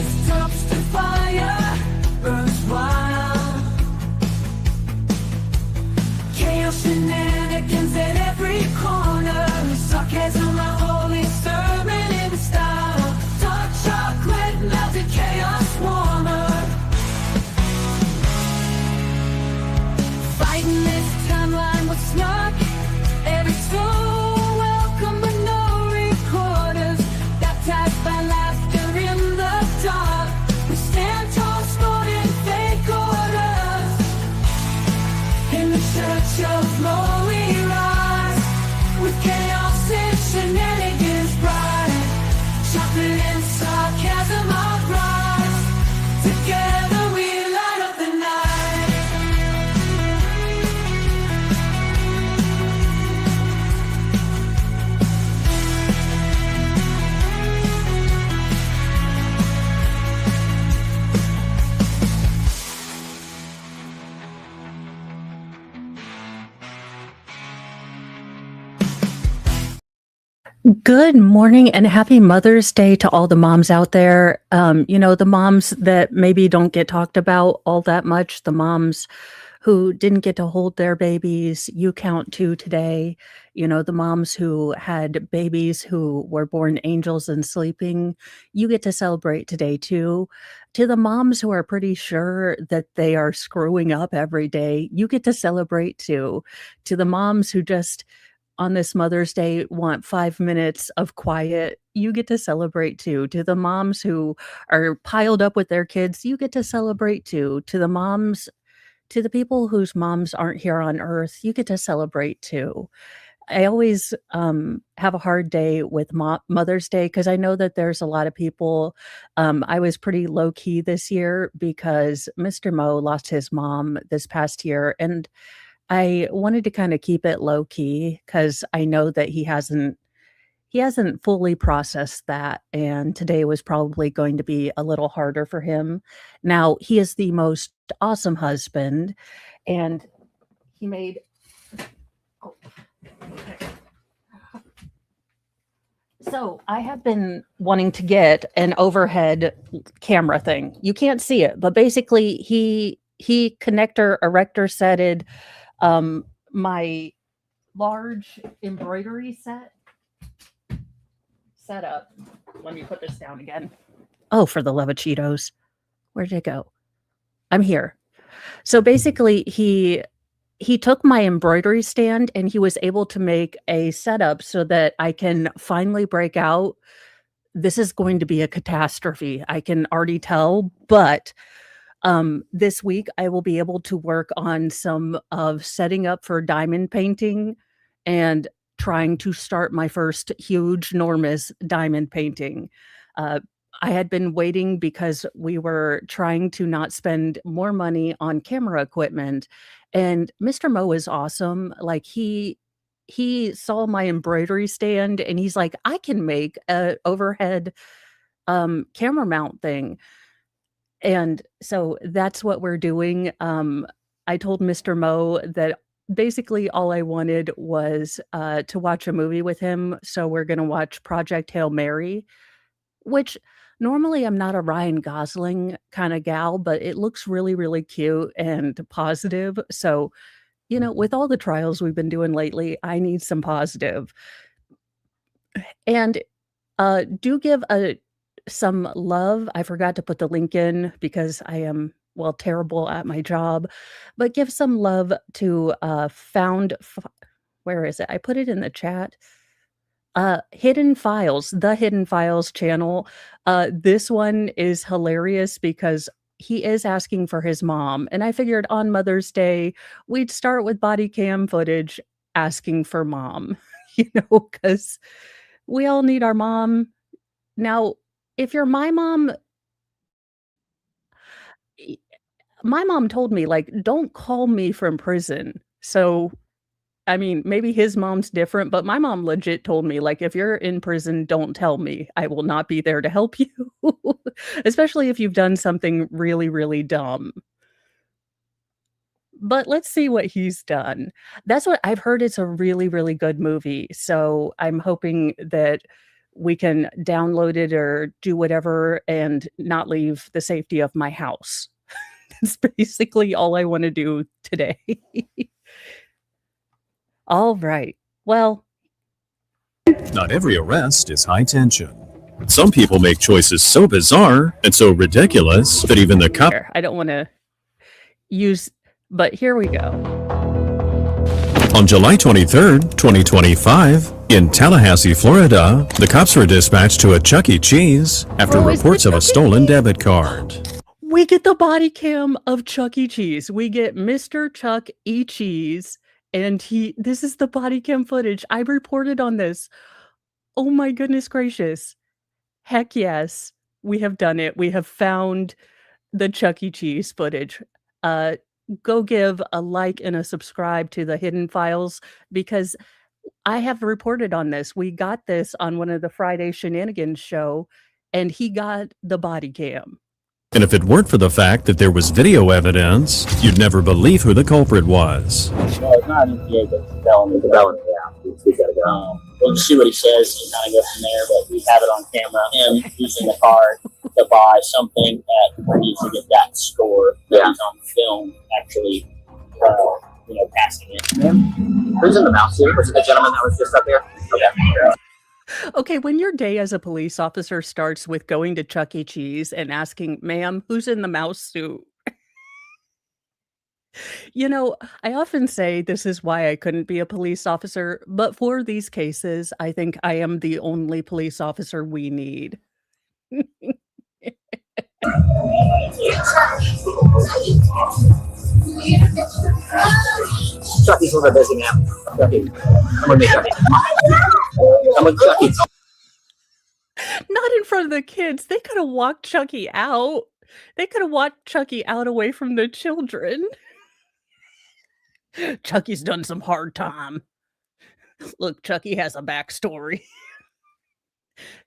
as dumpster fire burns wild. Chaos, shenanigans at every corner. Sarcasm, a holy sermon in style. Dark chocolate, melted chaos warmer. Fighting this timeline with snark. Every soul welcome, but no recorders. Baptized by laughter in the dark. We stand tall, sporting fake orders. In the church of glory rise, with chaos and shenanigans bright. Chocolate and sarcasm uprise. Together we light up the night. Good morning and happy Mother's Day to all the moms out there. The moms that maybe don't get talked about all that much, the moms who didn't get to hold their babies, you count too today. The moms who had babies who were born angels and sleeping, you get to celebrate today too. To the moms who are pretty sure that they are screwing up every day, you get to celebrate too. To the moms who just on this Mother's Day want 5 minutes of quiet, you get to celebrate too. To the moms who are piled up with their kids, you get to celebrate too. To the people whose moms aren't here on earth, you get to celebrate too. I always have a hard day with Mother's Day because I know that there's a lot of people. I was pretty low key this year because Mr. Mo lost his mom this past year, and I wanted to kind of keep it low key because I know that he hasn't fully processed that, and today was probably going to be a little harder for him. Now, he is the most awesome husband, and he made oh, okay. So I have been wanting to get an overhead camera thing. You can't see it, but basically he connector erector setted my large embroidery setup. Let me put this down again. Oh, for the love of Cheetos. Where did it go? I'm here. So basically he took my embroidery stand and he was able to make a setup so that I can finally break out. This is going to be a catastrophe. I can already tell, but this week I will be able to work on some of setting up for diamond painting and trying to start my first huge, enormous diamond painting. I had been waiting because we were trying to not spend more money on camera equipment, and Mr. Mo is awesome. Like he saw my embroidery stand and he's like, I can make a overhead camera mount thing. And so that's what we're doing. I told Mr. Mo that basically all I wanted was to watch a movie with him. So we're going to watch Project Hail Mary, which normally I'm not a Ryan Gosling kind of gal, but it looks really, really cute and positive. So, with all the trials we've been doing lately, I need some positive. And do give some love. I forgot to put the link in because I am, well, terrible at my job, but give some love to where is it? I put it in the chat. Hidden Files, the Hidden Files channel. This one is hilarious because he is asking for his mom. And I figured on Mother's Day, we'd start with body cam footage asking for mom, because we all need our mom. Now, if you're my mom, my mom told me, like, don't call me from prison. So, I mean, maybe his mom's different, but my mom legit told me, like, if you're in prison, don't tell me. I will not be there to help you, especially if you've done something really, really dumb. But let's see what he's done. That's what I've heard. It's a really, really good movie. So I'm hoping that we can download it or do whatever and not leave the safety of my house. That's basically all I want to do today. All right. Well, not every arrest is high tension. Some people make choices so bizarre and so ridiculous that even the cops. I don't want to use, but here we go. On July 23rd, 2025, in Tallahassee, Florida, the cops were dispatched to a Chuck E. Cheese after reports of a stolen debit card. We get the body cam of Chuck E. Cheese. We get Mr. Chuck E. Cheese, and this is the body cam footage. I reported on this. Oh my goodness gracious. Heck yes, we have done it. We have found the Chuck E. Cheese footage. Go give a like and a subscribe to the Hidden Files because I have reported on this. We got this on one of the Friday Shenanigans show, and he got the body cam. And if it weren't for the fact that there was video evidence, you'd never believe who the culprit was. No, it's not an EPA, but it's a felony. It's a felony, yeah. We gotta go. We'll see what he says and kind of go from there, but we have it on camera. Him using the card to buy something at where he needs to get that store that he's on film, actually, passing it. Ma'am, who's in the mouse suit? Was it the gentleman that was just up here? Okay. Okay, when your day as a police officer starts with going to Chuck E. Cheese and asking, ma'am, who's in the mouse suit? You know, I often say this is why I couldn't be a police officer, but for these cases, I think I am the only police officer we need. Chucky's a little bit busy now. Chucky, come with me, Chucky. Come with Chucky. Not in front of the kids. They could have walked Chucky out. They could have walked Chucky out away from the children. Chucky's done some hard time. Look, Chucky has a backstory.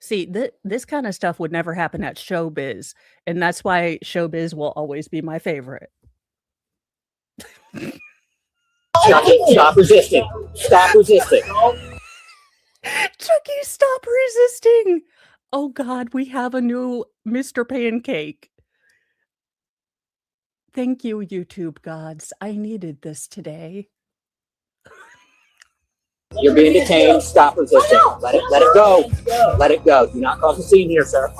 See, this kind of stuff would never happen at Showbiz, and that's why Showbiz will always be my favorite. Chucky, stop resisting. Stop resisting. Chucky, stop resisting. Oh God, we have a new Mr. Pancake. Thank you, YouTube gods. I needed this today. You're being detained. Stop resisting. Let it go. Let it go. Do not cause a scene here, sir.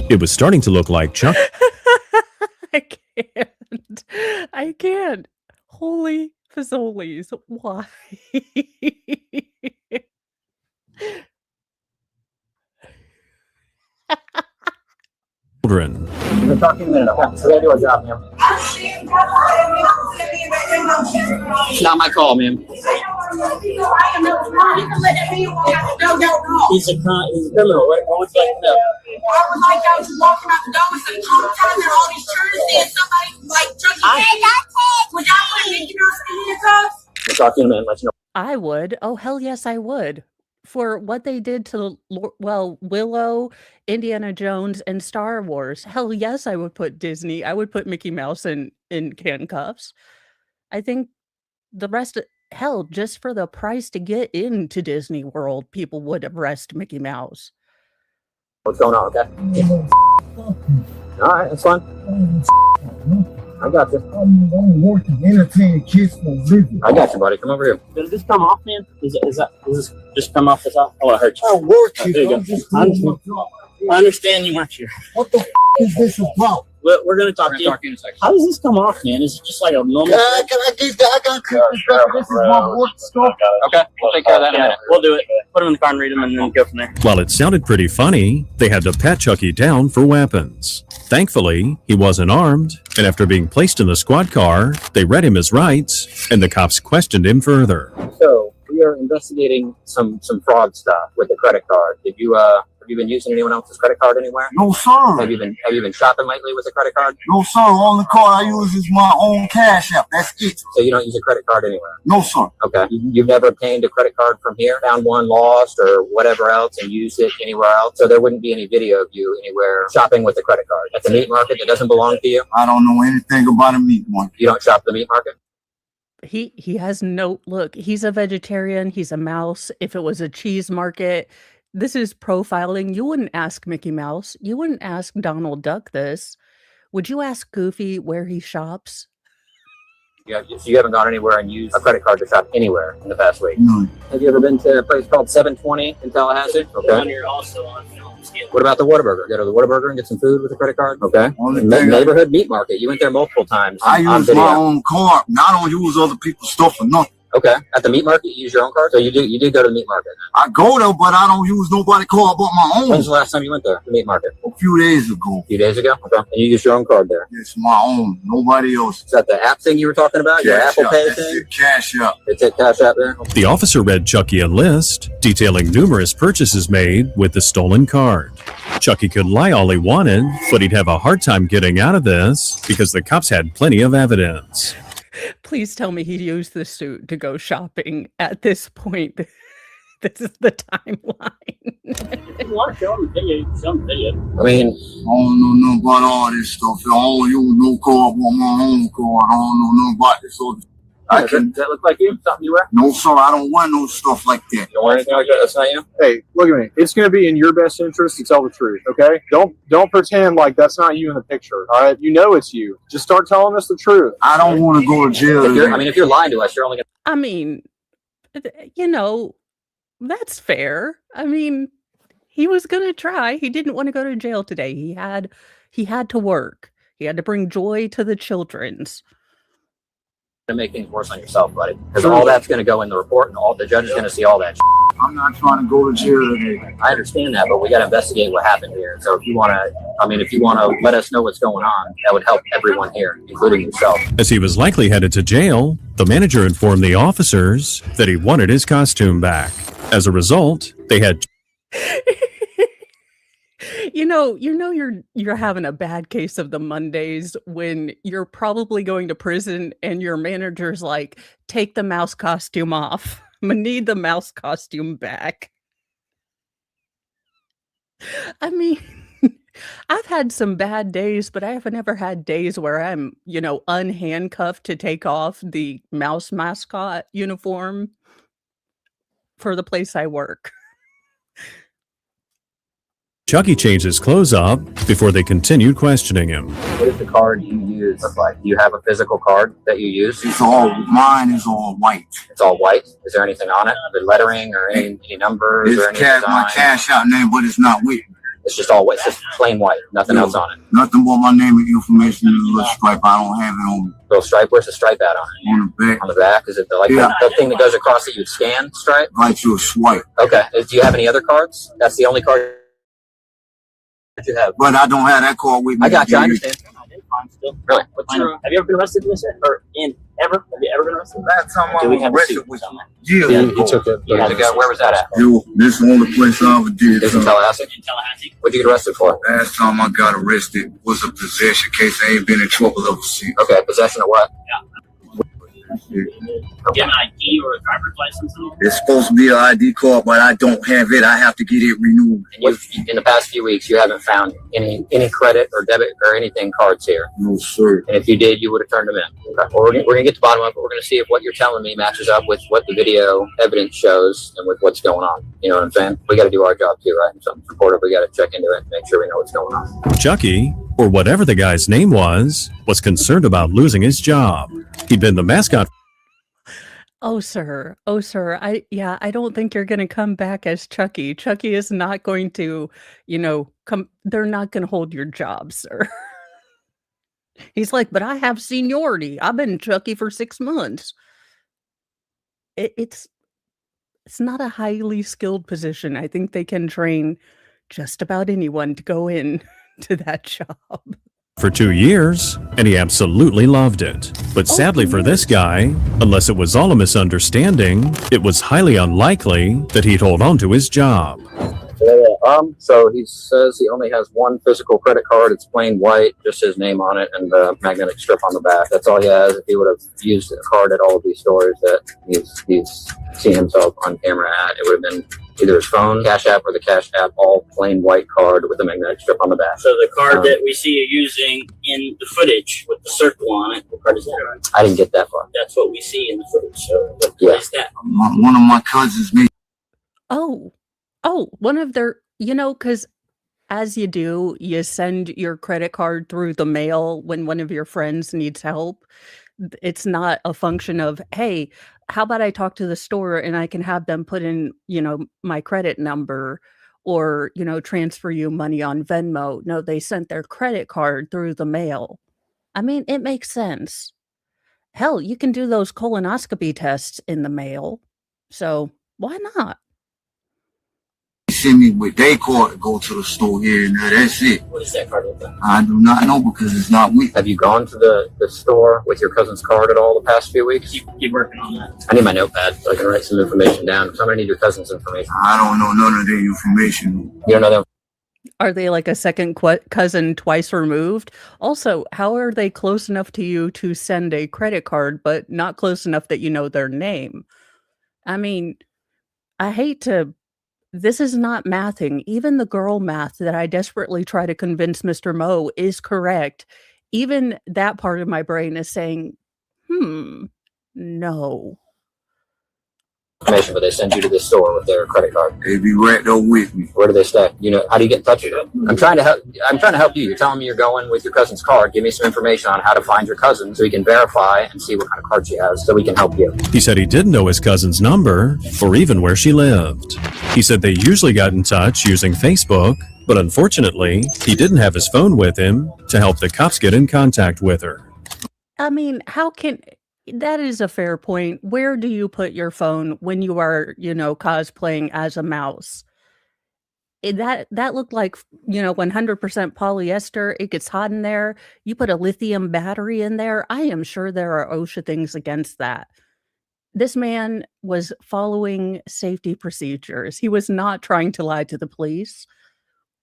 It was starting to look like Chuck. I can't. Holy fazolies. Why? Children. We're talking a minute. Okay, so we gotta do our job, ma'am. It's not my call, ma'am. He's a criminal. What would you like to know? I was like, I was walking out the door and said, all the time there are all these children seeing somebody like Chucky. Would y'all put Mickey Mouse in handcuffs? We're talking a minute. Let you know. I would. Oh, hell yes, I would. For what they did to, Willow, Indiana Jones, and Star Wars. Hell yes, I would put Disney. I would put Mickey Mouse in handcuffs. I think the rest, hell, just for the price to get into Disney World, people would arrest Mickey Mouse. What's going on, okay? All right, that's fine. I got you. I'm working, entertaining kids for a living. I got you, buddy. Come over here. Did this come off, man? Does this just come off the top? Oh, it hurts. I work There here. you I'm go. just doing my job. I understand you want you. What the is this about? We're going to talk to you. In a second. How does this come off, man? Is it just like a normal? Can I get that? I got this is my work stuff. Okay, we'll take care of that in a minute. We'll do it. Put them in the car and read them and then go from there. While it sounded pretty funny, they had to pat Chucky down for weapons. Thankfully, he wasn't armed, and after being placed in the squad car, they read him his rights, and the cops questioned him further. So we are investigating some fraud stuff with the credit card. Have you been using anyone else's credit card anywhere? No sir. Have you been shopping lately with a credit card? No sir. Only card I use is my own cash app. That's it. So you don't use a credit card anywhere? No sir. Okay. You've never obtained a credit card from here, found one lost or whatever else, and used it anywhere else? So there wouldn't be any video of you anywhere shopping with a credit card at the meat market that doesn't belong to you? I don't know anything about a meat one. You don't shop at the meat market? He has no look. He's a vegetarian. He's a mouse. If it was a cheese market, this is profiling. You wouldn't ask Mickey Mouse. You wouldn't ask Donald Duck this. Would you ask Goofy where he shops? Yeah, so you haven't gone anywhere and used a credit card to shop anywhere in the past week? No. Have you ever been to a place called 720 in Tallahassee? Okay. You're also on film still. What about the Whataburger? Go to the Whataburger and get some food with a credit card? Okay. Only thing Neighborhood meat market. You went there multiple times. I on use video. my own card. I don't use other people's stuff for nothing. Okay. At the meat market, you use your own card? So you do go to the meat market. I go there, but I don't use nobody's card but my own. When's the last time you went there, the meat market? A few days ago. A few days ago? Okay. And you used your own card there. It's my own. Nobody else. Is that the app thing you were talking about? Your Cash Apple App. Pay That's thing? it. Cash App. It's at Cash App there? The officer read Chucky a list detailing numerous purchases made with the stolen card. Chucky could lie all he wanted, but he'd have a hard time getting out of this because the cops had plenty of evidence. Please tell me he used the suit to go shopping at this point. This is the timeline. If you want to show them the video, show them the video. I mean, I don't know nothing about all this stuff. I don't use no card but my own card. I don't know nothing about this. So does that look like you? Something you wear? no, sir, I don't wear no stuff like that. You don't wear anything like that? That's not you? Hey, look at me. It's going to be in your best interest to tell the truth, okay? Don't pretend like that's not you in the picture, all right? You know it's you. Just start telling us the truth. I don't want to go to jail today. If you're lying to us, you're only going I mean, that's fair. I mean, he was going to try. He didn't want to go to jail today. He had to work. He had to bring joy to the children's. to make things worse on yourself, buddy. Because all that's going to go in the report, and all the judge is going to see all that. I'm not trying to go to jail today. I understand that, but we got to investigate what happened here. So if you want to let us know what's going on, that would help everyone here, including yourself. As he was likely headed to jail, the manager informed the officers that he wanted his costume back. As a result, they had you're having a bad case of the Mondays when you're probably going to prison and your manager's like, take the mouse costume off. I'm gonna need the mouse costume back. I mean, I've had some bad days, but I haven't ever had days where I'm, unhandcuffed to take off the mouse mascot uniform for the place I work. Chucky changed his clothes up before they continued questioning him. What is the card you use look like? Do you have a physical card that you use? Mine is all white. It's all white. Is there anything on it? The lettering or any numbers or any My design? cash out name, but it's not with me. It's just all white. It's just plain white. Nothing else on it. Nothing but my name and information and a little stripe. I don't have it on me. Little stripe. Where's the stripe at on it? On the back. On the back? Is it the thing that goes across that you would scan stripe? Like your swipe. Okay. Do you have any other cards? That's the only card that you have. But I don't have that card with me. I got you. I understand. Still. Really? Have you ever been arrested in this? Or ever? Have you ever been arrested? Last time I Do we was have a arrested suit was somewhere? years Yeah, ago. he took it. Years ago. Where was that at? Yo, this is the only place I ever did. It was in Tallahassee. In Tallahassee. What'd you get arrested for? Last time I got arrested was a possession case. I ain't been in trouble ever since. Okay. Possession of what? Do you have an ID or a driver's license? It's supposed to be an ID card, but I don't have it. I have to get it renewed. And in the past few weeks, you haven't found any credit or debit or anything cards here. No, sir. And if you did, you would have turned them in. Okay. Well, we're going to get to the bottom of it. We're going to see if what you're telling me matches up with what the video evidence shows and with what's going on. You know what I'm saying? We got to do our job too, right? So, reporter, we got to check into it and make sure we know what's going on. Chucky, or whatever the guy's name was concerned about losing his job. He'd been the mascot. Oh, sir. I don't think you're going to come back as Chucky. Chucky is not going to, they're not going to hold your job, sir. He's like, but I have seniority. I've been Chucky for 6 months. It's not a highly skilled position. I think they can train just about anyone to go in to that job. For 2 years, and he absolutely loved it. But sadly for this guy, unless it was all a misunderstanding, it was highly unlikely that he'd hold on to his job. So he says he only has one physical credit card. It's plain white, just his name on it and the magnetic strip on the back. That's all he has. If he would have used a card at all of these stores that he's seen himself on camera at, it would have been either his phone, Cash App, or the Cash App, all plain white card with a magnetic strip on the back. So the card that we see you using in the footage with the circle on it, what card is that? I didn't get that far. That's what we see in the footage. So what Yeah. is that? One of my cousins made. Oh, one of their, because as you do, you send your credit card through the mail when one of your friends needs help. It's not a function of, hey, how about I talk to the store and I can have them put in, my credit number or, transfer you money on Venmo. No, they sent their credit card through the mail. I mean, it makes sense. Hell, you can do those colonoscopy tests in the mail. So why not? Send me with their card to go to the store here and there. That's it. What is that card look like? I do not know because it's not with me. Have you gone to the store with your cousin's card at all the past few weeks? Keep working on that. I need my notepad so I can write some information down. So I'm going to need your cousin's information. I don't know none of their information. You don't know them? Are they like a second cousin twice removed? Also, how are they close enough to you to send a credit card, but not close enough that you know their name? I mean, I hate to. This is not mathing. Even the girl math that I desperately try to convince Mr. Mo is correct. Even that part of my brain is saying, no. Information, but they send you to the store with their credit card. They be right there with me. Where do they stay? How do you get in touch with them? I'm trying to help you. You're telling me you're going with your cousin's card. Give me some information on how to find your cousin so we can verify and see what kind of card she has so we can help you. He said he didn't know his cousin's number or even where she lived. He said they usually got in touch using Facebook, but unfortunately, he didn't have his phone with him to help the cops get in contact with her. I mean, that is a fair point. Where do you put your phone when you are, cosplaying as a mouse? That looked like, 100% polyester. It gets hot in there. You put a lithium battery in there. I am sure there are OSHA things against that. This man was following safety procedures. He was not trying to lie to the police.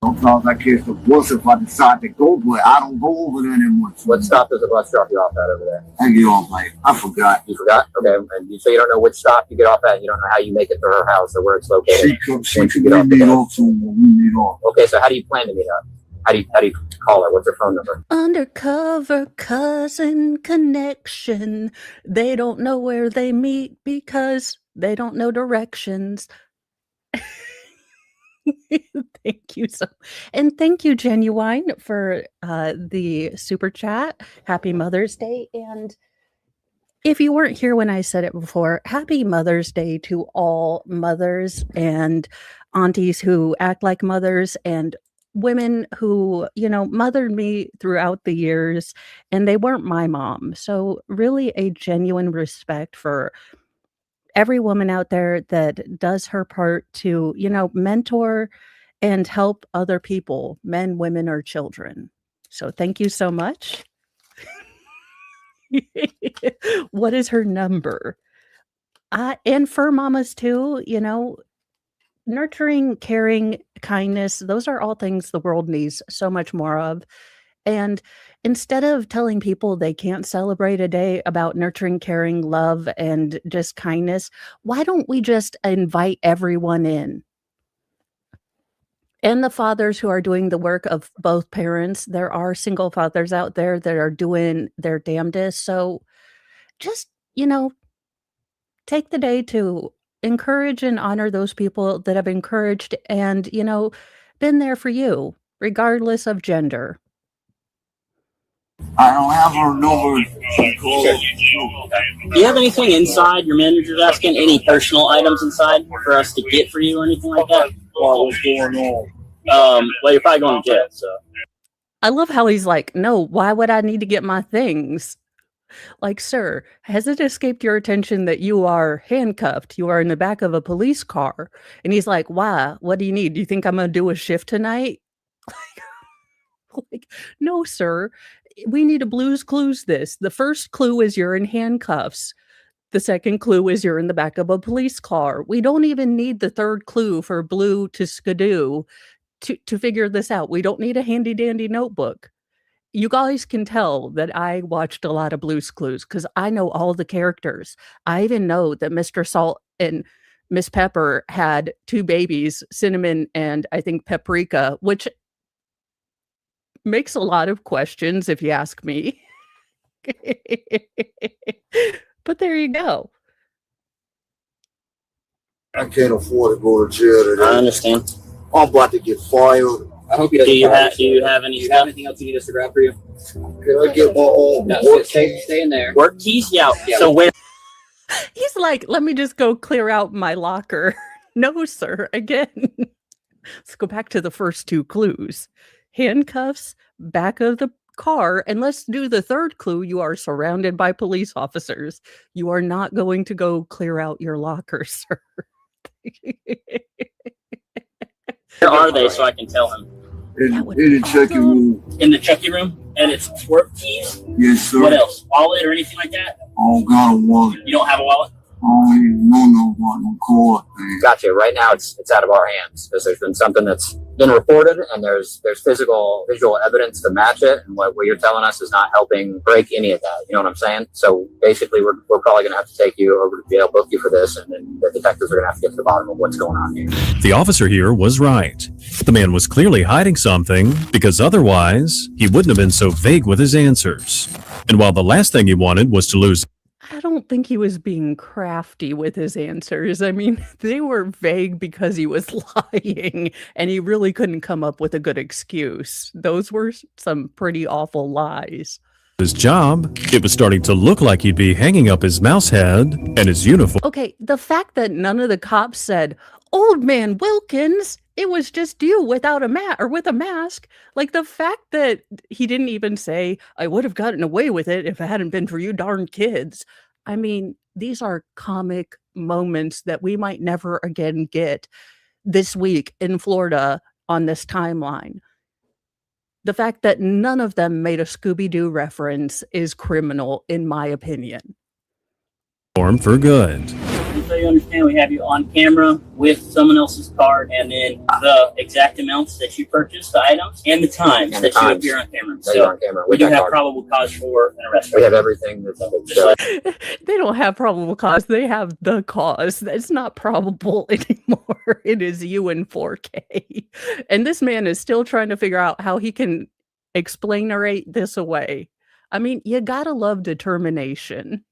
Sometimes I catch the bus if I decide to go, but I don't go over there anymore. What stop does the bus drop you off at over there? I get off like, I forgot. You forgot? Okay. And you say you don't know which stop you get off at. You don't know how you make it to her house or where it's located. We meet off. Okay, so how do you plan to meet up? How do you call her? What's her phone number? Undercover cousin connection. They don't know where they meet because they don't know directions. Thank you thank you, Genuine, for the super chat. Happy Mother's Day. And if you weren't here when I said it before, happy Mother's Day to all mothers and aunties who act like mothers and women who, mothered me throughout the years, and they weren't my mom. So really a genuine respect for every woman out there that does her part to, mentor and help other people, men, women, or children. So thank you so much. What is her number? And for mamas too, nurturing, caring, kindness, those are all things the world needs so much more of. And instead of telling people they can't celebrate a day about nurturing, caring, love, and just kindness, why don't we just invite everyone in? And the fathers who are doing the work of both parents, there are single fathers out there that are doing their damnedest. So just, take the day to encourage and honor those people that have encouraged and, been there for you, regardless of gender. I don't have her number. Do you have anything inside your manager's asking? Any personal items inside for us to get for you or anything like that? What's going on? Well, you're probably going to jail, so. I love how he's like, no, why would I need to get my things? Like, sir, has it escaped your attention that you are handcuffed? You are in the back of a police car. And he's like, why? What do you need? Do you think I'm going to do a shift tonight? Like, no, sir. We need to Blue's Clues this. The first clue is you're in handcuffs. The second clue is you're in the back of a police car. We don't even need the third clue for Blue to skidoo to figure this out. We don't need a handy dandy notebook. You guys can tell that I watched a lot of Blue's Clues because I know all the characters. I even know that Mr. Salt and Miss Pepper had 2 babies, Cinnamon and I think Paprika, which makes a lot of questions if you ask me. But there you go. I can't afford to go to jail I today. understand. I'm about to get fired. I hope he Do doesn't. you fire have any you stuff? have anything else you need us to grab for you? Can I get my own No, work stay, keys? stay in there. Work keys? Yeah. Yeah. So where? He's like, "Let me just go clear out my locker." No, sir. Again. Let's go back to the first 2 clues. Handcuffs, back of the car, and let's do the 3rd clue. You are surrounded by police officers. You are not going to go clear out your locker, sir. Where are they so I can tell him? That would In be the checking awesome. room. In the Chucky room? And it's work keys? Yes, sir. What else? Wallet or anything like that? I don't got a wallet. You don't have a wallet? I don't even know no card, man. Gotcha. Right now, it's out of our hands because there's been something that's been reported, and there's visual evidence to match it, and what you're telling us is not helping break any of that. You know what I'm saying? So basically, we're probably going to have to take you over to jail, book you for this, and then the detectives are going to have to get to the bottom of what's going on here. The officer here was right. The man was clearly hiding something because otherwise he wouldn't have been so vague with his answers. And while the last thing he wanted was to lose I don't think he was being crafty with his answers. I mean, they were vague because he was lying and he really couldn't come up with a good excuse. Those were some pretty awful lies. his job, it was starting to look like he'd be hanging up his mouse head and his uniform. Okay, the fact that none of the cops said, "Old man Wilkins, it was just you without a with a mask." Like the fact that he didn't even say, "I would have gotten away with it if it hadn't been for you darn kids." I mean, these are comic moments that we might never again get this week in Florida on this timeline. The fact that none of them made a Scooby-Doo reference is criminal, in my opinion. For good. So you understand, we have you on camera with someone else's card, and then the exact amounts that you purchased, the items, and the times And the that you times appear on camera. that you're on camera. we with do that have card. probable cause for an arrest. We have everything that's Just like They don't have probable cause. They have the cause. It's not probable anymore. It is you in 4K. And this man is still trying to figure out how he can explainarate this away. I mean, you gotta love determination.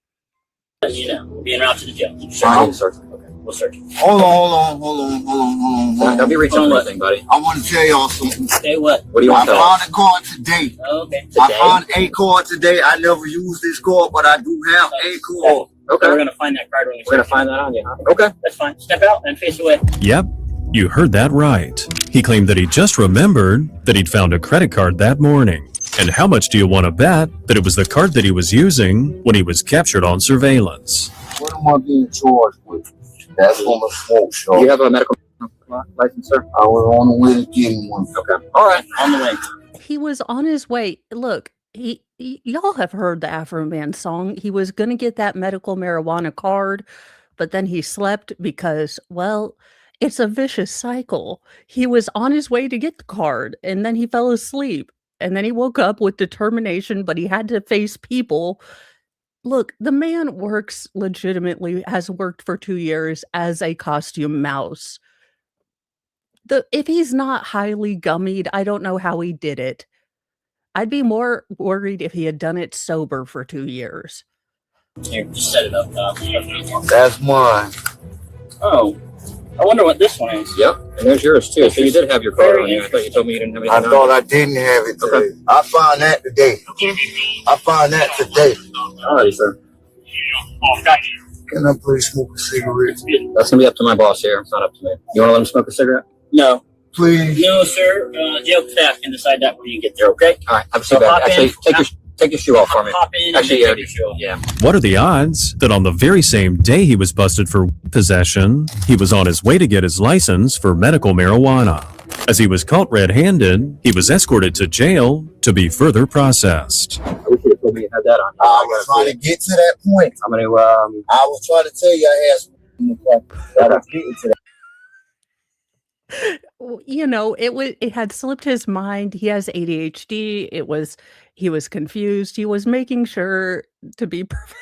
you know, being routed to the jail. Search. Okay, we'll search. Hold on. Don't be reaching Don't for let- anything, buddy. I want to tell y'all something. Say what? What do you I want to tell us? found a card today. Okay. I found a card today. I never used this card, but I do have a card. Okay. So we're gonna find that card when we We're gonna search. find that on you. Huh? Okay. That's fine. Step out and face away. Yep, you heard that right. He claimed that he just remembered that he'd found a credit card that morning. And how much do you want to bet that it was the card that he was using when he was captured on surveillance? What am I being charged with? That's on the smoke Do show. you have a medical license, sir? I was on the way to getting one. Okay. All right. On the way. He was on his way. Look, y'all have heard the Afro Man song. He was going to get that medical marijuana card, but then he slept because, well, it's a vicious cycle. He was on his way to get the card, and then he fell asleep. And then he woke up with determination, but he had to face people. Look, the man works legitimately, has worked for 2 years as a costume mouse. If he's not highly gummied, I don't know how he did it. I'd be more worried if he had done it sober for 2 years. Here, just set it up. That's mine. Oh, I wonder what this one is. Yep. And there's yours too. So you did have your card on you. I thought you told me you didn't have I anything thought on I didn't have it today. Okay. I found that today. I found that today. you. All righty, sir. Can I please smoke a cigarette? That's gonna be up to my boss here. It's not up to me. You want to let him smoke a cigarette? No. Please. No, sir. Jail staff can decide that when you get there, okay? All right. Have a So seat back. hop in. Actually, take your shoe off for me. Hop in and Actually, then yeah. take your shoe off. Yeah. What are the odds that on the very same day he was busted for possession, he was on his way to get his license for medical marijuana? As he was caught red-handed, he was escorted to jail to be further processed. I wish you had told me you had that on. I was trying to get to that point. I'm gonna I was trying to tell you I had some. I was getting to that. You know, it had slipped his mind. He has ADHD. He was confused. He was making sure to be perfect.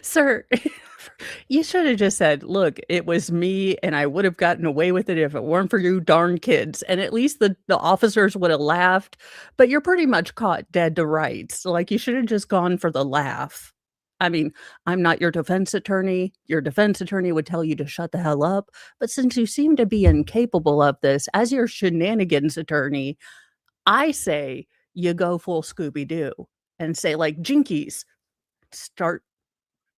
Sir, you should have just said, "Look, it was me, and I would have gotten away with it if it weren't for you darn kids." And at least the officers would have laughed, but you're pretty much caught dead to rights. Like, you should have just gone for the laugh. I mean, I'm not your defense attorney. Your defense attorney would tell you to shut the hell up, but since you seem to be incapable of this, as your shenanigans attorney, I say you go full Scooby Doo and say, like, "Jinkies, start,"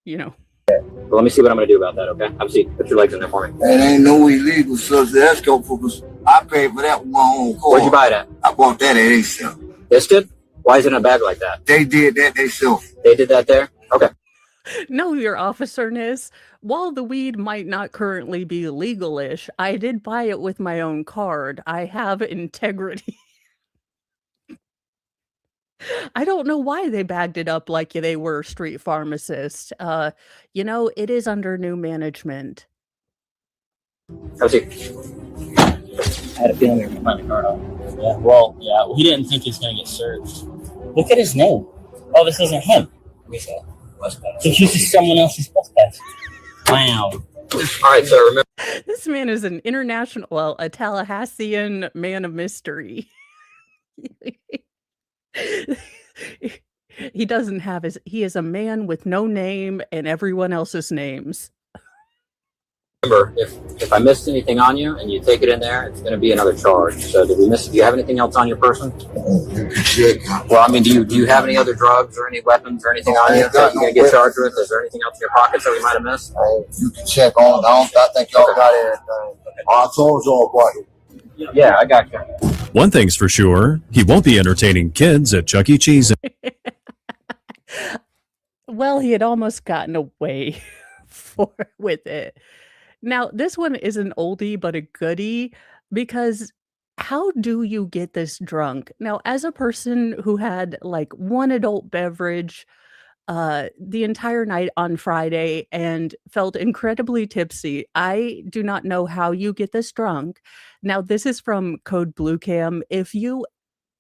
you know. Well, let me see what I'm going to do about that, okay? Have a seat. Put your legs in there for me. It ain't no illegal stuff. That's go for us. I paid for that with my own car. Where'd you buy it at? I bought that at A-Cell. This did? Why is it in a bag like that? They did that themselves. They did that there? Okay. No, your officerness. While the weed might not currently be legalish, I did buy it with my own card. I have integrity. I don't know why they bagged it up like they were street pharmacists. It is under new management. Have a seat. I had a feeling we were going to find the card on. Yeah, well, yeah, he didn't think he was going to get searched. Look at his name. Oh, this isn't him. So this is someone else's bus pass. Wow. All right, so remember. This man is an international, well, a Tallahassean man of mystery. He doesn't have he is a man with no name and everyone else's names. Remember, if I missed anything on you and you take it in there, it's going to be another charge. So do you have anything else on your person? Well, I mean, do you have any other drugs or any weapons or anything on you that you're going to get charged with? Is there anything else in your pockets that we might have missed? You can check on. I think y'all got everything. I told y'all about it. Yeah, I got you. One thing's for sure, he won't be entertaining kids at Chuck E. Cheese. Well, he had almost gotten away with it. Now, this one is an oldie but a goodie, because how do you get this drunk? Now, as a person who had like one adult beverage the entire night on Friday and felt incredibly tipsy, I do not know how you get this drunk. Now, this is from Code Blue Cam. If you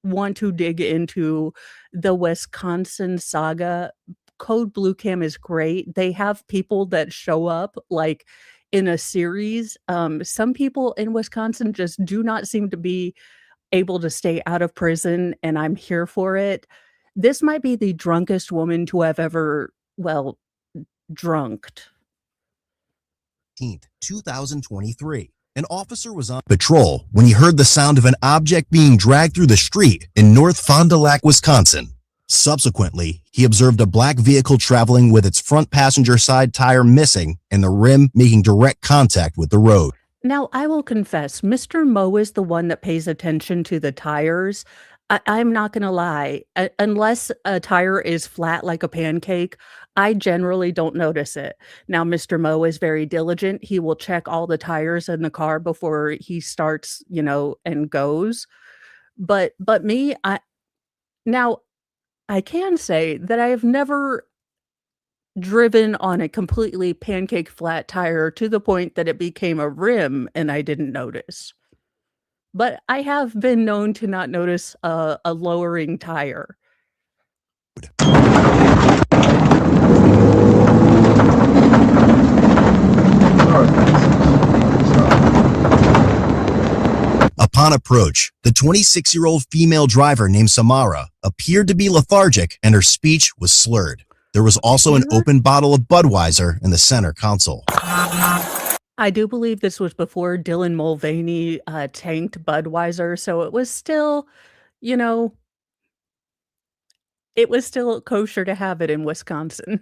want to dig into the Wisconsin saga, Code Blue Cam is great. They have people that show up like in a series. Some people in Wisconsin just do not seem to be able to stay out of prison, and I'm here for it. This might be the drunkest woman to have ever, well, drunked. 2023. An officer was on patrol when he heard the sound of an object being dragged through the street in North Fond du Lac, Wisconsin. Subsequently, he observed a black vehicle traveling with its front passenger side tire missing and the rim making direct contact with the road. Now, I will confess, Mr. Moe is the one that pays attention to the tires. I'm not going to lie. Unless a tire is flat like a pancake, I generally don't notice it. Now, Mr. Moe is very diligent. He will check all the tires in the car before he starts, and goes. But me, I can say that I have never driven on a completely pancake flat tire to the point that it became a rim and I didn't notice. But I have been known to not notice a lowering tire. Upon approach, the 26-year-old female driver named Samara appeared to be lethargic and her speech was slurred. There was also an open bottle of Budweiser in the center console. I do believe this was before Dylan Mulvaney tanked Budweiser, so it was still, it was still kosher to have it in Wisconsin.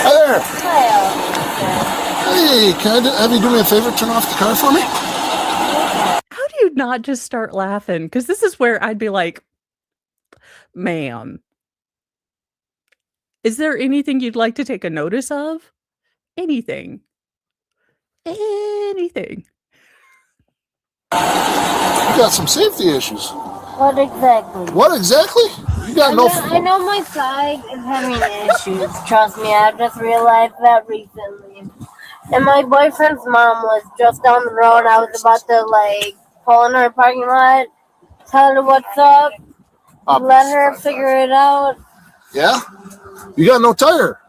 Hi there. Hey, can I have you do me a favor? Turn off the car for me? How do you not just start laughing? Because this is where I'd be like, ma'am, is there anything you'd like to take a notice of? Anything. Anything. You got some safety issues. What exactly? What exactly? You got I know my side is having issues. Trust me, I just realized that recently. And my boyfriend's mom was just down the road. I was about to pull in her parking lot, tell her what's up. let her figure it out. Yeah? You got no tire.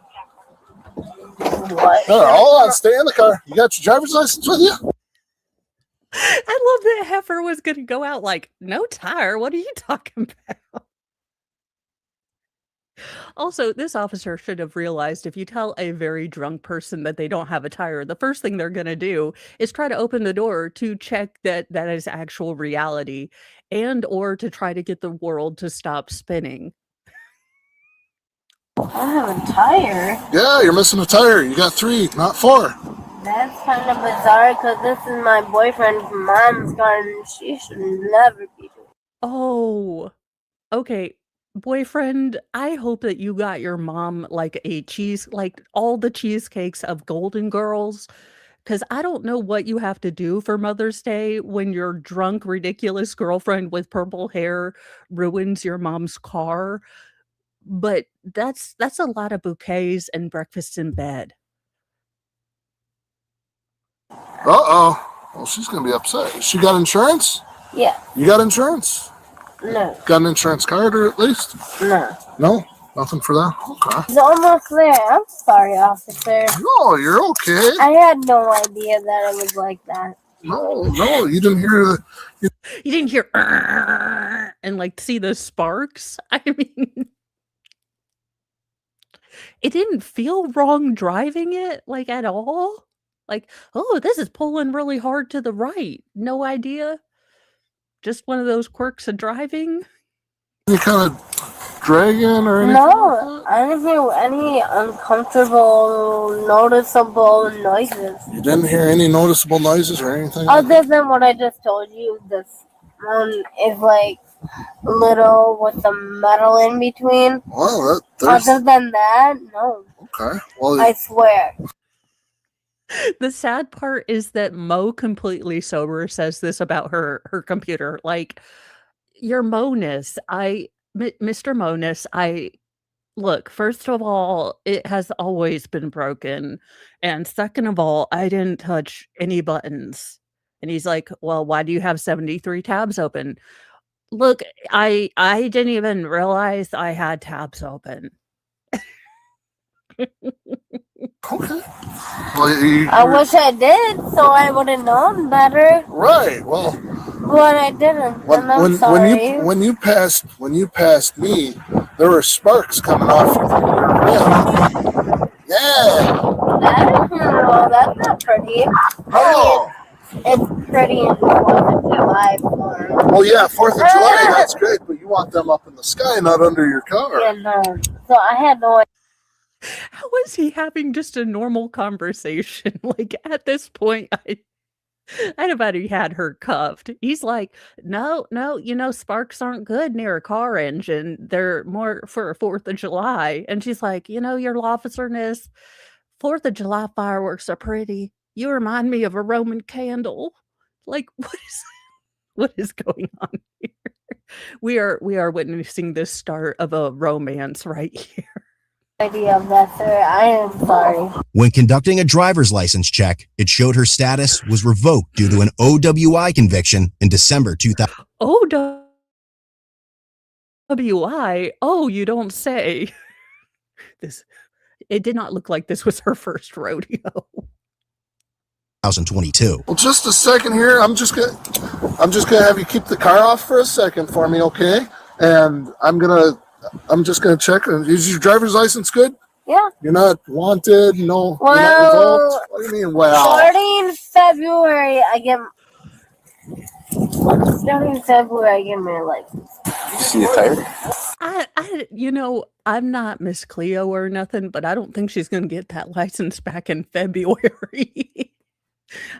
What? Hold on, stay in the car. You got your driver's license with you? I love that Heifer was going to go out like, no tire. What are you talking about? Also, this officer should have realized if you tell a very drunk person that they don't have a tire, the first thing they're going to do is try to open the door to check that that is actual reality and or to try to get the world to stop spinning. I have a tire. Yeah, you're missing a tire. You got 3, not 4. That's kind of bizarre because this is my boyfriend's mom's car and she should never be doing. Oh, okay. Boyfriend, I hope that you got your mom like all the cheesecakes of Golden Girls. Because I don't know what you have to do for Mother's Day when your drunk, ridiculous girlfriend with purple hair ruins your mom's car. But that's a lot of bouquets and breakfast in bed. Uh-oh. Well, she's going to be upset. She got insurance? Yeah. You got insurance? No. Got an insurance card or at least? No. No? Nothing for that? Okay. It's almost there. I'm sorry, officer. No, you're okay. I had no idea that it was like that. No, you didn't hear You didn't hear and like see the sparks? I mean, it didn't feel wrong driving it like at all. Like, oh, this is pulling really hard to the right. No idea. Just one of those quirks of driving. any kind of dragging or anything? No, I didn't hear any uncomfortable, noticeable noises. You didn't hear any noticeable noises or anything? Other than what I just told you, this one is like little with the metal in between. Well, Other than that, no. Okay. Well, I swear. The sad part is that Mo completely sober says this about her computer. Like, your Monus, Mr. Monus, look, first of all, it has always been broken. And second of all, I didn't touch any buttons. And he's like, well, why do you have 73 tabs open? Look, I didn't even realize I had tabs open. okay. Well, I wish I did, so I would have known better. Right. Well, but I didn't. And I'm sorry. When you passed me, there were sparks coming off your rim. Yeah. That's not pretty. Oh. It's pretty in the 4th of July form. Oh yeah, 4th of July. That's great, but you want them up in the sky, not under your car. Yeah, no. So I had no idea. How is he having just a normal conversation? Like, at this point, I'd have already had her cuffed. He's like, no, sparks aren't good near a car engine. They're more for 4th of July. And she's like, your officerness, 4th of July fireworks are pretty. You remind me of a Roman candle. Like, what is going on here? We are witnessing the start of a romance right here. Idea of that, sir. I am sorry. When conducting a driver's license check, it showed her status was revoked due to an OWI conviction in December 2000. OWI? Oh, you don't say. It did not look like this was her first rodeo. 2022. Well, just a second here. I'm just gonna have you keep the car off for a second for me, okay? And I'm just gonna check. Is your driver's license good? Yeah. You're not wanted. No. Well, you're not revoked? What do you mean? Well. Starting February, I get my license. You see a tire? I'm not Miss Cleo or nothing, but I don't think she's gonna get that license back in February.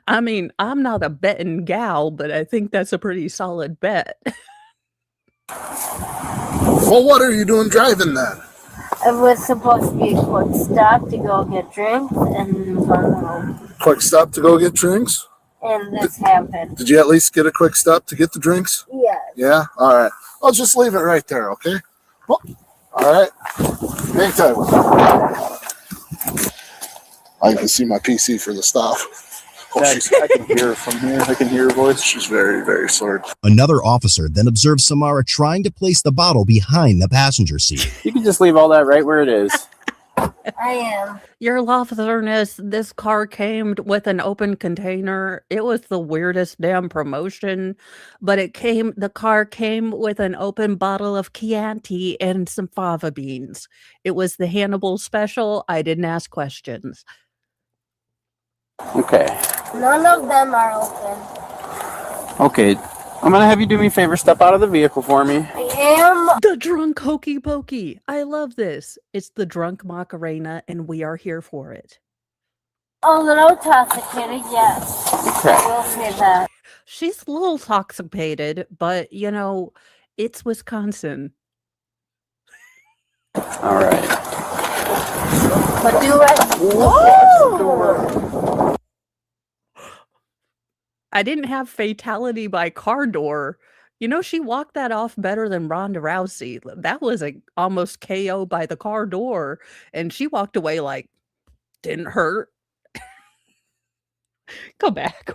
I mean, I'm not a betting gal, but I think that's a pretty solid bet. Well, what are you doing driving then? It was supposed to be a quick stop to go get drinks and come home. Quick stop to go get drinks? And this happened. Did you at least get a quick stop to get the drinks? Yes. Yeah? All right. I'll just leave it right there, okay? Well, all right. Hang tight with me. I can see my PC for the stop. Oh, I can hear her from here. I can hear her voice. she's very, very sore. Another officer then observed Samara trying to place the bottle behind the passenger seat. You can just leave all that right where it is. I am. Your officerness, this car came with an open container. It was the weirdest damn promotion, but the car came with an open bottle of Chianti and some fava beans. It was the Hannibal special. I didn't ask questions. Okay. None of them are open. Okay. I'm gonna have you do me a favor. Step out of the vehicle for me. I am. The drunk hokey pokey. I love this. It's the drunk Macarena, and we are here for it. A little intoxicated, yes. Okay. I will say that. She's a little intoxicated, but it's Wisconsin. All right. But do it. Whoa! I didn't have fatality by car door. She walked that off better than Ronda Rousey. That was almost KO by the car door, and she walked away like, didn't hurt. Go back.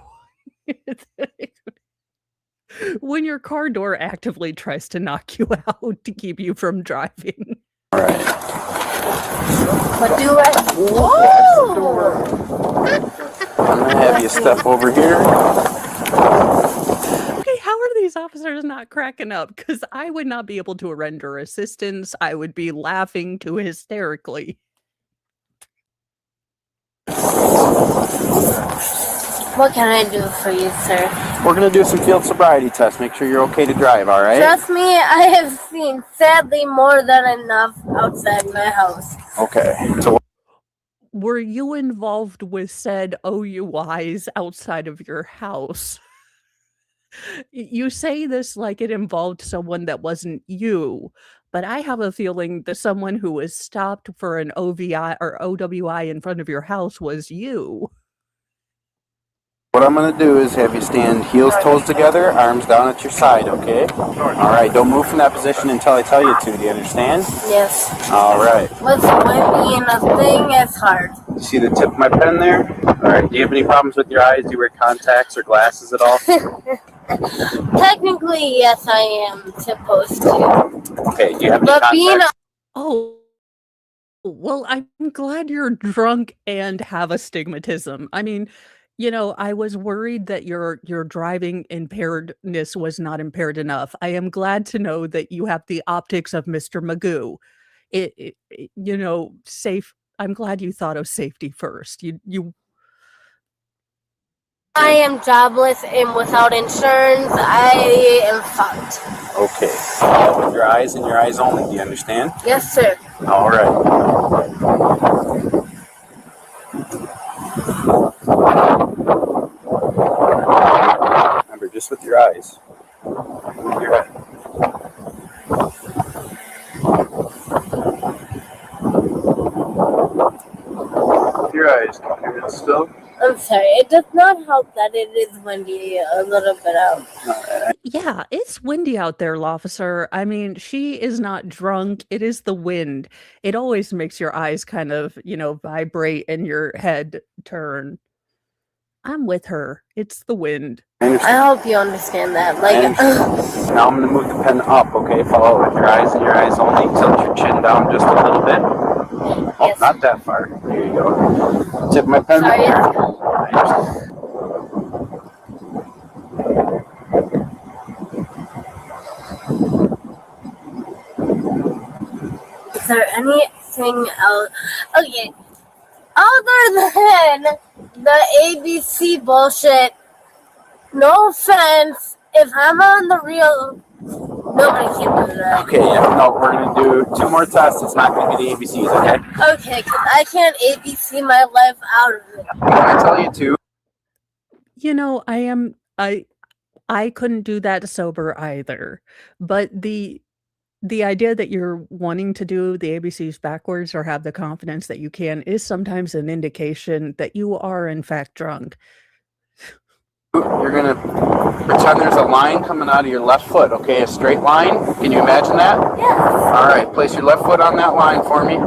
When your car door actively tries to knock you out to keep you from driving. All right. But do it. Whoa! I'm gonna have you step over here. Okay, how are these officers not cracking up? Because I would not be able to render assistance. I would be laughing too hysterically. What can I do for you, sir? We're gonna do some field sobriety tests. Make sure you're okay to drive. All right. Trust me, I have seen, sadly, more than enough outside my house. Okay. So Were you involved with said OUIs outside of your house? You say this like it involved someone that wasn't you, but I have a feeling that someone who was stopped for an OVI or OWI in front of your house was you. what I'm gonna do is have you stand heels, toes together, arms down at your side. Okay. All right. Don't move from that position until I tell you to. Do you understand? Yes. All right. What's windy and a thing is hard. You see the tip of my pen there? All right. Do you have any problems with your eyes? Do you wear contacts or glasses at all? Technically, yes, I am supposed to. Okay. Do you have any But being contacts? Oh, well, I'm glad you're drunk and have astigmatism. I mean, I was worried that your driving impairedness was not impaired enough. I am glad to know that you have the optics of Mr. Magoo. Safe. I'm glad you thought of safety first. I am jobless and without insurance, I am fucked. Okay. With your eyes and your eyes only. Do you understand? Yes, sir. All right. Remember, just with your eyes. With your head. With your eyes. Can you hear it still? I'm sorry. It does not help that it is windy a little bit out. Yeah, it's windy out there, officer. I mean, she is not drunk. It is the wind. It always makes your eyes kind of, vibrate and your head turn. I'm with her. It's the wind. I hope you understand that. Now I'm going to move the pen up, okay? Follow it with your eyes and your eyes only. Tilt your chin down just a little bit. Oh, Yes. not that far. There you go. Tip my pen. Sorry. Is there anything else? Okay. Other than the ABC bullshit, no offense, if I'm on the real, nobody can do that. Okay, yeah, no, we're going to do 2 more tests. It's not going to be the ABCs, okay? Okay, because I can't ABC my life out of it. I tell you to. I couldn't do that sober either. But the idea that you're wanting to do the ABCs backwards or have the confidence that you can is sometimes an indication that you are in fact drunk. You're going to pretend there's a line coming out of your left foot, okay? A straight line. Can you imagine that? Yes. All right, place your left foot on that line for me.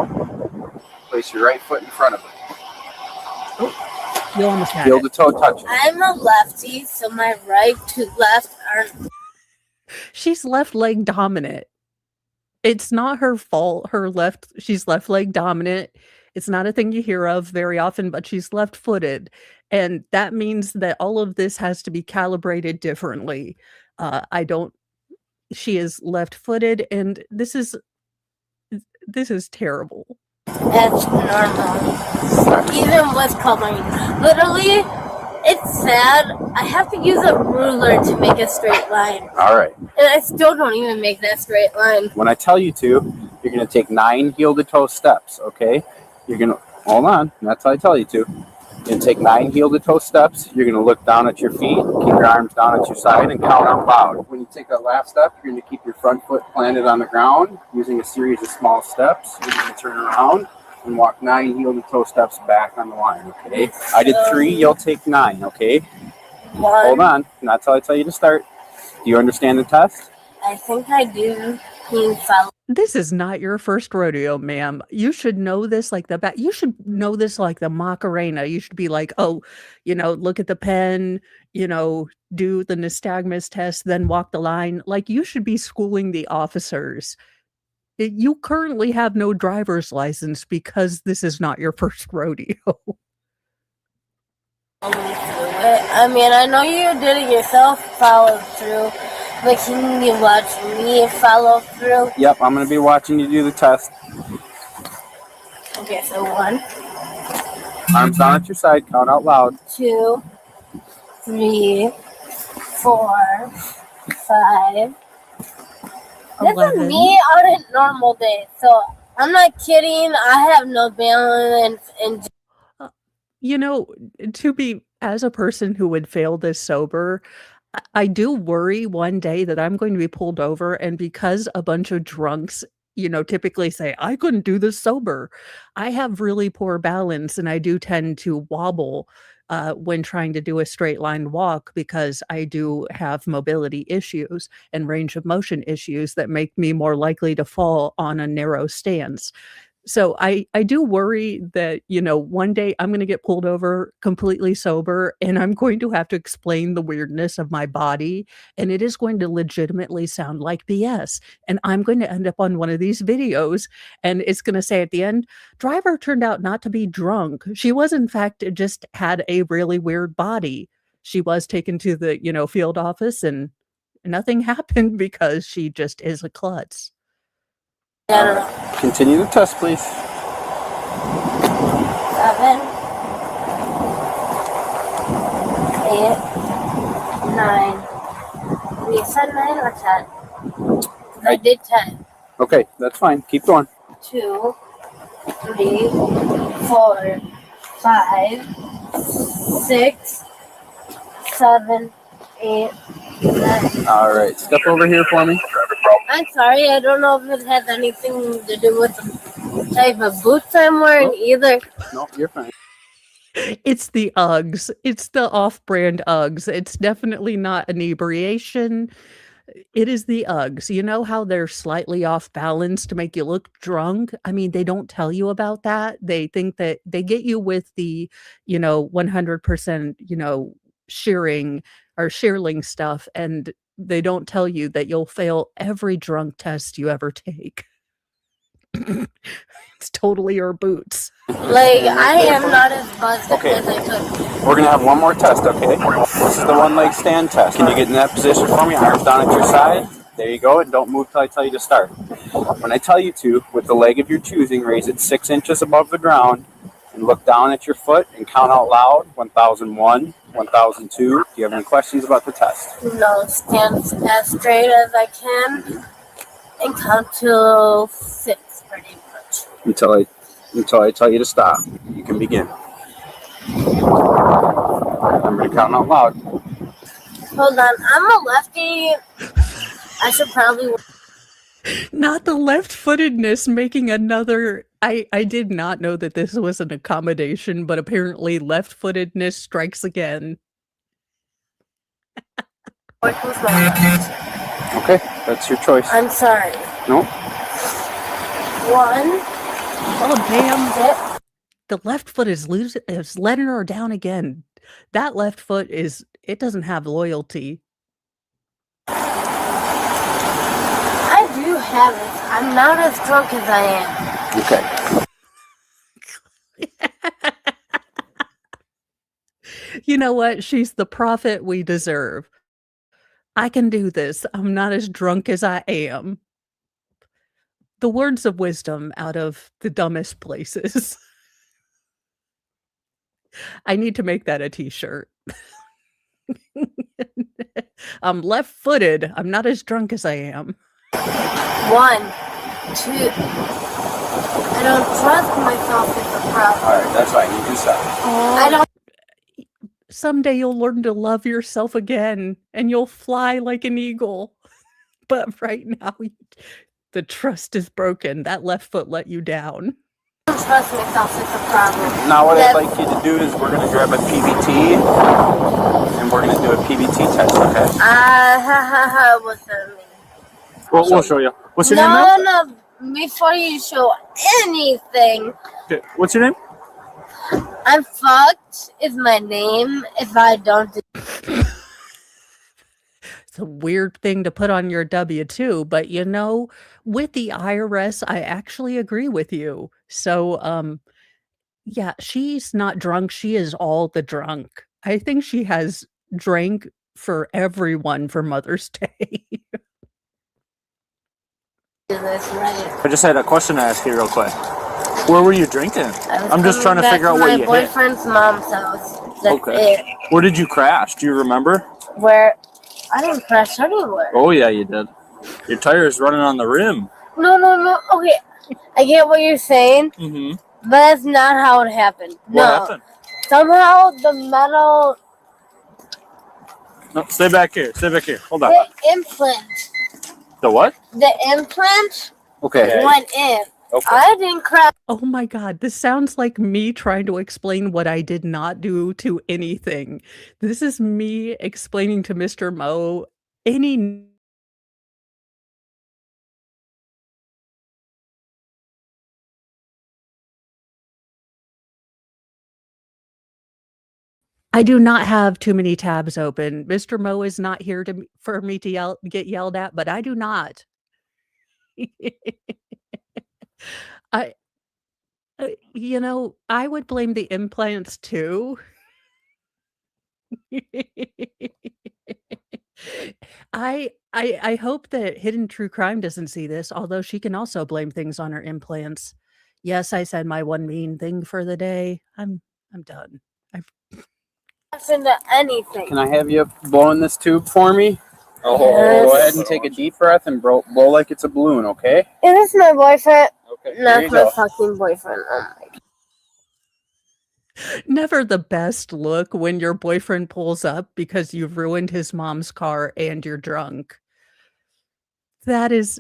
Place your right foot in front of it. You almost had Heel it. to toe touch. I'm a lefty, so my right to left aren't. She's left leg dominant. It's not her fault. She's left leg dominant. It's not a thing you hear of very often, but she's left footed. And that means that all of this has to be calibrated differently. She is left footed, and this is terrible. That's normal. Even with coloring. Literally, it's sad. I have to use a ruler to make a straight line. All right. And I still don't even make that straight line. When I tell you to, you're going to take 9 heel to toe steps, okay? You're going to, hold on, that's how I tell you to. You're going to take 9 heel to toe steps. You're going to look down at your feet, keep your arms down at your side, and count out loud. When you take that last step, you're going to keep your front foot planted on the ground using a series of small steps. You're going to turn around and walk 9 heel to toe steps back on the line, okay? I did 3, you'll take 9, okay? 1. Hold on, that's how I tell you to start. Do you understand the test? I think I do. Can you follow? This is not your first rodeo, ma'am. You should know this like the back. You should know this like the Macarena. You should be like, oh, look at the pen, do the nystagmus test, then walk the line. Like, you should be schooling the officers. You currently have no driver's license because this is not your first rodeo. I mean, I know you did it yourself, followed through, but can you watch me follow through? Yep, I'm going to be watching you do the test. Okay, so 1, Arms down at your side, count out loud. 2, 3, 4, 5. This 11. is me on a normal day, so I'm not kidding. I have no balance and. To be, as a person who would fail this sober, I do worry one day that I'm going to be pulled over, and because a bunch of drunks, typically say, I couldn't do this sober. I have really poor balance, and I do tend to wobble when trying to do a straight line walk because I do have mobility issues and range of motion issues that make me more likely to fall on a narrow stance. So I do worry that, one day I'm going to get pulled over completely sober, and I'm going to have to explain the weirdness of my body, and it is going to legitimately sound like BS. And I'm going to end up on one of these videos, and it's going to say at the end, driver turned out not to be drunk. She was, in fact, just had a really weird body. She was taken to the, field office, and nothing happened because she just is a klutz. Continue the test, please. 7, 8, 9. We said 9 or 10. I did 10. Okay, that's fine. Keep going. 2, 3, 4, 5, 6, 7, 8, 9. All right, step over here for me. I'm sorry, I don't know if it has anything to do with the type of boots I'm wearing either. No, you're fine. It's the Uggs. It's the off-brand Uggs. It's definitely not inebriation. It is the Uggs. You know how they're slightly off balance to make you look drunk? I mean, they don't tell you about that. They think that they get you with the, 100%, shearing or shearling stuff, and they don't tell you that you'll fail every drunk test you ever take. It's totally your boots. Like, I am not as buzzed Okay. as I could. We're going to have one more test, okay? This is the one leg stand test. Can you get in that position for me? Arms down at your side. There you go, and don't move till I tell you to start. When I tell you to, with the leg of your choosing, raise it 6 inches above the ground and look down at your foot and count out loud, 1001, 1002. Do you have any questions about the test? No, stand as straight as I can and count till 6 pretty much. Until I tell you to stop. You can begin. Remember to count out loud. Hold on, I'm a lefty. I should probably. Not the left-footedness making another. I did not know that this was an accommodation, but apparently left-footedness strikes again. Work with my left. Okay, that's your choice. I'm sorry. No? 1, Oh, damn. dip, The left foot is letting her down again. That left foot it doesn't have loyalty. I do have it. I'm not as drunk as I am. Okay. You know what? She's the prophet we deserve. I can do this. I'm not as drunk as I am. The words of wisdom out of the dumbest places. I need to make that a t-shirt. I'm left-footed. I'm not as drunk as I am. 1, 2. I don't trust myself with the problem. All right, that's fine. You can stop. I don't. Someday you'll learn to love yourself again, and you'll fly like an eagle. But right now, the trust is broken. That left foot let you down. I don't trust myself with the problem. Now what I'd like you to do is we're going to grab a PBT, and we're going to do a PBT test, okay? What's that mean? Well, we'll show you. What's your name now? No, before you show anything. Okay. What's your name? I'm fucked is my name if I don't do. It's a weird thing to put on your W-2, but with the IRS, I actually agree with you. So, yeah, she's not drunk. She is all the drunk. I think she has drank for everyone for Mother's Day. This right. I just had a question to ask you real quick. Where were you drinking? I'm just trying to figure out where you hit. My boyfriend's mom's house. That's Okay. it. Where did you crash? Do you remember? Where I didn't crash anywhere. Oh, yeah, you did. Your tire's running on the rim. No. Okay, I get what you're saying, Mm-hmm. but that's not how it happened. What happened? Somehow the metal, No, stay back here. Stay back here. Hold on. the implant, The what? Okay. Went in. Okay. I didn't crash. Oh my God, this sounds like me trying to explain what I did not do to anything. This is me explaining to Mr. Mo any. I do not have too many tabs open. Mr. Mo is not here for me to get yelled at, but I do not. I I would blame the implants too. I hope that Hidden True Crime doesn't see this, although she can also blame things on her implants. Yes, I said my one mean thing for the day. I'm done. Into anything. Can I have you blow in this tube for me? Oh, Yes. Go ahead and take a deep breath and blow like it's a balloon, okay? Is this my boyfriend? Okay. There Not you my go. fucking boyfriend. Oh my God. Never the best look when your boyfriend pulls up because you've ruined his mom's car and you're drunk. That is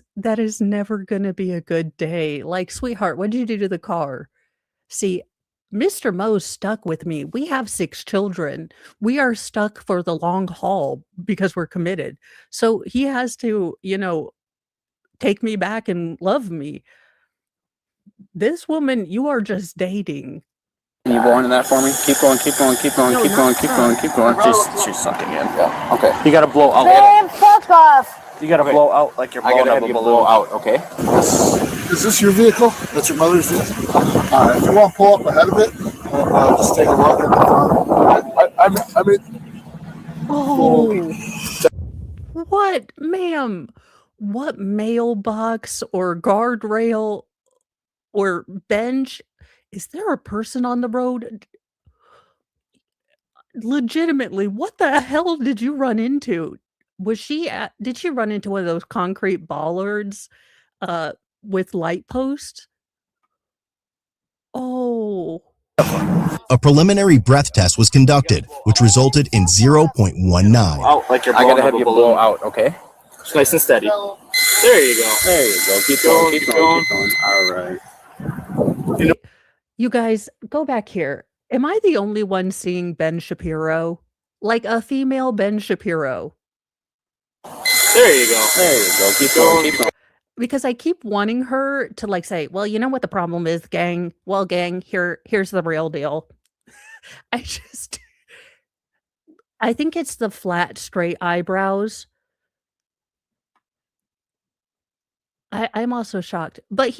never gonna be a good day. Like, sweetheart, what did you do to the car? See, Mr. Mo's stuck with me. We have 6 children. We are stuck for the long haul because we're committed. So he has to, take me back and love me. This woman, you are just dating. Can you blow into that for me? Keep going, keep going, keep going, No, keep not going, keep her. going, keep going. She's sucking in. Yeah. Okay. You gotta blow out. Man, fuck off. You gotta blow out like you're blowing up a balloon. Blow out, okay? Is this your vehicle? That's your mother's vehicle? If you want to pull up ahead of it, just take a look at the front. I mean, Oh, what, ma'am? What mailbox or guardrail or bench? Is there a person on the road? Legitimately, what the hell did you run into? Did she run into one of those concrete bollards with light posts? Oh. A preliminary breath test was conducted, which resulted in 0.19. Out like you're blowing up a balloon. I gotta have you blow out, okay? It's nice and steady. There you go. There you go. Keep going, keep going, keep going. All right. You guys, go back here. Am I the only one seeing Ben Shapiro? Like a female Ben Shapiro? There you go. There you go. Keep going, keep going. because I keep wanting her to like say, "Well, you know what the problem is, gang? Well, gang, here's the real deal." I just I think it's the flat, straight eyebrows. I'm also shocked. But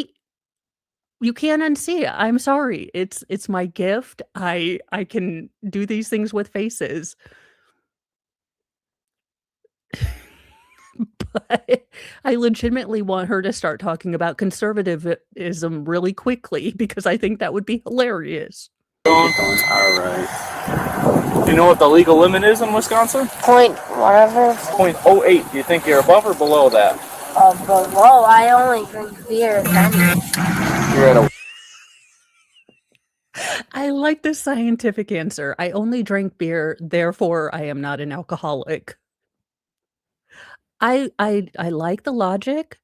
you can't unsee it. I'm sorry. It's my gift. I can do these things with faces. But I legitimately want her to start talking about conservatism really quickly because I think that would be hilarious. All right. Do you know what the legal limit is in Wisconsin? Point whatever. 0.08. Do you think you're above or below that? Below, I only drink beer. You're at a I like the scientific answer. I only drink beer, therefore I am not an alcoholic. I like the logic.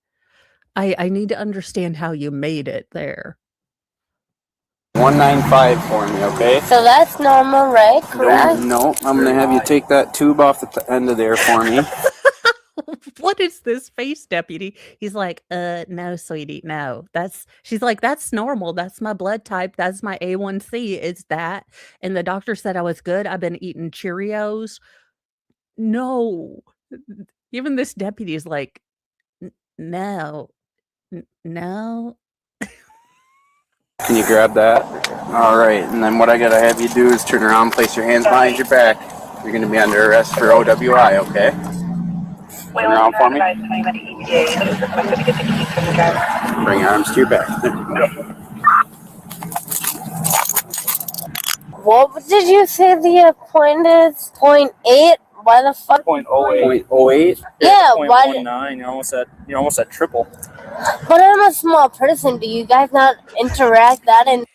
I need to understand how you made it there. 195 for me, okay? So that's normal, right? Correct? No, I'm gonna have you take that tube off the end of there for me. What is this face, deputy? He's like, no, sweetie, no. She's like, that's normal. That's my blood type. That's my A1C. It's that. And the doctor said I was good. I've been eating Cheerios. No. Even this deputy is like, no, no. Can you grab that? All right, and then what I gotta have you do is turn around, place your hands behind your back. You're gonna be under arrest for OWI, okay? Turn around for me. Bring your arms to your back. What did you say the point is? 0.8? Why the fuck? 0.08. 0.08? Yeah, why? 0.19. You're almost at triple. But I'm a small person. Do you guys not interact that in?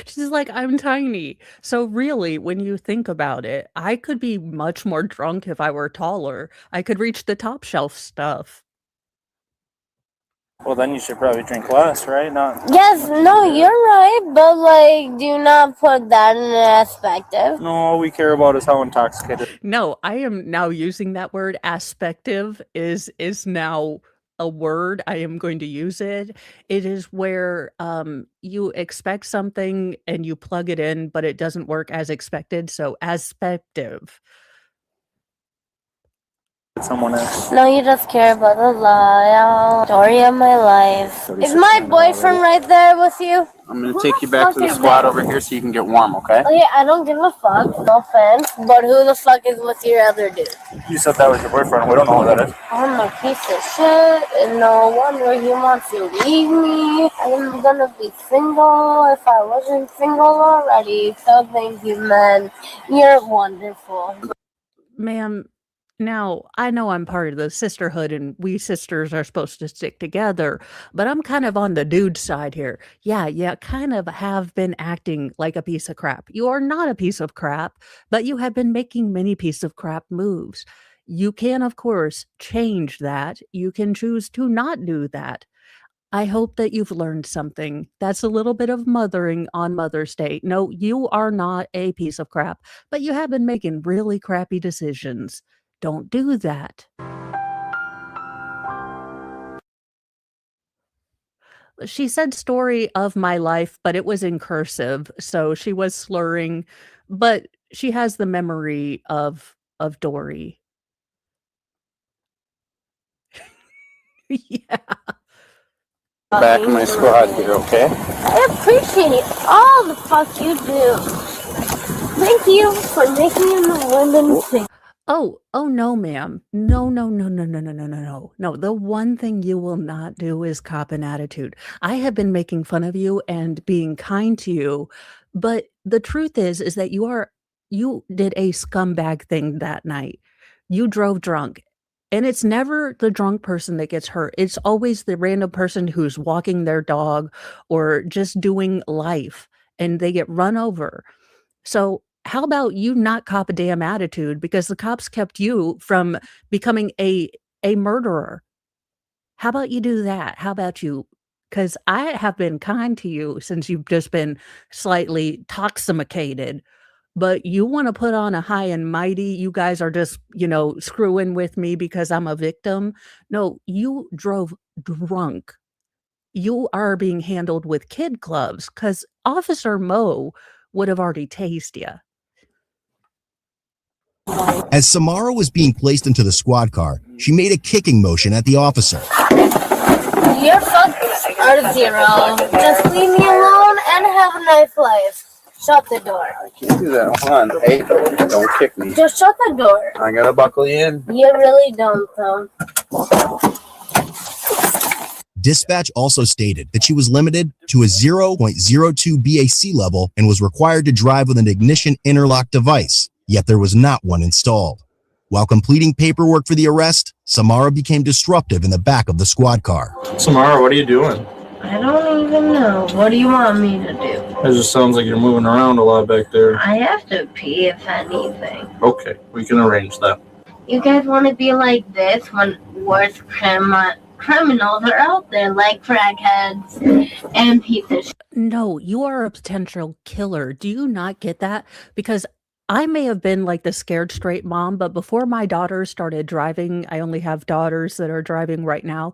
She's like, I'm tiny. So really, when you think about it, I could be much more drunk if I were taller. I could reach the top shelf stuff. Well, then you should probably drink less, right? Yes, no, you're right, but like, do not put that in perspective. No, all we care about is how intoxicated. No, I am now using that word. Aspective is now a word. I am going to use it. It is where you expect something and you plug it in, but it doesn't work as expected. So aspective. Someone else. No, you just care about the story of my life. Is my boyfriend right there with you? I'm gonna take you back to the squad over here so you can get warm, okay? Oh yeah, I don't give a fuck. No offense, but who the fuck is with your other dude? You said that was your boyfriend. We don't know who that is. I'm a piece of shit, and no wonder he wants to leave me. I'm gonna be single if I wasn't single already. So thank you, man. You're wonderful. Ma'am, now I know I'm part of the sisterhood and we sisters are supposed to stick together, but I'm kind of on the dude side here. Yeah, kind of have been acting like a piece of crap. You are not a piece of crap, but you have been making many piece of crap moves. You can, of course, change that. You can choose to not do that. I hope that you've learned something. That's a little bit of mothering on Mother's Day. No, you are not a piece of crap, but you have been making really crappy decisions. Don't do that. She said story of my life, but it was in cursive, so she was slurring, but she has the memory of Dory. Yeah. Back in my squad here, okay? I appreciate all the fuck you do. Thank you for making the women sing. Oh, no, ma'am. No. No, the one thing you will not do is cop an attitude. I have been making fun of you and being kind to you, but the truth is that you did a scumbag thing that night. You drove drunk. And it's never the drunk person that gets hurt. It's always the random person who's walking their dog or just doing life and they get run over. So how about you not cop a damn attitude because the cops kept you from becoming a murderer? How about you do that? How about you? Because I have been kind to you since you've just been slightly toxicated. but you want to put on a high and mighty. You guys are just, screwing with me because I'm a victim. No, you drove drunk. You are being handled with kid gloves because Officer Mo would have already tased you. As Samara was being placed into the squad car, she made a kicking motion at the officer. You're fucked R0. Just leave me alone and have a nice life. Shut the door. I can't do that. Hold on. Hey, don't kick me. Just shut the door. I gotta buckle you in. You really don't, though. Dispatch also stated that she was limited to a 0.02 BAC level and was required to drive with an ignition interlock device, yet there was not one installed. While completing paperwork for the arrest, Samara became disruptive in the back of the squad car. Samara, what are you doing? I don't even know. What do you want me to do? It just sounds like you're moving around a lot back there. I have to pee if anything. Okay, we can arrange that. You guys want to be like this when worse criminals are out there, like crackheads and pieces of shit. No, you are a potential killer. Do you not get that? Because I may have been like the scared straight mom, but before my daughters started driving, I only have daughters that are driving right now.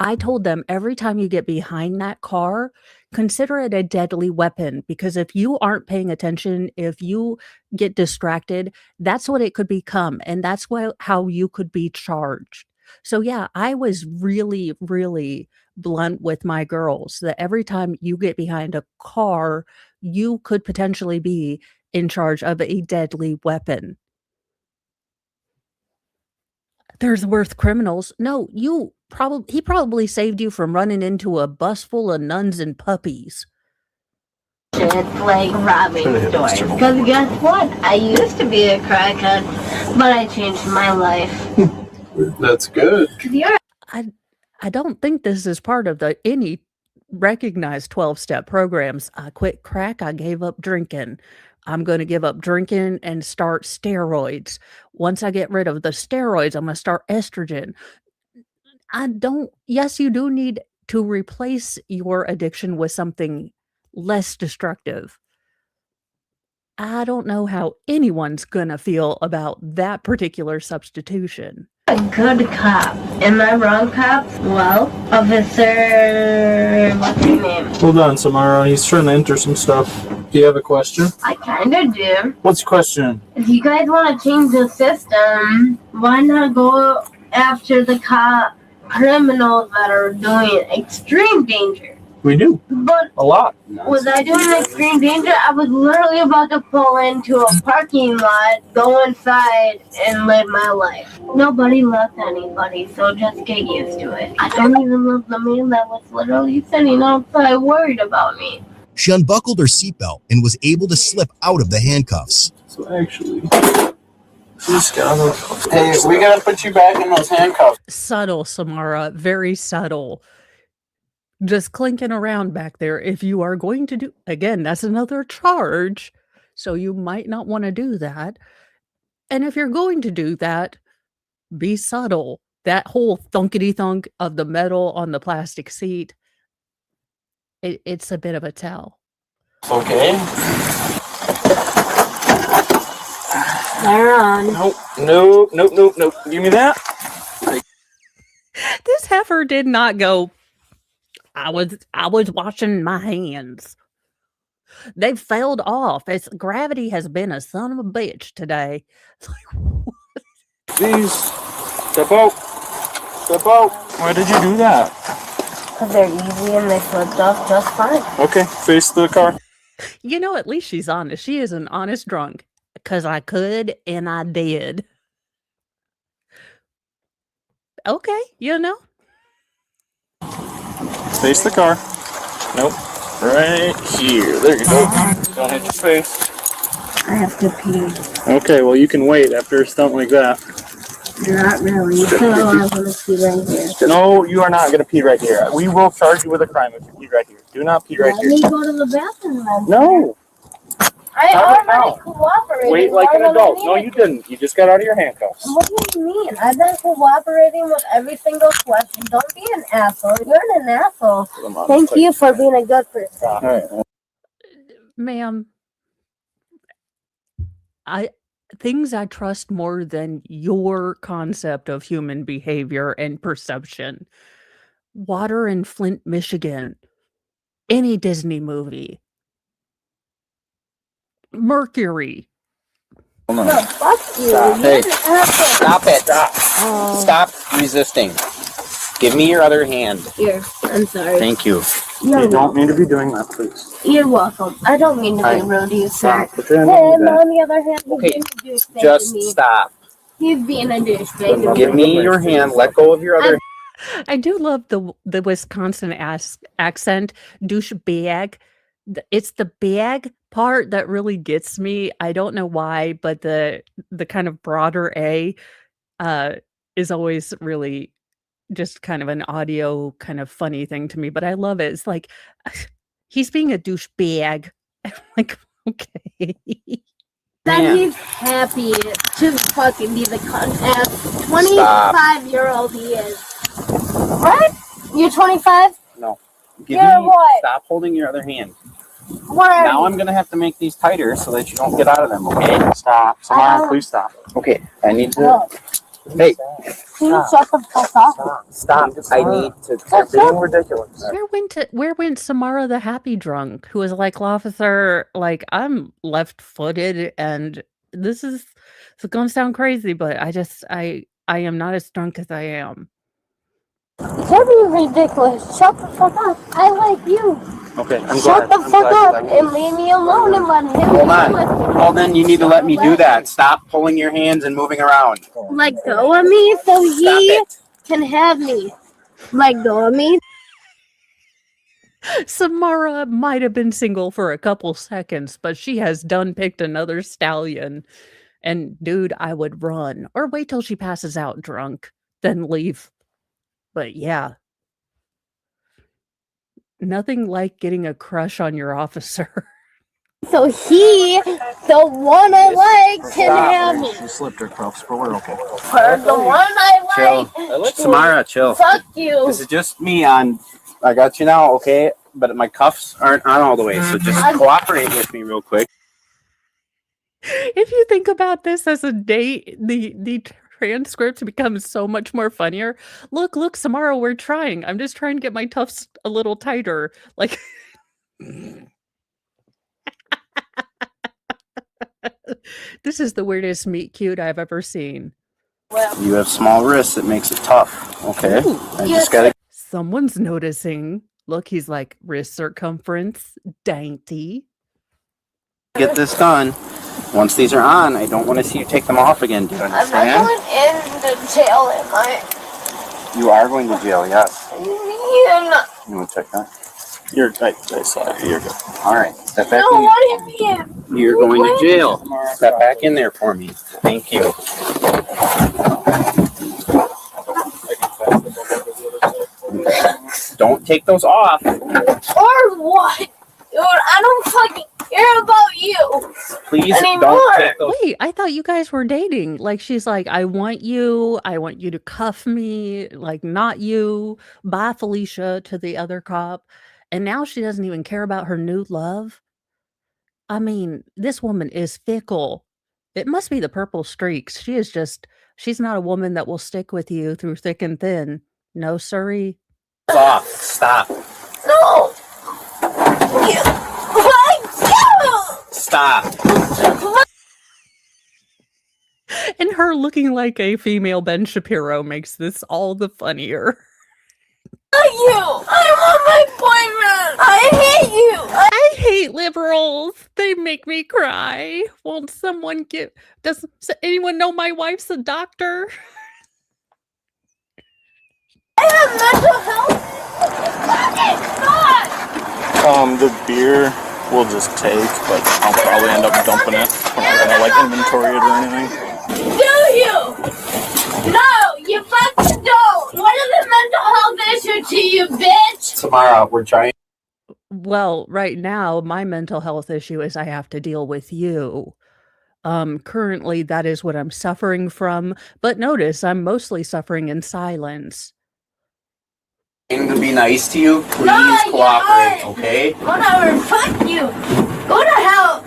I told them every time you get behind that car, consider it a deadly weapon, because if you aren't paying attention, if you get distracted, that's what it could become. And that's how you could be charged. So yeah, I was really, really blunt with my girls that every time you get behind a car, you could potentially be in charge of a deadly weapon. There's worse criminals. No, he probably saved you from running into a bus full of nuns and puppies. It's like robbing stores. Because guess what? I used to be a crackhead, but I changed my life. That's good. I don't think this is part of any recognized 12-step programs. I quit crack. I gave up drinking. I'm going to give up drinking and start steroids. Once I get rid of the steroids, I'm going to start estrogen. Yes, you do need to replace your addiction with something less destructive. I don't know how anyone's going to feel about that particular substitution. A good cop. Am I wrong, cop? Well, officer, what's your name? Hold on, Samara. He's trying to enter some stuff. Do you have a question? I kinda do. What's your question? If you guys want to change the system, why not go after the criminals that are doing extreme danger? We do. But A lot. was I doing extreme danger? I was literally about to pull into a parking lot, go inside, and live my life. Nobody loves anybody, so just get used to it. I don't even love the man that was literally sitting outside worried about me. She unbuckled her seatbelt and was able to slip out of the handcuffs. So actually, just gotta... Hey, we gotta put you back in those handcuffs. Subtle, Samara. Very subtle. Just clinking around back there. If you are going to do, again, that's another charge. So you might not want to do that. And if you're going to do that, be subtle. That whole thunkety thunk of the metal on the plastic seat, it's a bit of a tell. Okay. They're on. Nope. Give me that. This heifer did not go, I was washing my hands. They failed off. Gravity has been a son of a bitch today. It's like, what? Please. Step out. Why did you do that? Because they're easy and they slipped off just fine. Okay, face the car. At least she's honest. She is an honest drunk. Because I could and I did. Okay, Face the car. Nope. Right here. There you go. Don't hit your face. I have to pee. Okay, well you can wait after a stunt like that. Not really. You said I was going to pee right here. No, you are not going to pee right here. We will charge you with a crime if you pee right here. Do not pee right Let here. me go to the bathroom then. No. I Not right already now. cooperated. Wait like Why an would I adult. need No, it? you didn't. You just got out of your handcuffs. What do you mean? I've been cooperating with every single question. Don't be an asshole. You're an asshole. Come on, Thank you for being a good person. All right. Ma'am, things I trust more than your concept of human behavior and perception. Water in Flint, Michigan. Any Disney movie. Mercury. Hold on. No, fuck you. Stop. You Hey, didn't have to. stop it. Oh, Stop resisting. Give me your other hand. Here, I'm sorry. Thank you. You're, You don't need to be doing that, please. you're welcome. I don't mean to Hi. be rude to you, sir. Stop. Put your hand Him, on that. on the other hand, he's Okay, being a douchebag to just me. stop. He's being a douchebag to Give me your hand. Let go of your other. I do love the Wisconsin accent, douchebag. It's the bag part that really gets me. I don't know why, but the kind of broader A is always really just kind of an audio kind of funny thing to me, but I love it. It's like he's being a douchebag. I'm like, okay. that Man. he's happy to fucking be the cunt ass 25-year-old he is. What? You're 25? No. Give You're me. what? Stop holding your other hand. What are Now you? I'm gonna have to make these tighter so that you don't get out of them. Okay? Stop. Samara, please stop. Okay. I need to. No. Hey. Can you shut the fuck up? Stop. I need to. You're being ridiculous. Where went Samara the happy drunk, who was like, officer, like, I'm left-footed and this is it's gonna sound crazy, but I am not as drunk as I am. You're being ridiculous. Shut the fuck up. I like you. Okay. I'm Shut glad. the I'm fuck glad you up like me. and leave me alone and let him Hold deal on. with me. Well, then you need to let me do that. Stop pulling your hands and moving around. Let go of me so Stop he it. can have me. Let go of me. Samara might have been single for a couple seconds, but she has done picked another stallion. And dude, I would run or wait till she passes out drunk, then leave. But yeah, nothing like getting a crush on your officer. So he, the one I like, can have me. She slipped her cuffs, but we're okay. For the one I Chill. like, Samara, chill. fuck you. This is just me on. I got you now, okay? But my cuffs aren't on all the way, so just cooperate with me real quick. If you think about this as a date, the transcript becomes so much more funnier. Look, Samara, we're trying. I'm just trying to get my tufts a little tighter. Like this is the weirdest meet cute I've ever seen. You have small wrists, it makes it tough, okay? Ooh. I just gotta Someone's noticing. Look, he's like wrist circumference, dainty. get this done. Once these are on, I don't want to see you take them off again. Do you I'm not understand? going into jail, am I? You are going to jail, yes. Yeah. You want to check that? I saw it. You're good. All right, step back No, in. what do you mean? You're going to jail. Step back in there for me. Thank you. Don't take those off. Or what? Dude, I don't fucking care about you. Please anymore. don't take those. Wait, I thought you guys were dating. Like she's like, I want you to cuff me, like not you. Bye, Felicia, to the other cop. And now she doesn't even care about her new love. I mean, this woman is fickle. It must be the purple streaks. She's not a woman that will stick with you through thick and thin. No, sirree. Off. Stop. No. You. Stop. And her looking like a female Ben Shapiro makes this all the funnier. You. I want my boyfriend. I hate you. I hate liberals. They make me cry. Won't someone does anyone know my wife's a doctor? I have mental health. The beer we'll just take, but I'll probably end up dumping it. We're not gonna like inventory it or anything. Do you? No, you fucking don't. What is a mental health issue to you, bitch? Samara, we're trying. Well, right now, my mental health issue is I have to deal with you. Currently, that is what I'm suffering from. But notice, I'm mostly suffering in silence. To be nice to you, please No, cooperate, okay? Whatever, fuck you. Go to hell.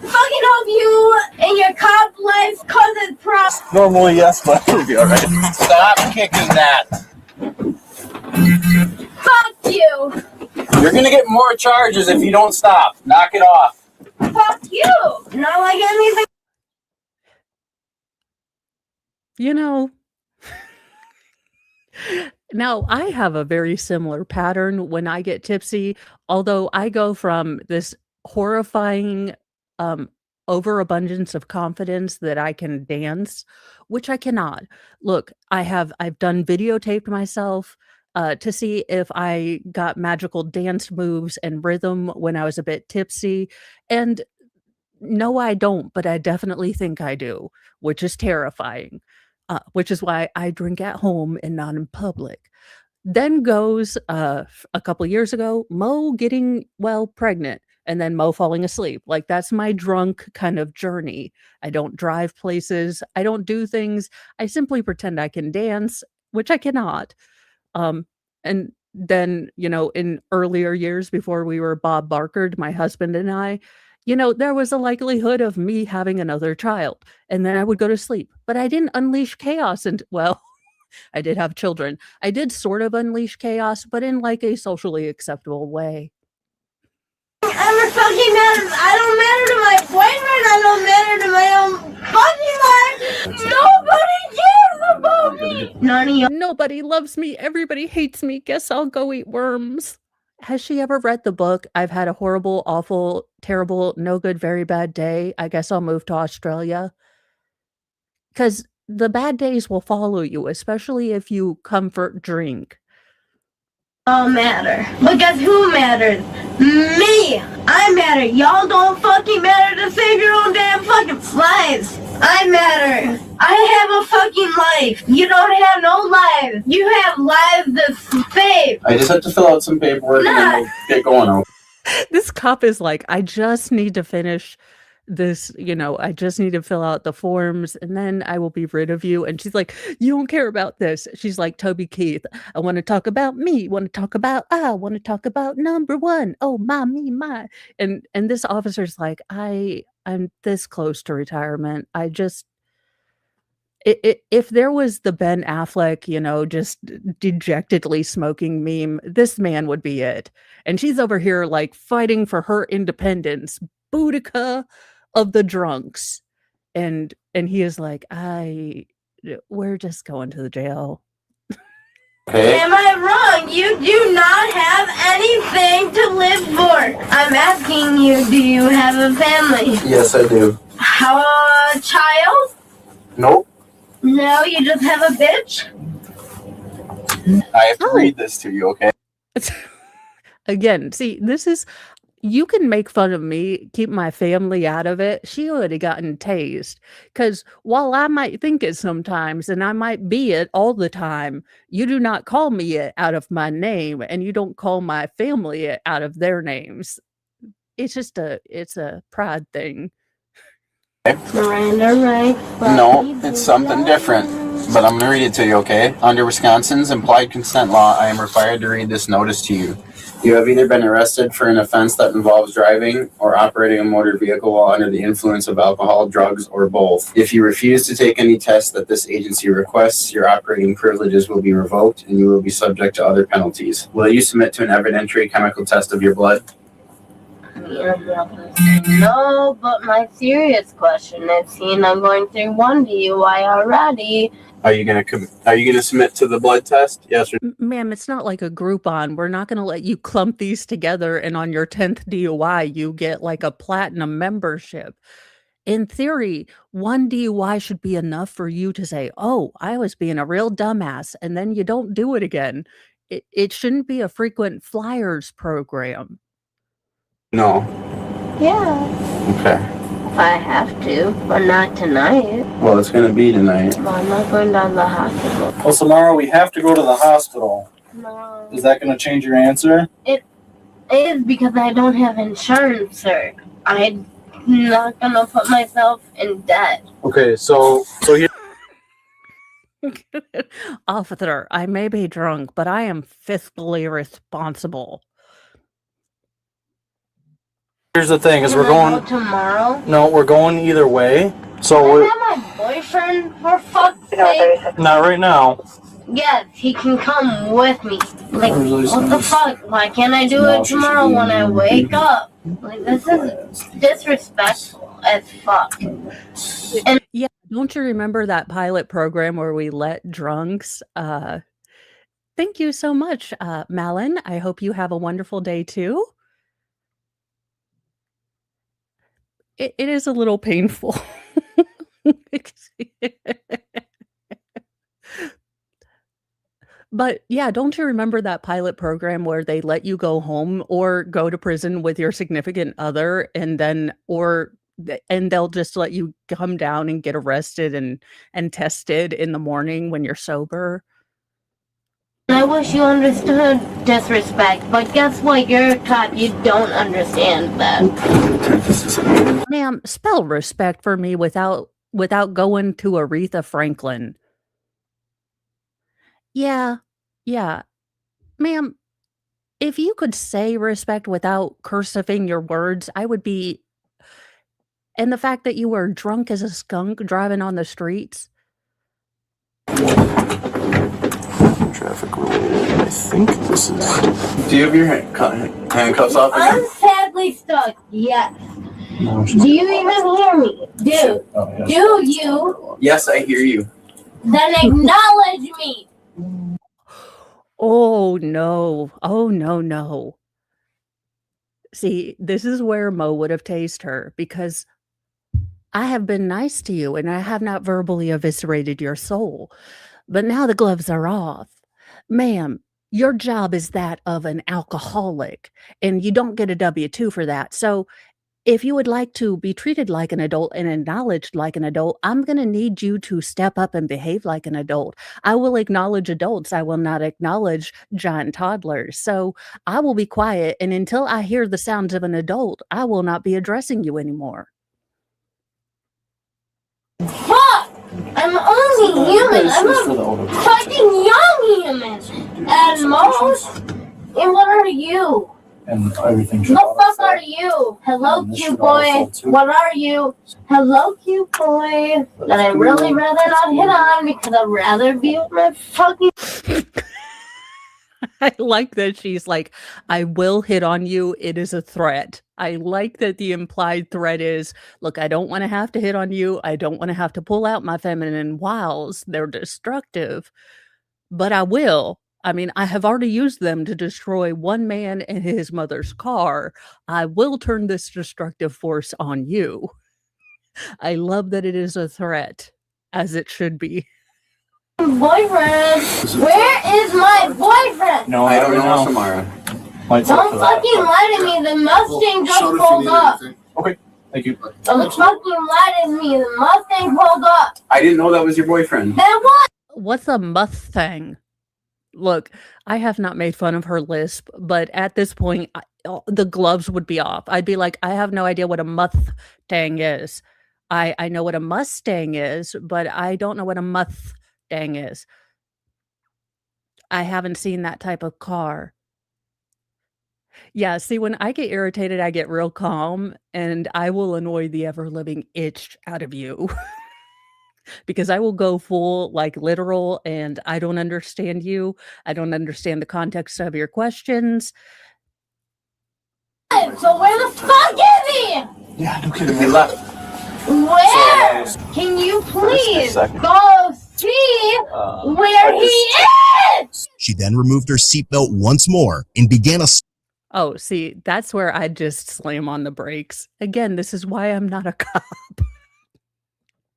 fucking hope you and your cop life causes problems. Normally, yes, but it'll be alright. Stop kicking that. Fuck you. You're gonna get more charges if you don't stop. Knock it off. Fuck you. Not like anything. You know, now I have a very similar pattern when I get tipsy, although I go from this horrifying overabundance of confidence that I can dance, which I cannot. Look, I've done videotaped myself to see if I got magical dance moves and rhythm when I was a bit tipsy. And no, I don't, but I definitely think I do, which is terrifying. Which is why I drink at home and not in public. Then goes a couple years ago, Mo getting pregnant, and then Mo falling asleep. Like that's my drunk kind of journey. I don't drive places. I don't do things. I simply pretend I can dance, which I cannot. And then, in earlier years before we were Bob Barkered, my husband and I, there was a likelihood of me having another child, and then I would go to sleep. But I didn't unleash chaos and I did have children. I did sort of unleash chaos, but in like a socially acceptable way. Ever fucking matters. I don't matter to my boyfriend. I don't matter to my own fucking life. Nobody cares about me. None of you. Nobody loves me. Everybody hates me. Guess I'll go eat worms. Has she ever read the book, I've had a horrible, awful, terrible, no good, very bad day. I guess I'll move to Australia? Because the bad days will follow you, especially if you comfort drink. All matter. But guess who matters? Me! I matter. Y'all don't fucking matter to save your own damn fucking lives. I matter. I have a fucking life. You don't have no lives. You have lives to save. I just have to fill out some paperwork and then we'll get going out. This cop is like, I just need to finish this, I just need to fill out the forms and then I will be rid of you. And she's like, you don't care about this. She's like, Toby Keith, I want to talk about me. Want to talk about number one. Oh, me, my. And this officer's like, I'm this close to retirement. I just, if there was the Ben Affleck, just dejectedly smoking meme, this man would be it. And she's over here like fighting for her independence, Boudica of the drunks. And he is like, we're just going to the jail. Okay. Am I wrong? You do not have anything to live for. I'm asking you, do you have a family? Yes, I do. How a child? Nope. No, you just have a bitch? I have to read this to you, okay? Again, see, you can make fun of me, keep my family out of it. She would have gotten tased. Because while I might think it sometimes, and I might be it all the time, you do not call me it out of my name, and you don't call my family it out of their names. It's a pride thing. Miranda, right? No, it's something different. But I'm going to read it to you, okay? Under Wisconsin's implied consent law, I am required to read this notice to you. You have either been arrested for an offense that involves driving or operating a motor vehicle while under the influence of alcohol, drugs, or both. If you refuse to take any tests that this agency requests, your operating privileges will be revoked and you will be subject to other penalties. Will you submit to an evidentiary chemical test of your blood? I'm not gonna say no, but my serious question is, seeing I'm going through one DUI already. Are you gonna submit to the blood test? Yes or Ma'am, it's not like a Groupon. We're not going to let you clump these together and on your 10th DUI, you get like a platinum membership. In theory, one DUI should be enough for you to say, oh, I was being a real dumbass, and then you don't do it again. It shouldn't be a frequent flyers program. no? Yeah, Okay. I have to, but not tonight. Well, it's gonna be tonight. Well, I'm not going down to the hospital. Well, Samara, we have to go to the hospital. No. Is that going to change your answer? It is because I don't have insurance, sir. I'm not gonna put myself in debt. Okay, so here. Officer, I may be drunk, but I am fiscally responsible. Here's the thing: is Can we're I going go tomorrow. No, we're going either way. So Can I we're have my boyfriend for fuck's sake? not right now. Yes, he can come with me. Like, what the fuck? Why can't I do it tomorrow when I wake up? Like, this is disrespectful as fuck. And Yeah, don't you remember that pilot program where we let drunks? Thank you so much, Malin. I hope you have a wonderful day too. It is a little painful. But yeah, don't you remember that pilot program where they let you go home or go to prison with your significant other and then and they'll just let you come down and get arrested and tested in the morning when you're sober? I wish you understood disrespect, but guess what? You're a cop. You don't understand that. Ma'am, spell respect for me without going to Aretha Franklin. Yeah. Yeah. Ma'am, if you could say respect without cursifying your words, I would be. And the fact that you were drunk as a skunk driving on the streets. Traffic related. I think this is. Do you have your handcuffs off? I'm sadly stuck. Yes. No, Do you even hear me? Do. Oh, yeah. Do you? Yes, I hear you. Then acknowledge me. Oh no. Oh no, no. See, this is where Mo would have tased her because I have been nice to you and I have not verbally eviscerated your soul. But now the gloves are off. Ma'am, your job is that of an alcoholic, and you don't get a W-2 for that. So if you would like to be treated like an adult and acknowledged like an adult, I'm going to need you to step up and behave like an adult. I will acknowledge adults. I will not acknowledge giant toddlers. So I will be quiet, and until I hear the sounds of an adult, I will not be addressing you anymore. Fuck! I'm only human. I'm a fucking young human. At most. And what are you? And everything should What the fuck are you? Hello, And this cute should boy. auto-fill, too. What are you? Hello, cute boy. That I really rather not hit on because I'd rather be with my fucking. I like that she's like, I will hit on you. It is a threat. I like that the implied threat is, look, I don't want to have to hit on you. I don't want to have to pull out my feminine wiles. They're destructive, but I will. I mean, I have already used them to destroy one man and his mother's car. I will turn this destructive force on you. I love that it is a threat, as it should be. Boyfriend. Where is my boyfriend? No, I don't know, know. Samara. Might Don't for that. fucking lie to me. The Mustang just pulled up. Okay, thank you. Don't fucking lie to me. The Mustang pulled up. I didn't know that was your boyfriend. Then what? What's a Mustang? Look, I have not made fun of her lisp, but at this point, the gloves would be off. I'd be like, I have no idea what a Mustang is. I know what a Mustang is, but I don't know what a Mustang is. I haven't seen that type of car. Yeah, see, when I get irritated, I get real calm, and I will annoy the ever-living itch out of you. Because I will go full, like, literal, and I don't understand you. I don't understand the context of your questions. So where the fuck is he? Yeah, no kidding. We left. Where? Can you please go see where he is? She then removed her seatbelt once more and began Oh, see, that's where I just slam on the brakes. Again, this is why I'm not a cop.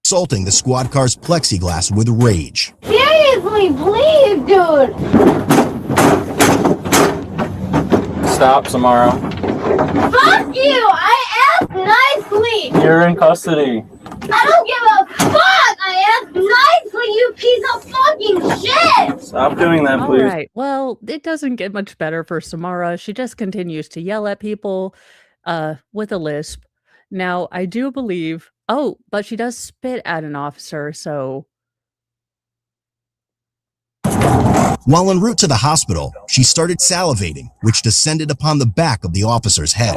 assaulting the squad car's plexiglass with rage. Seriously, please, dude. Stop, Samara. Fuck you. I asked nicely. You're in custody. I don't give a fuck. I asked nicely, you piece of fucking shit. Stop doing that, All please. right. Well, it doesn't get much better for Samara. She just continues to yell at people with a lisp. Now, I do believe... Oh, but she does spit at an officer, so... While en route to the hospital, she started salivating, which descended upon the back of the officer's head.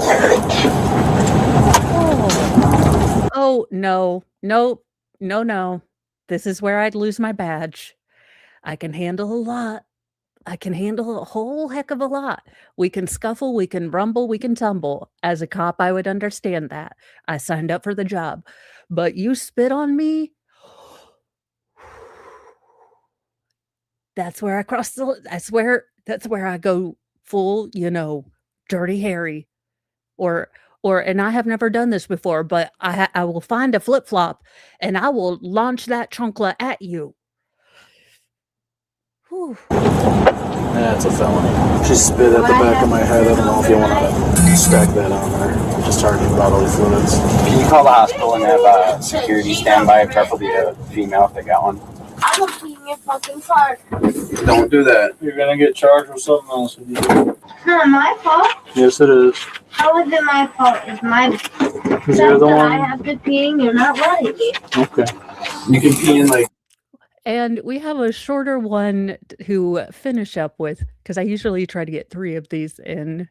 Oh, no. Nope. No. This is where I'd lose my badge. I can handle a lot. I can handle a whole heck of a lot. We can scuffle, we can rumble, we can tumble. As a cop, I would understand that. I signed up for the job. But you spit on me? That's where I cross the that's where I go full, Dirty Harry. Or and I have never done this before, but I will find a flip-flop and I will launch that chunkla at you. Whew. Yeah, it's a felony. She spit at the back of my head. I don't know if you want to stack that on there. Just targeting bodily fluids. Can you call the hospital and have security standby, preferably a female if they got one? I'm gonna pee in your fucking car. Don't do that. You're gonna get charged with something else if you do. It's not my fault. Yes, it is. How is it my fault? It's my Because you're the one. I have to pee and you're not letting me. Okay. You can pee in like. And we have a shorter one to finish up with, because I usually try to get 3 of these in.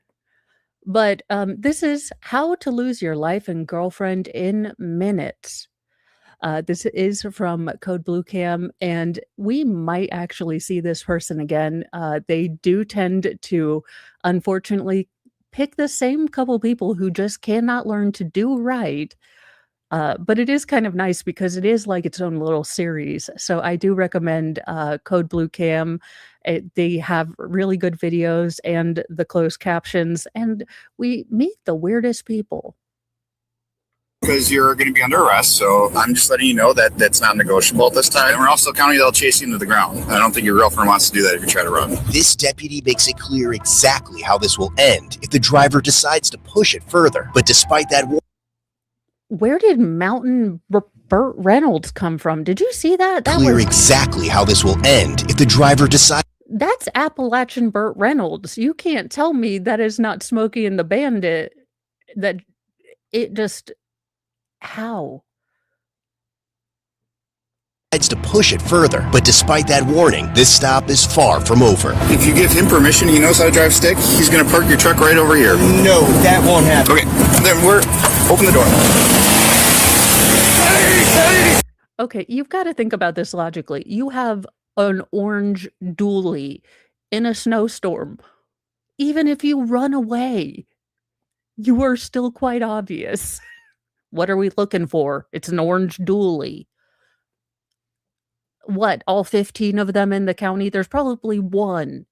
But this is how to lose your life and girlfriend in minutes. This is from Code Blue Cam, and we might actually see this person again. They do tend to, unfortunately, pick the same couple people who just cannot learn to do right. But it is kind of nice because it is like its own little series. So I do recommend Code Blue Cam. They have really good videos and the closed captions, and we meet the weirdest people. Because you're going to be under arrest, so I'm just letting you know that that's not negotiable at this time. And we're also county they'll chase you into the ground. I don't think your girlfriend wants to do that if you try to run. This deputy makes it clear exactly how this will end if the driver decides to push it further. But despite that, Where did Mountain Burt Reynolds come from? Did you see that? Exactly how this will end if the driver decides. That's Appalachian Burt Reynolds. You can't tell me that is not Smokey and the Bandit. That it just. How? To push it further, but despite that warning, this stop is far from over. If you give him permission, he knows how to drive stick. He's going to park your truck right over here. No, that won't happen. Okay, then open the door. Okay, you've got to think about this logically. You have an orange dually in a snowstorm. Even if you run away, you are still quite obvious. What are we looking for? It's an orange dually. What, all 15 of them in the county? There's probably one.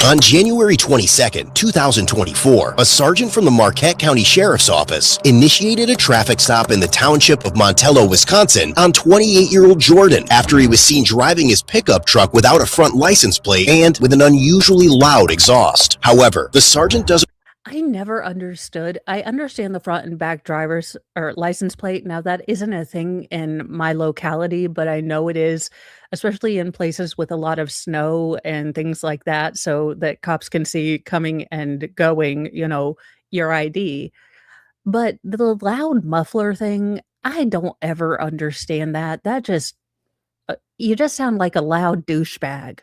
On January 22nd, 2024, a sergeant from the Marquette County Sheriff's Office initiated a traffic stop in the township of Montello, Wisconsin on 28-year-old Jordan after he was seen driving his pickup truck without a front license plate and with an unusually loud exhaust. However, the sergeant doesn't. I never understood. I understand the front and back driver's or license plate. Now, that isn't a thing in my locality, but I know it is, especially in places with a lot of snow and things like that, so that cops can see coming and going, your ID. But the loud muffler thing, I don't ever understand that. That just, you just sound like a loud douchebag.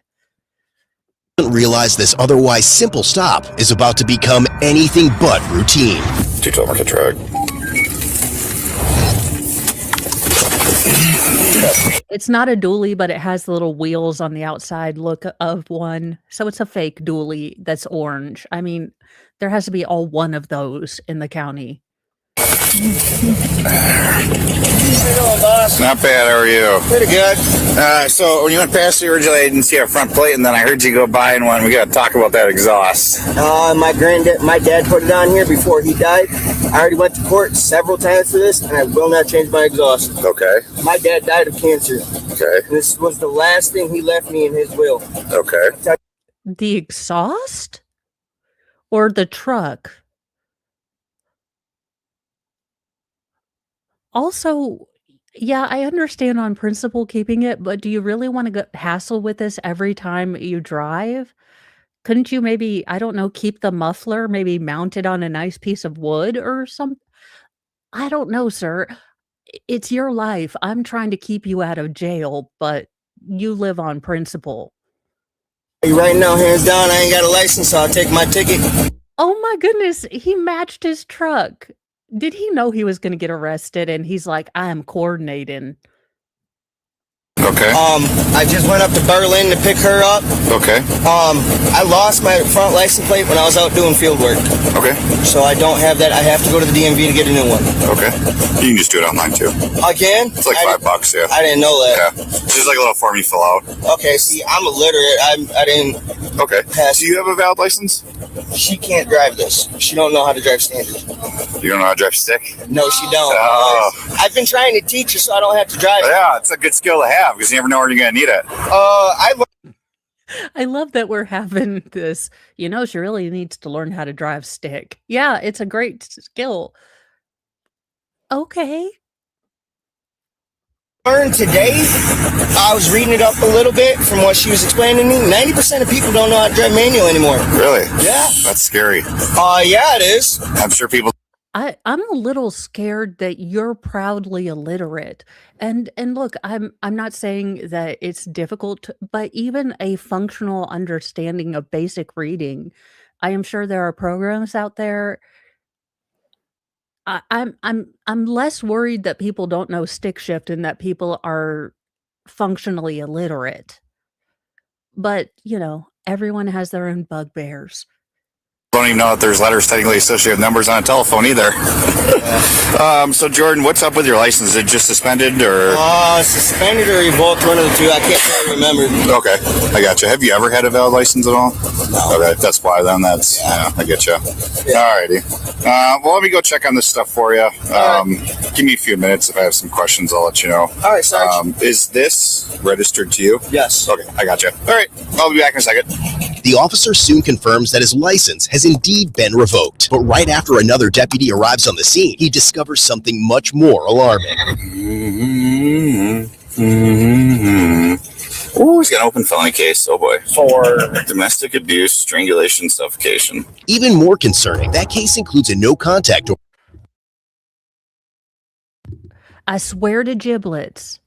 Realize this otherwise simple stop is about to become anything but routine. 212 Market truck. It's not a dually, but it has the little wheels on the outside look of one. So it's a fake dually that's orange. I mean, there has to be all one of those in the county. Not bad, how are you? Pretty good. So when you went past the original, I didn't see a front plate, and then I heard you go by in one. We got to talk about that exhaust. My dad put it on here before he died. I already went to court several times for this, and I will not change my exhaust. Okay. My dad died of cancer. Okay. And this was the last thing he left me in his will. Okay. The exhaust? Or the truck? Also, yeah, I understand on principle keeping it, but do you really want to hassle with this every time you drive? Couldn't you maybe, I don't know, keep the muffler maybe mounted on a nice piece of wood or something? I don't know, sir. It's your life. I'm trying to keep you out of jail, but you live on principle. Right now, hands down, I ain't got a license, so I'll take my ticket. Oh my goodness, he matched his truck. Did he know he was going to get arrested? And he's like, I am coordinating. Okay. I just went up to Berlin to pick her up. Okay. I lost my front license plate when I was out doing field work. Okay. So I don't have that. I have to go to the DMV to get a new one. Okay. You can just do it online too. I can? It's like $5, yeah. I didn't know that. Yeah. Just like a little form you fill out. Okay, see, I'm illiterate. I didn't Okay. pass. Do you have a valid license? She can't drive this. She don't know how to drive standard. You don't know how to drive stick? No, she don't. Oh. I've been trying to teach her so I don't have to drive. Yeah, it's a good skill to have because you never know when you're going to need it. I love that we're having this, she really needs to learn how to drive stick. Yeah, it's a great skill. Okay. Learned today, I was reading it up a little bit from what she was explaining to me. 90% of people don't know how to drive manual anymore. Really? Yeah. That's scary. Yeah, it is. I'm sure people. I'm a little scared that you're proudly illiterate. And look, I'm not saying that it's difficult, but even a functional understanding of basic reading, I am sure there are programs out there. I'm less worried that people don't know stick shift and that people are functionally illiterate. But, everyone has their own bugbears. Don't even know that there's letters technically associated with numbers on a telephone either. So Jordan, what's up with your license? Is it just suspended or? Suspended or revoked, one of the two. I can't really remember. Okay, I got you. Have you ever had a valid license at all? No. Okay, that's why then. Yeah, I get you. Yeah. Alrighty. Well, let me go check on this stuff for you. Give me a few minutes. If I have some questions, I'll let you know. All right, Sarge. Is this registered to you? Yes. Okay, I got you. All right, I'll be back in a second. The officer soon confirms that his license has indeed been revoked. But right after another deputy arrives on the scene, he discovers something much more alarming. Oh, he's got an open felony case. Oh boy. For domestic abuse, strangulation, suffocation. Even more concerning, that case includes a no-contact order. I swear to giblets.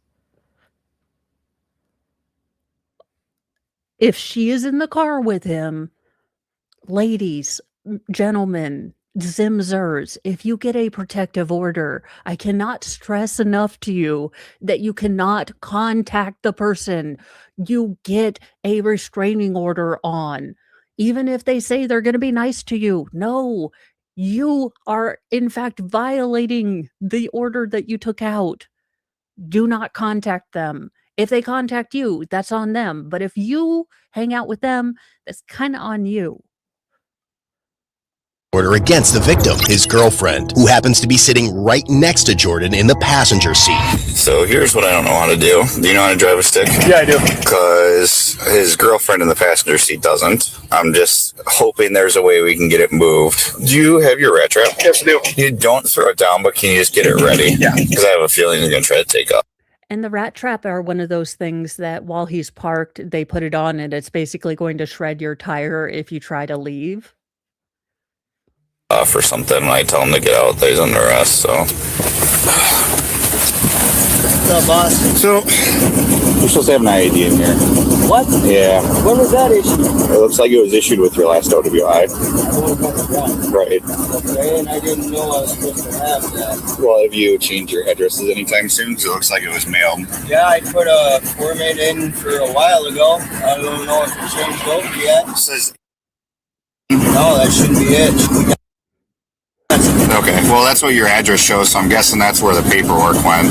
If she is in the car with him, ladies, gentlemen, Zimzers, if you get a protective order, I cannot stress enough to you that you cannot contact the person you get a restraining order on. Even if they say they're going to be nice to you. No, you are in fact violating the order that you took out. Do not contact them. If they contact you, that's on them. But if you hang out with them, that's kind of on you. Order against the victim, his girlfriend, who happens to be sitting right next to Jordan in the passenger seat. So here's what I don't know how to do. Do you know how to drive a stick? Yeah, I do. Because his girlfriend in the passenger seat doesn't. I'm just hoping there's a way we can get it moved. Do you have your rat trap? Yes, I do. You don't throw it down, but can you just get it ready? Yeah. Because I have a feeling you're going to try to take off. And the rat trap are one of those things that while he's parked, they put it on and it's basically going to shred your tire if you try to leave. For something, I tell him to get out. He's under arrest, so. What's up, boss? So, You're supposed to have an ID in here. What? Yeah. When was that issued? It looks like it was issued with your last OWI. Right. Okay, and I didn't know I was supposed to have that. well, have you changed your addresses anytime soon? Because it looks like it was mailed. Yeah, I put a format in for a while ago. I don't know if it changed over yet. It says. No, that shouldn't be it. Okay, well, that's what your address shows, so I'm guessing that's where the paperwork went.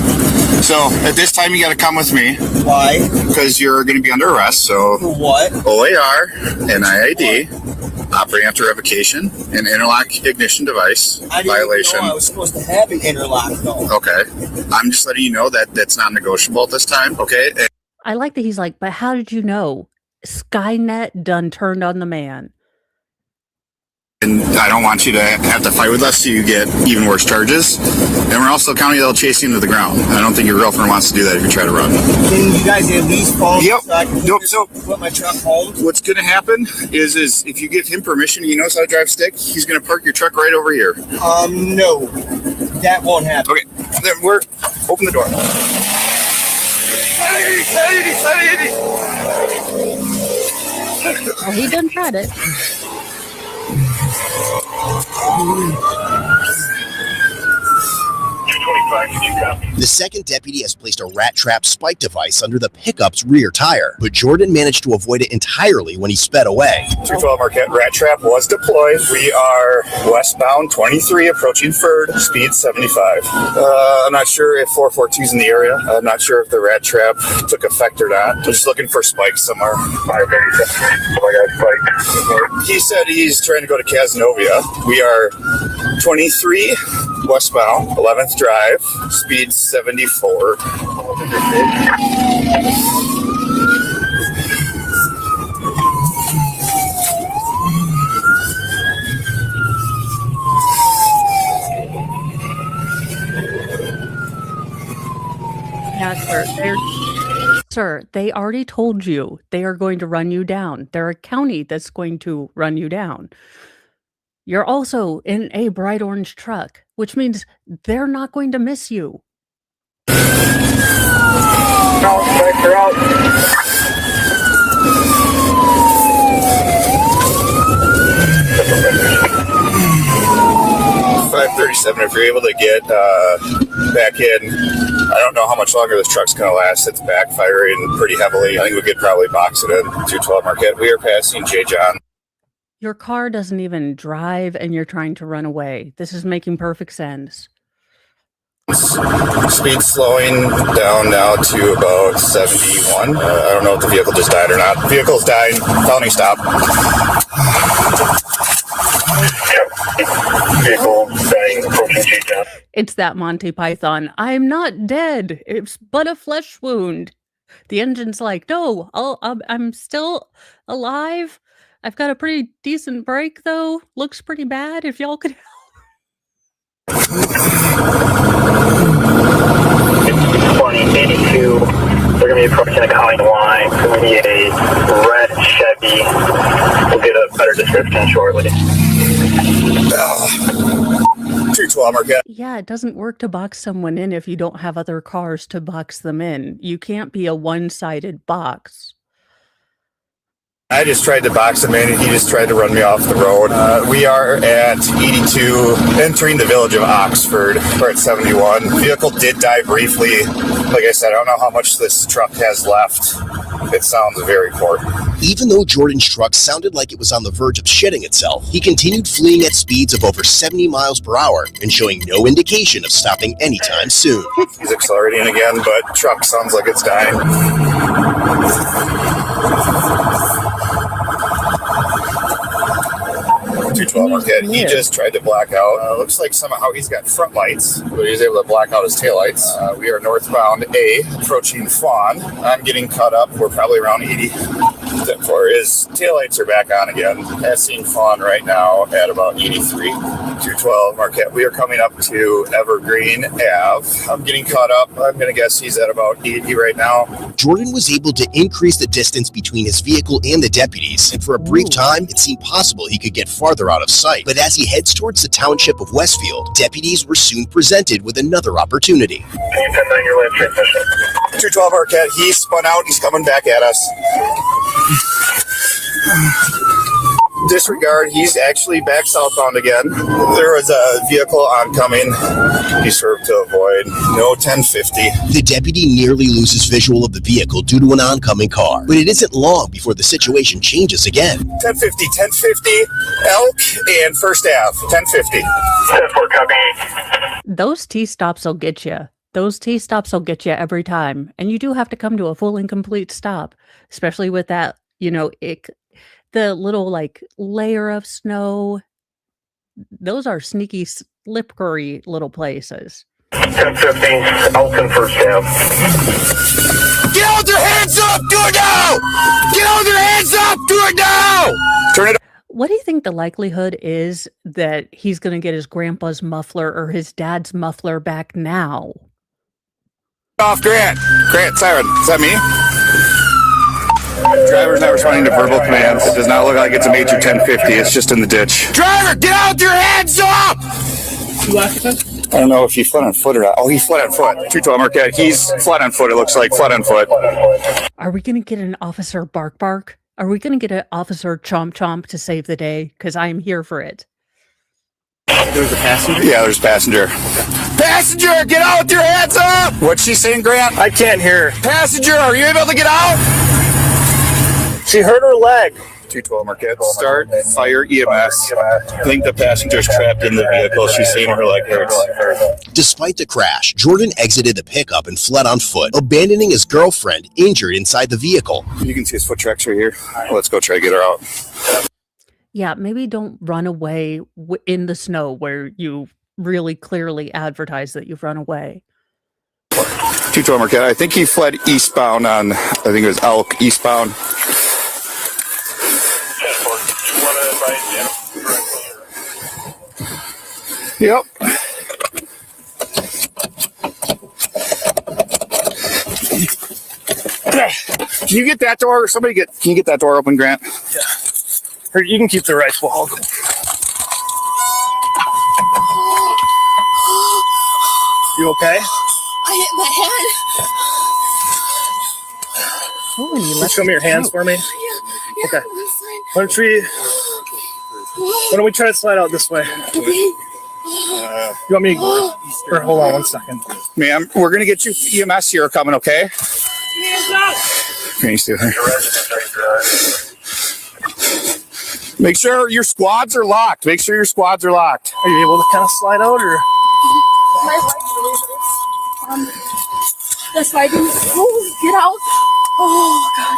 So, at this time, you got to come with me. Why? Because you're going to be under arrest, so. For what? OAR, NIID, operating after revocation, an interlock ignition device I didn't violation. know I was supposed to have an interlock, though. Okay, I'm just letting you know that that's not negotiable at this time, okay? I like that he's like, but how did you know? Skynet done turned on the man. And I don't want you to have to fight with us so you get even worse charges. And we're also a county that'll chase you into the ground. I don't think your girlfriend wants to do that if you try to run. Can you guys at least phone Yep. so I can put my truck home? What's going to happen is if you give him permission, he knows how to drive stick, he's going to park your truck right over here. No. That won't happen. Okay, then Open the door. Oh, he done tried it. The second deputy has placed a rat trap spike device under the pickup's rear tire, but Jordan managed to avoid it entirely when he sped away. 212 Marquette rat trap was deployed. We are westbound 23 approaching Ferd, speed 75. I'm not sure if 442's in the area. I'm not sure if the rat trap took effect or not. I'm just looking for spikes somewhere. He said he's trying to go to Casanova. We are 23 westbound, 11th Drive, speed 74. Yeah, sir, they already told you they are going to run you down. They're a county that's going to run you down. You're also in a bright orange truck, which means they're not going to miss you. They're out. 537. If you're able to get back in, I don't know how much longer this truck's going to last. It's backfiring pretty heavily. I think we could probably box it in. 212 Marquette. We are passing J. John. Your car doesn't even drive and you're trying to run away. This is making perfect sense. Speed slowing down now to about 71. I don't know if the vehicle just died or not. Vehicle's dying. Felony stop. Vehicle dying. Approaching J. John. It's that Monty Python. I'm not dead. It's but a flesh wound. The engine's like, no, I'm still alive. I've got a pretty decent brake, though. Looks pretty bad. If y'all could help. 2082. They're going to be approaching the county line. It's going to be a red Chevy. We'll get a better description shortly. 212 Marquette. Yeah, it doesn't work to box someone in if you don't have other cars to box them in. You can't be a one-sided box. I just tried to box him in, and he just tried to run me off the road. We are at 82, entering the village of Oxford. We're at 71. Vehicle did die briefly. Like I said, I don't know how much this truck has left. It sounds very poor. Even though Jordan's truck sounded like it was on the verge of shitting itself, he continued fleeing at speeds of over 70 miles per hour and showing no indication of stopping anytime soon. He's accelerating again, but truck sounds like it's dying. 212 Marquette. He just tried to black out. Looks like somehow he's got front lights, but he's able to black out his taillights. We are northbound A, approaching Fawn. I'm getting caught up. We're probably around 80. For his taillights are back on again. Passing Fawn right now at about 83. 212 Marquette. We are coming up to Evergreen Ave. I'm getting caught up. I'm going to guess he's at about 80 right now. Jordan was able to increase the distance between his vehicle and the deputies, and for a brief time, it seemed possible he could get farther out of sight. But as he heads towards the township of Westfield, deputies were soon presented with another opportunity. 212 Marquette. He spun out. He's coming back at us. Disregard, he's actually back southbound again. There was a vehicle oncoming. He swerved to avoid. No 1050. The deputy nearly loses visual of the vehicle due to an oncoming car, but it isn't long before the situation changes again. 1050, Elk and First Ave. 1050. Those T-stops will get you. Those T-stops will get you every time. And you do have to come to a full and complete stop, especially with that, the little layer of snow. Those are sneaky, slippery little places. 1050, Elton First Ave. Get out with your hands up! Do it now! Get out with your hands up! Do it now! Turn it up. What do you think the likelihood is that he's going to get his grandpa's muffler or his dad's muffler back now? Off, Grant. Grant, siren. Is that me? Driver's not responding to verbal commands. It does not look like it's a major 1050. It's just in the ditch. Driver, get out with your hands up! I don't know if he fled on foot or not. Oh, he fled on foot. 212 Marquette. He's fled on foot. It looks like fled on foot. Are we going to get an officer bark bark? Are we going to get an officer chomp chomp to save the day? Because I am here for it. There's a passenger? Yeah, there's a passenger. Passenger, get out with your hands up! What's she saying, Grant? I can't hear. Passenger, are you able to get out? She hurt her leg. 212 Marquette, start fire EMS. I think the passenger's trapped in the vehicle. She's saying her leg hurts. Despite the crash, Jordan exited the pickup and fled on foot, abandoning his girlfriend injured inside the vehicle. You can see his foot tracks right here. Let's go try to get her out. Yeah, maybe don't run away in the snow where you really clearly advertise that you've run away. 212 Marquette, I think he fled eastbound on, I think it was Elk, eastbound. Yep. Can you get that door? Can you get that door open, Grant? Yeah. Or you can keep the rifle. I'll go. You okay? I hit my head. Oh, and Can you show me your hands for me? Yeah, Okay. I'm fine. Why don't we try to slide out this way? Okay. You want me to, or hold on 1 second. Ma'am, we're going to get you EMS here coming, okay? Can you stay there? Make sure your squads are locked. Make sure your squads are locked. Are you able to kind of slide out, or? My leg really hurts. That's why I didn't get out. Oh, God.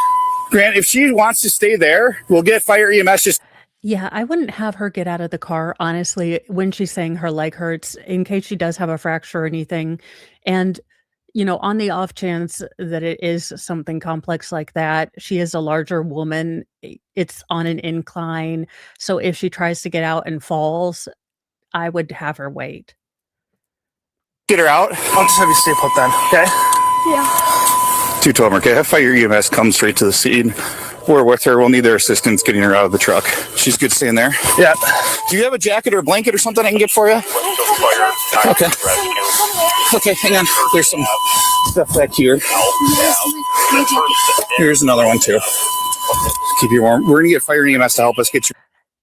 Grant, if she wants to stay there, we'll get fire EMS. Just Yeah, I wouldn't have her get out of the car, honestly, when she's saying her leg hurts, in case she does have a fracture or anything. And, you know, on the off chance that it is something complex like that, she is a larger woman. It's on an incline. So if she tries to get out and falls, I would have her wait. get her out. I'll just have you stay put then, okay? Yeah. 212 Marquette, have fire EMS come straight to the scene. We're with her. We'll need their assistance getting her out of the truck. She's good staying there? Yeah. Do you have a jacket or a blanket or something I can get for you? Okay. Okay, hang on. There's some stuff back here. Here's another one too. Keep you warm. We're gonna get fire EMS to help us get you.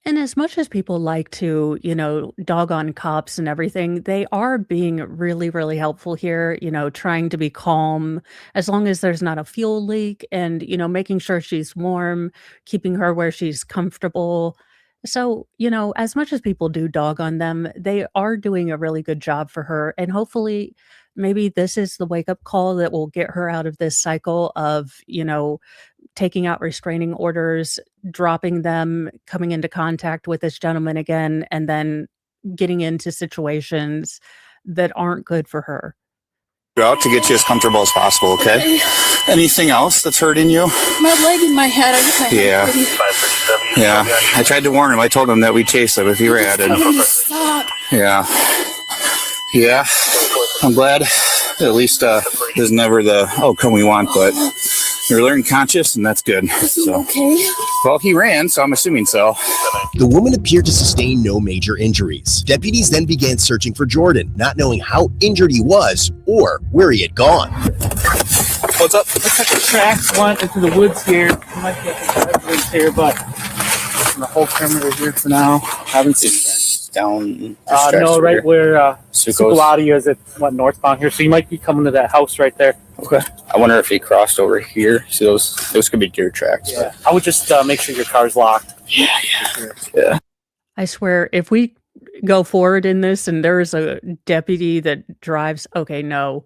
And as much as people like to, you know, dog on cops and everything, they are being really, really helpful here, you know, trying to be calm as long as there's not a fuel leak and, you know, making sure she's warm, keeping her where she's comfortable. So, you know, as much as people do dog on them, they are doing a really good job for her. And hopefully, maybe this is the wake up call that will get her out of this cycle of, you know, taking out restraining orders, dropping them, coming into contact with this gentleman again, and then getting into situations that aren't good for her. Out to get you as comfortable as possible, okay? Anything else that's hurting you? My leg in my head. I just had Yeah. Yeah. I tried to warn him. I told him that we'd chase him if he ran. And Stop. yeah. Yeah. I'm glad at least there's never the outcome we want, but you're learning conscious, and that's good. So, Okay. well, he ran, so I'm assuming so. The woman appeared to sustain no major injuries. Deputies then began searching for Jordan, not knowing how injured he was or where he had gone. What's up? Looks like the tracks went into the woods here. It might be a woods here, but the whole perimeter here for now. Haven't seen tracks down. No, right where Sucos. Sukolati is. It went northbound here, so you might be coming to that house right there. Okay. I wonder if he crossed over here. See, those could be deer tracks. Yeah. I would just make sure your car's locked. Yeah. I swear, if we go forward in this and there's a deputy that drives, okay, no.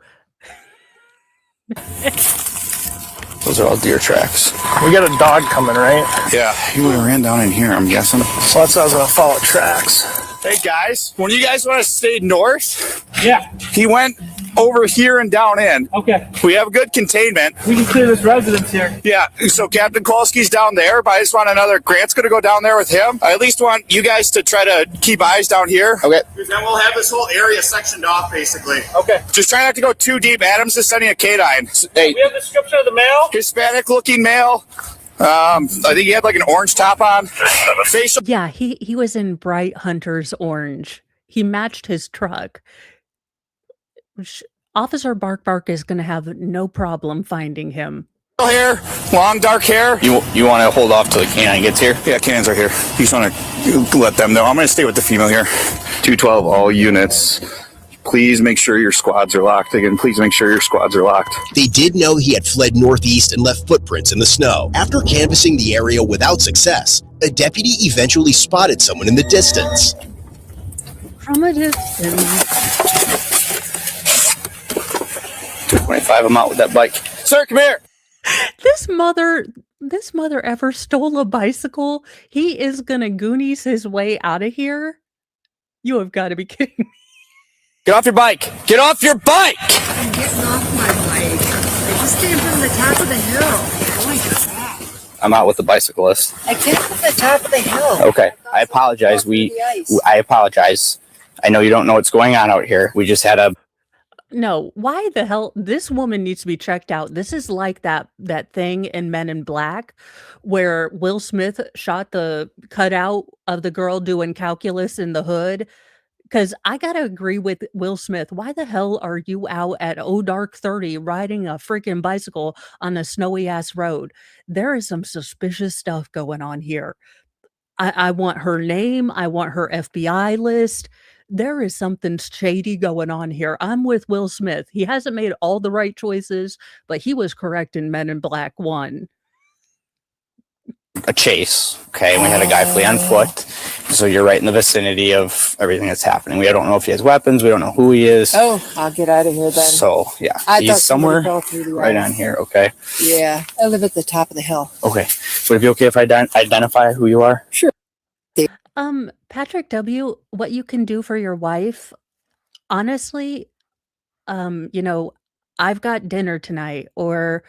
Those are all deer tracks. We got a dog coming, right? Yeah, he would have ran down in here, I'm guessing. So that's how I was going to follow tracks. Hey, guys, when you guys want to stay north, Yeah. he went over here and down in. Okay. We have good containment. We can clear this residence here. Yeah, so Captain Kolsky's down there, but I just want another. Grant's going to go down there with him. I at least want you guys to try to keep eyes down here. Okay. Then we'll have this whole area sectioned off, basically. Okay. Just try not to go too deep. Adam's just sending a canine. Hey, We have the description of the male. Hispanic-looking male. I think he had like an orange top on. Facial. Yeah, he was in bright hunter's orange. he matched his truck. Officer Bark Bark is going to have no problem finding him. Hair, long dark hair. You want to hold off till the canine gets here? Yeah, cans are here. You just want to let them know. I'm going to stay with the female here. 212, all units. Please make sure your squads are locked. Again, please make sure your squads are locked. They did know he had fled northeast and left footprints in the snow. After canvassing the area without success, a deputy eventually spotted someone in the distance. From a distance. 225, I'm out with that bike. Sir, come here. This mother ever stole a bicycle. He is gonna Goonies his way out of here. You have got to be kidding me. Get off your bike. Get off your bike. I'm getting off my bike. I just came from the top of the hill. Holy crap. I'm out with the bicyclist. I came from the top of the hill. Okay, I apologize. I apologize. I know you don't know what's going on out here. We just had a... No, why the hell? This woman needs to be checked out. This is like that thing in Men in Black where Will Smith shot the cutout of the girl doing calculus in the hood. Because I got to agree with Will Smith. Why the hell are you out at dark 30 riding a freaking bicycle on a snowy ass road? There is some suspicious stuff going on here. I want her name. I want her FBI list. There is something shady going on here. I'm with Will Smith. He hasn't made all the right choices, but he was correct in Men in Black 1. A chase, okay, and we had a guy flee on foot, so you're right in the vicinity of everything that's happening. We don't know if he has weapons, we don't know who he is. Oh, I'll get out of here then. So yeah, I he's thought somewhere somebody fell through the right ice. on here. Okay, Yeah, I live at the top of the hill. okay, would it be okay if I identify who you are? Sure. Patrick W., what you can do for your wife, honestly, I've got dinner tonight, or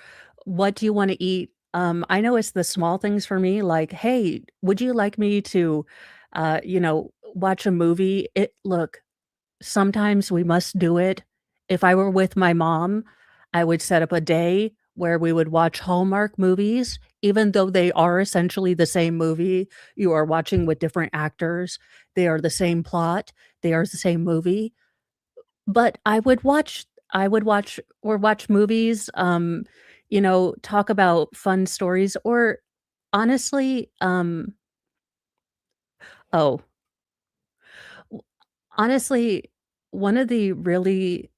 what do you want to eat? I know it's the small things for me, like, hey, would you like me to, watch a movie? Look, sometimes we must do it. If I were with my mom, I would set up a day where we would watch Hallmark movies, even though they are essentially the same movie. You are watching with different actors. They are the same plot. They are the same movie. But I would watch movies, talk about fun stories, or honestly, oh, honestly, one of the really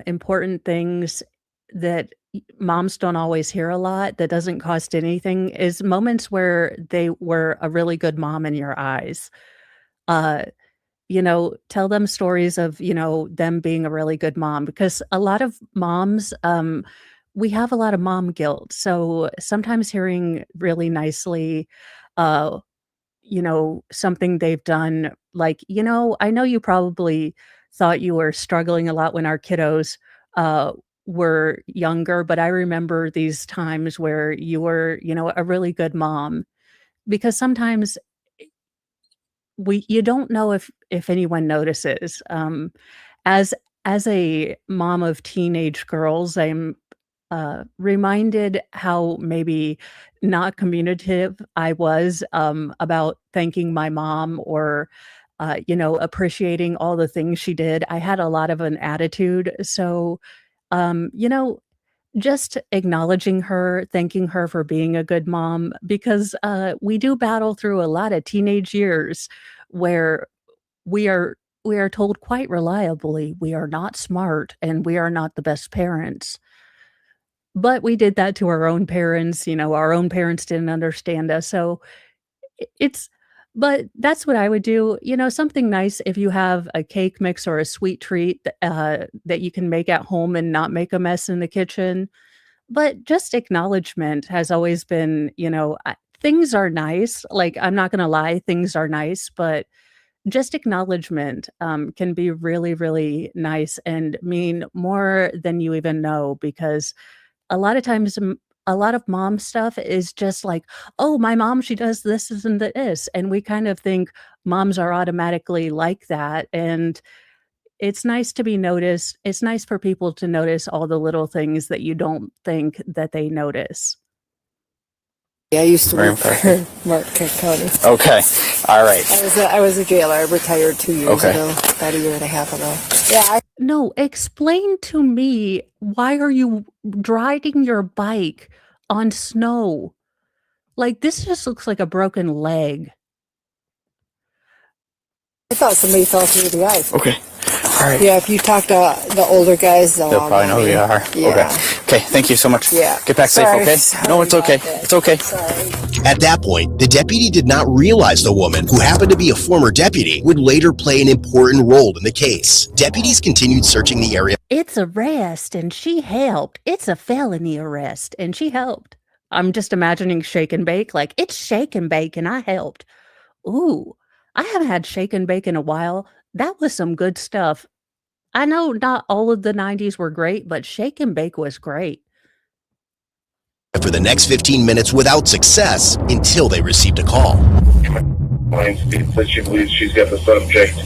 important things that moms don't always hear a lot that doesn't cost anything is moments where they were a really good mom in your eyes. Uh, tell them stories of, them being a really good mom, because a lot of moms, we have a lot of mom guilt. So sometimes hearing really nicely, uh, something they've done, like, I know you probably thought you were struggling a lot when our kiddos were younger, but I remember these times where you were, a really good mom, because sometimes you don't know if anyone notices. As a mom of teenage girls, I'm reminded how maybe not communicative I was about thanking my mom, or appreciating all the things she did. I had a lot of an attitude. So, um, you know, just acknowledging her, thanking her for being a good mom, because we do battle through a lot of teenage years where we are we are told quite reliably we are not smart and we are not the best parents. But we did that to our own parents. Our own parents didn't understand us. So it's but that's what I would do. Something nice, if you have a cake mix or a sweet treat that you can make at home and not make a mess in the kitchen. But just acknowledgement has always been, things are nice. Like, I'm not going to lie, things are nice, but just acknowledgement can be really, really nice and mean more than you even know, because a lot of times, a lot of mom stuff is just like, oh, my mom, she does this and this. And we kind of think moms are automatically like that. And it's nice to be noticed. It's nice for people to notice all the little things that you don't think that they notice. Yeah, I used to Very work for Marquette County. Okay. All right. I was a jailer. I retired 2 years ago, about a year and a half ago. Yeah. No, explain to me, why are you riding your bike on snow? Like, this just looks like a broken leg. I thought somebody fell through the ice. Okay. All right. Yeah, if you talk to the older guys, they'll probably know who you are. Yeah. Okay. Okay. Thank you so much. Yeah. Get back Sorry, safe, okay? No, it's sorry okay. about that. It's okay. Sorry. At that point, the deputy did not realize the woman, who happened to be a former deputy, would later play an important role in the case. Deputies continued searching the area. It's arrest and she helped. It's a felony arrest and she helped. I'm just imagining shake and bake, like, it's shake and bake and I helped. Ooh, I haven't had shake and bake in a while. That was some good stuff. I know not all of the 90s were great, but shake and bake was great. For the next 15 minutes without success until they received a call. That she believes she's got the subject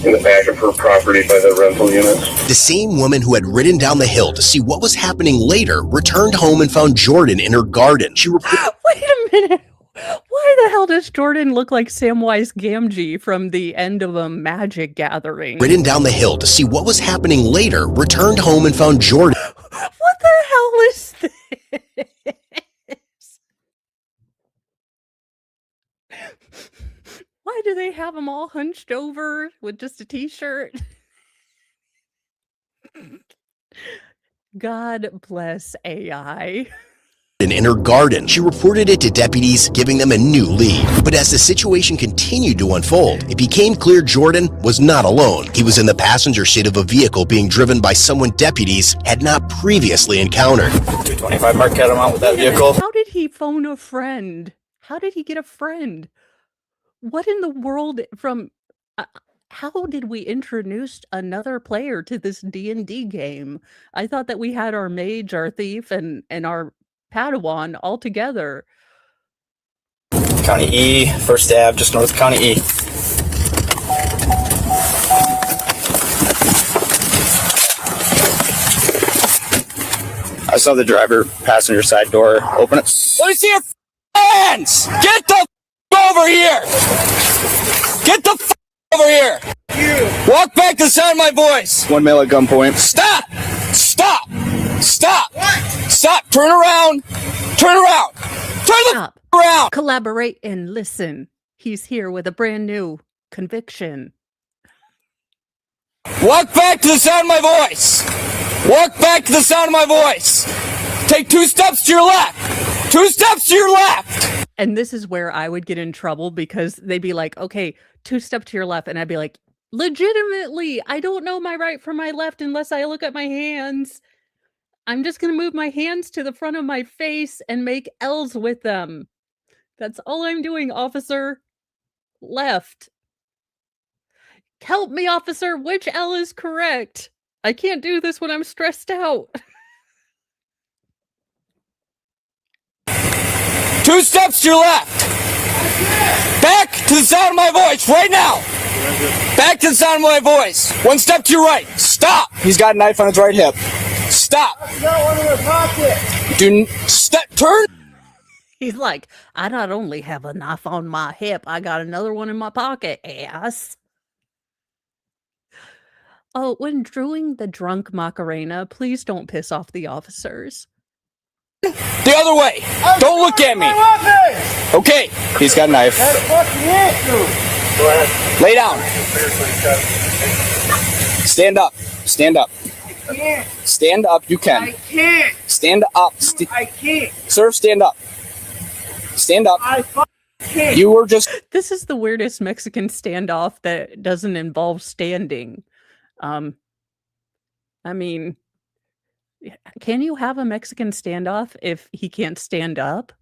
in the back of her property by the rental units. The same woman who had ridden down the hill to see what was happening later returned home and found Jordan in her garden. She reported. Wait a minute. Why the hell does Jordan look like Samwise Gamgee from the end of a Magic Gathering? Ridden down the hill to see what was happening later, returned home and found Jordan. What the hell is this? Why do they have them all hunched over with just a t-shirt? God bless AI. In her garden. She reported it to deputies, giving them a new lead. But as the situation continued to unfold, it became clear Jordan was not alone. He was in the passenger seat of a vehicle being driven by someone deputies had not previously encountered. 225 Marquette amount with that vehicle. How did he phone a friend? How did he get a friend? What in the world from... how did we introduce another player to this D&D game? I thought that we had our mage, our thief, and our Padawan all together. County E, First Ave, just north of County E. I saw the driver passenger side door open it. Let me see your hands! Get the over here! Get the over here! Walk back to the sound of my voice! 1 male at gunpoint. Stop! Stop! Stop! Stop! Turn around! Turn around! Turn the around! Collaborate and listen. He's here with a brand new conviction. Walk back to the sound of my voice! Walk back to the sound of my voice! Take 2 steps to your left! 2 steps to your left! And this is where I would get in trouble because they'd be like, okay, 2 steps to your left. And I'd be like, legitimately, I don't know my right from my left unless I look at my hands. I'm just going to move my hands to the front of my face and make L's with them. That's all I'm doing, officer. Left. Help me, officer. Which L is correct? I can't do this when I'm stressed out. 2 steps to your left. Back to the sound of my voice right now. Back to the sound of my voice. 1 step to your right. Stop. He's got a knife on his right hip. Stop. Do step. Turn. He's like, I not only have a knife on my hip, I got another one in my pocket, ass. Oh, when doing the drunk Macarena, please don't piss off the officers. The other way. Don't look at me. Okay. He's got a knife. Lay down. Stand up. Stand up. Stand up. You can. I can't. Stand up. I can't. Sir, stand up. Stand up. I can't. You were just... This is the weirdest Mexican standoff that doesn't involve standing. I mean, can you have a Mexican standoff if he can't stand up?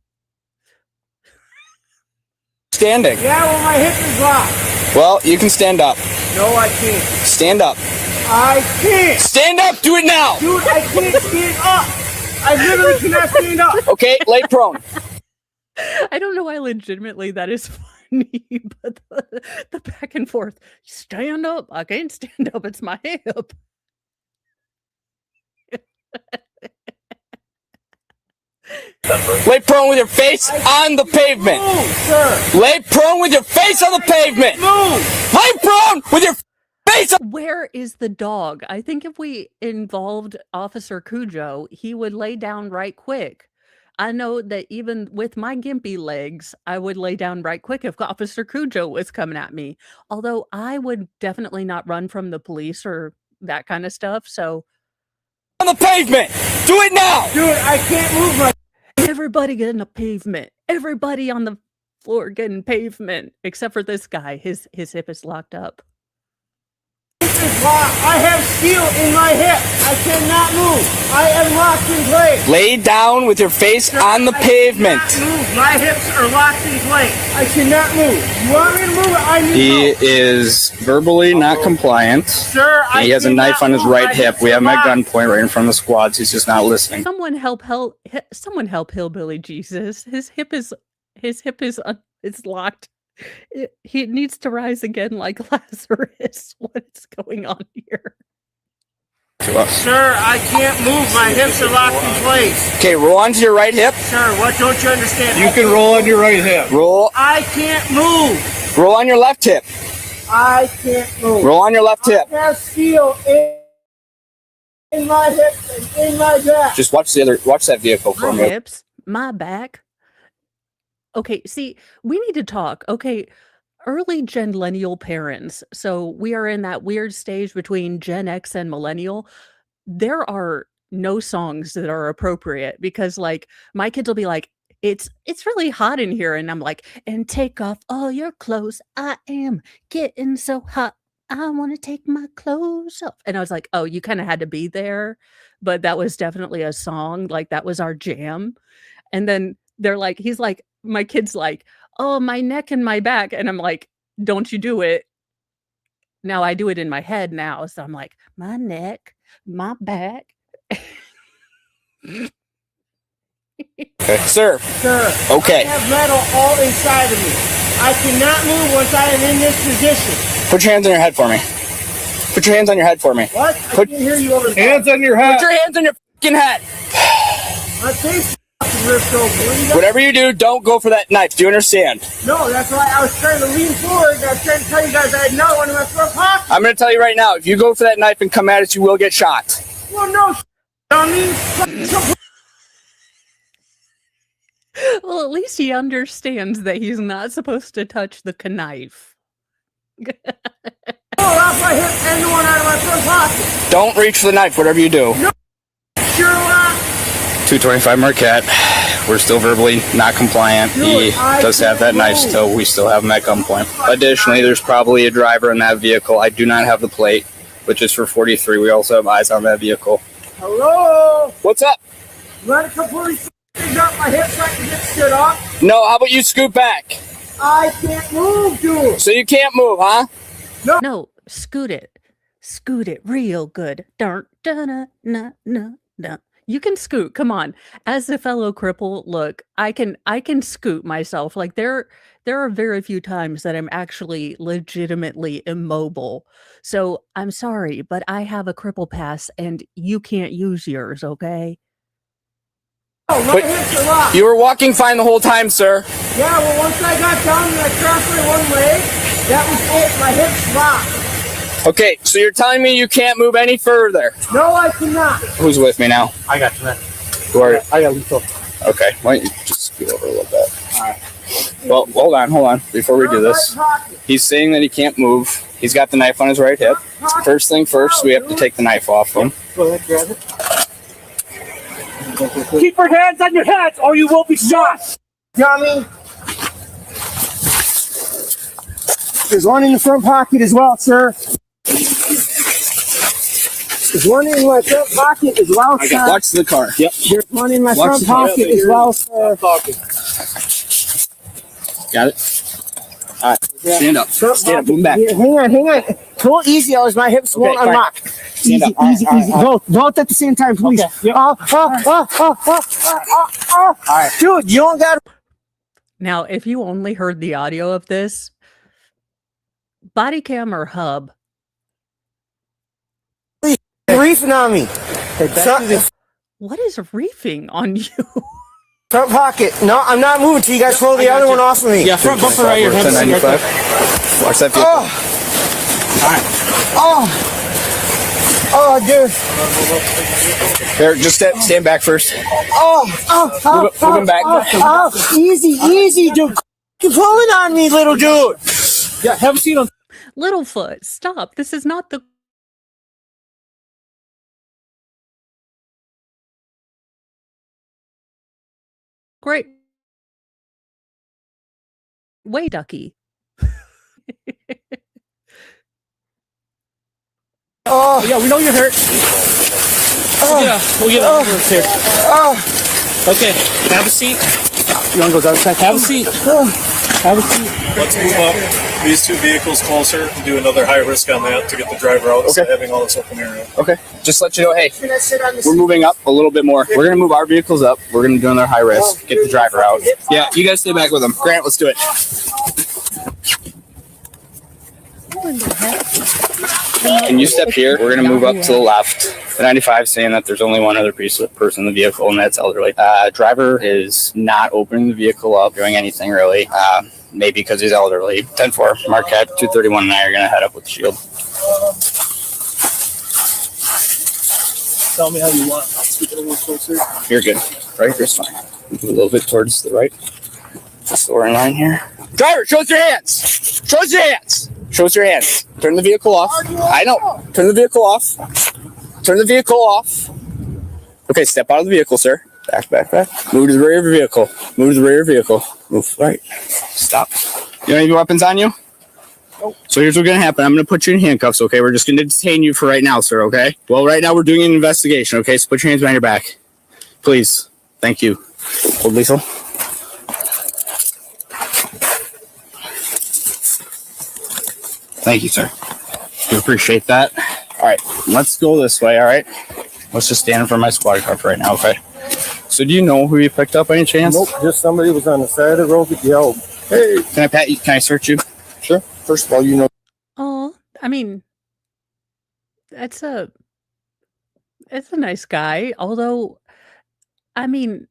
Standing. Yeah, well, my hip is locked. Well, you can stand up. No, I can't. Stand up. I can't. Stand up. Do it now. Dude, I can't stand up. I literally cannot stand up. Okay, lay prone. I don't know why legitimately that is funny, but the back and forth. Stand up. I can't stand up. It's my hip. Lay prone with your face on the pavement. Move, sir. Lay prone with your face on the pavement. Move. Lay prone with your face on. Where is the dog? I think if we involved Officer Cujo, he would lay down right quick. I know that even with my gimpy legs, I would lay down right quick if Officer Cujo was coming at me. Although I would definitely not run from the police or that kind of stuff. So On the pavement. Do it now. Dude, I can't move my. everybody getting the pavement. Everybody on the floor getting pavement, except for this guy. His hip is locked up. I have steel in my hip. I cannot move. I am locked in place. Lay down with your face on the pavement. I cannot move. My hips are locked in place. I cannot move. You want me to move it? I need He help. is verbally not compliant. Sir, I He has a cannot knife on his move. right My hip. hips We have him are at locked. gunpoint right in front of the squads. He's just not listening. Someone help Hillbilly Jesus. His hip is it's locked. He needs to rise again like Lazarus. What's going on here? Sir, I can't move. My hips are locked in place. Okay, roll onto your right hip. Sir, what don't you understand? You can roll on your right hip. Roll. I can't move. Roll on your left hip. I can't move. Roll on your left hip. I have steel in my hip and in my back. Just watch that vehicle for My me. hips, my back. Okay, see, we need to talk. Okay, early Genlennial parents. So we are in that weird stage between Gen X and Millennial. There are no songs that are appropriate because like my kids will be like, it's really hot in here. And I'm like, and take off all your clothes. I am getting so hot. I want to take my clothes off. And I was like, oh, you kind of had to be there. But that was definitely a song. Like that was our jam. And then they're like, he's like, my kid's like, oh, my neck and my back. And I'm like, don't you do it. Now I do it in my head now. So I'm like, my neck, my back. Okay. Sir. Sir. Okay. I have metal all inside of me. I cannot move once I am in this position. Put your hands on your head for me. Put your hands on your head for me. What? I can't hear you over the Hands on your head. Put your hands on your fucking head. My face fucking ripped open. What do you got? Whatever you do, don't go for that knife. Do you understand? No, that's why I was trying to lean forward. And I was trying to tell you guys I had no one in my front pocket. I'm going to tell you right now, if you go for that knife and come at us, you will get shot. Well, no, dummy. Well, at least he understands that he's not supposed to touch the knife. Pull off my hip and the one out of my front pocket. Don't reach for the knife, whatever you do. No, Sherlock. 225 Marquette. We're still verbally not compliant. He does have that knife still. We still have him at gunpoint. Additionally, there's probably a driver in that vehicle. I do not have the plate, which is for 43. We also have eyes on that vehicle. Hello. What's up? Let a couple of up my hips so I can get stood up. No, how about you scoot back? I can't move, dude. So you can't move, huh? No, scoot it real good. Dun, dun, dun, dun, dun. You can scoot. Come on. As a fellow cripple, look, I can scoot myself. Like there are very few times that I'm actually legitimately immobile. So I'm sorry, but I have a cripple pass and you can't use yours, okay? Oh, my hips are locked. You were walking fine the whole time, sir. Yeah, well, once I got down and I crossed my one leg, that was it. My hips locked. Okay, so you're telling me you can't move any further? No, I cannot. Who's with me now? I got you, man. Who are you? I got Lethal. Okay, why don't you just scoot over a little bit? Alright. Well, hold on. Before we do this, he's saying that he can't move. He's got the knife on his right hip. First thing first, we have to take the knife off him. Go ahead, grab it. Keep your hands on your heads or you will be shot. Dummy. There's one in the front pocket as well, sir. There's one in my front pocket as well, sir. Watch the car. Yep. There's one in my front pocket as well, sir. Got it? Alright, stand up. Stand up, move back. Yeah, hang on. Pull easy, or my hips won't fine. unlock. Stand up. Easy. Both at the same time, please. Okay. Yep. Alright. Dude, you don't got. Now, if you only heard the audio of this, body cam or hub, Reefing on me. what is reefing on you? Front pocket. No, I'm not moving till you guys pull the other one off of me. Yeah, front bumper right here. Have a seat right there. Watch that vehicle. Oh, dude. There, just stand back first. Move him back. Easy, dude. You're pulling on me, little dude. Yeah, have a seat on. Littlefoot, stop. This is not the great way, Ducky. Oh, yeah, we know you're hurt. We'll get over here. Okay, have a seat. You want to go outside? Have a seat. Have a seat. Let's move up these two vehicles closer and do another high risk on that to get the driver out instead of having all this open area. Okay. Just let you know, hey, we're moving up a little bit more. We're going to move our vehicles up. We're going to do another high risk. Get the driver out. Yeah, you guys stay back with them. Grant, let's do it. Can you step here? We're going to move up to the left. The 95 saying that there's only one other person in the vehicle, and that's elderly. Driver is not opening the vehicle up, doing anything really. Maybe because he's elderly. 10-4, Marquette, 231 and I are going to head up with the shield. Tell me how you want. Speak a little closer. You're good. Right here's fine. Move a little bit towards the right. Just the in line here. Driver, show us your hands. Show us your hands. Show us your hands. Turn the vehicle off. I know. Turn the vehicle off. Turn the vehicle off. Okay, step out of the vehicle, sir. Back. Move to the rear of your vehicle. Move to the rear of your vehicle. Move right. Stop. You don't have any weapons on you? Nope. So here's what's going to happen. I'm going to put you in handcuffs, okay? We're just going to detain you for right now, sir, okay? Well, right now we're doing an investigation, okay? So put your hands behind your back. Please. Thank you. Hold lethal. Thank you, sir. We appreciate that. All right, let's go this way, all right? Let's just stand in front of my squad car for right now, okay? So do you know who you picked up by any chance? Nope, just somebody was on the side of the road that yelled, hey. Can I pat you? Can I search you? Sure. First of all, you know. Oh, I mean, it's a nice guy. Although, I mean,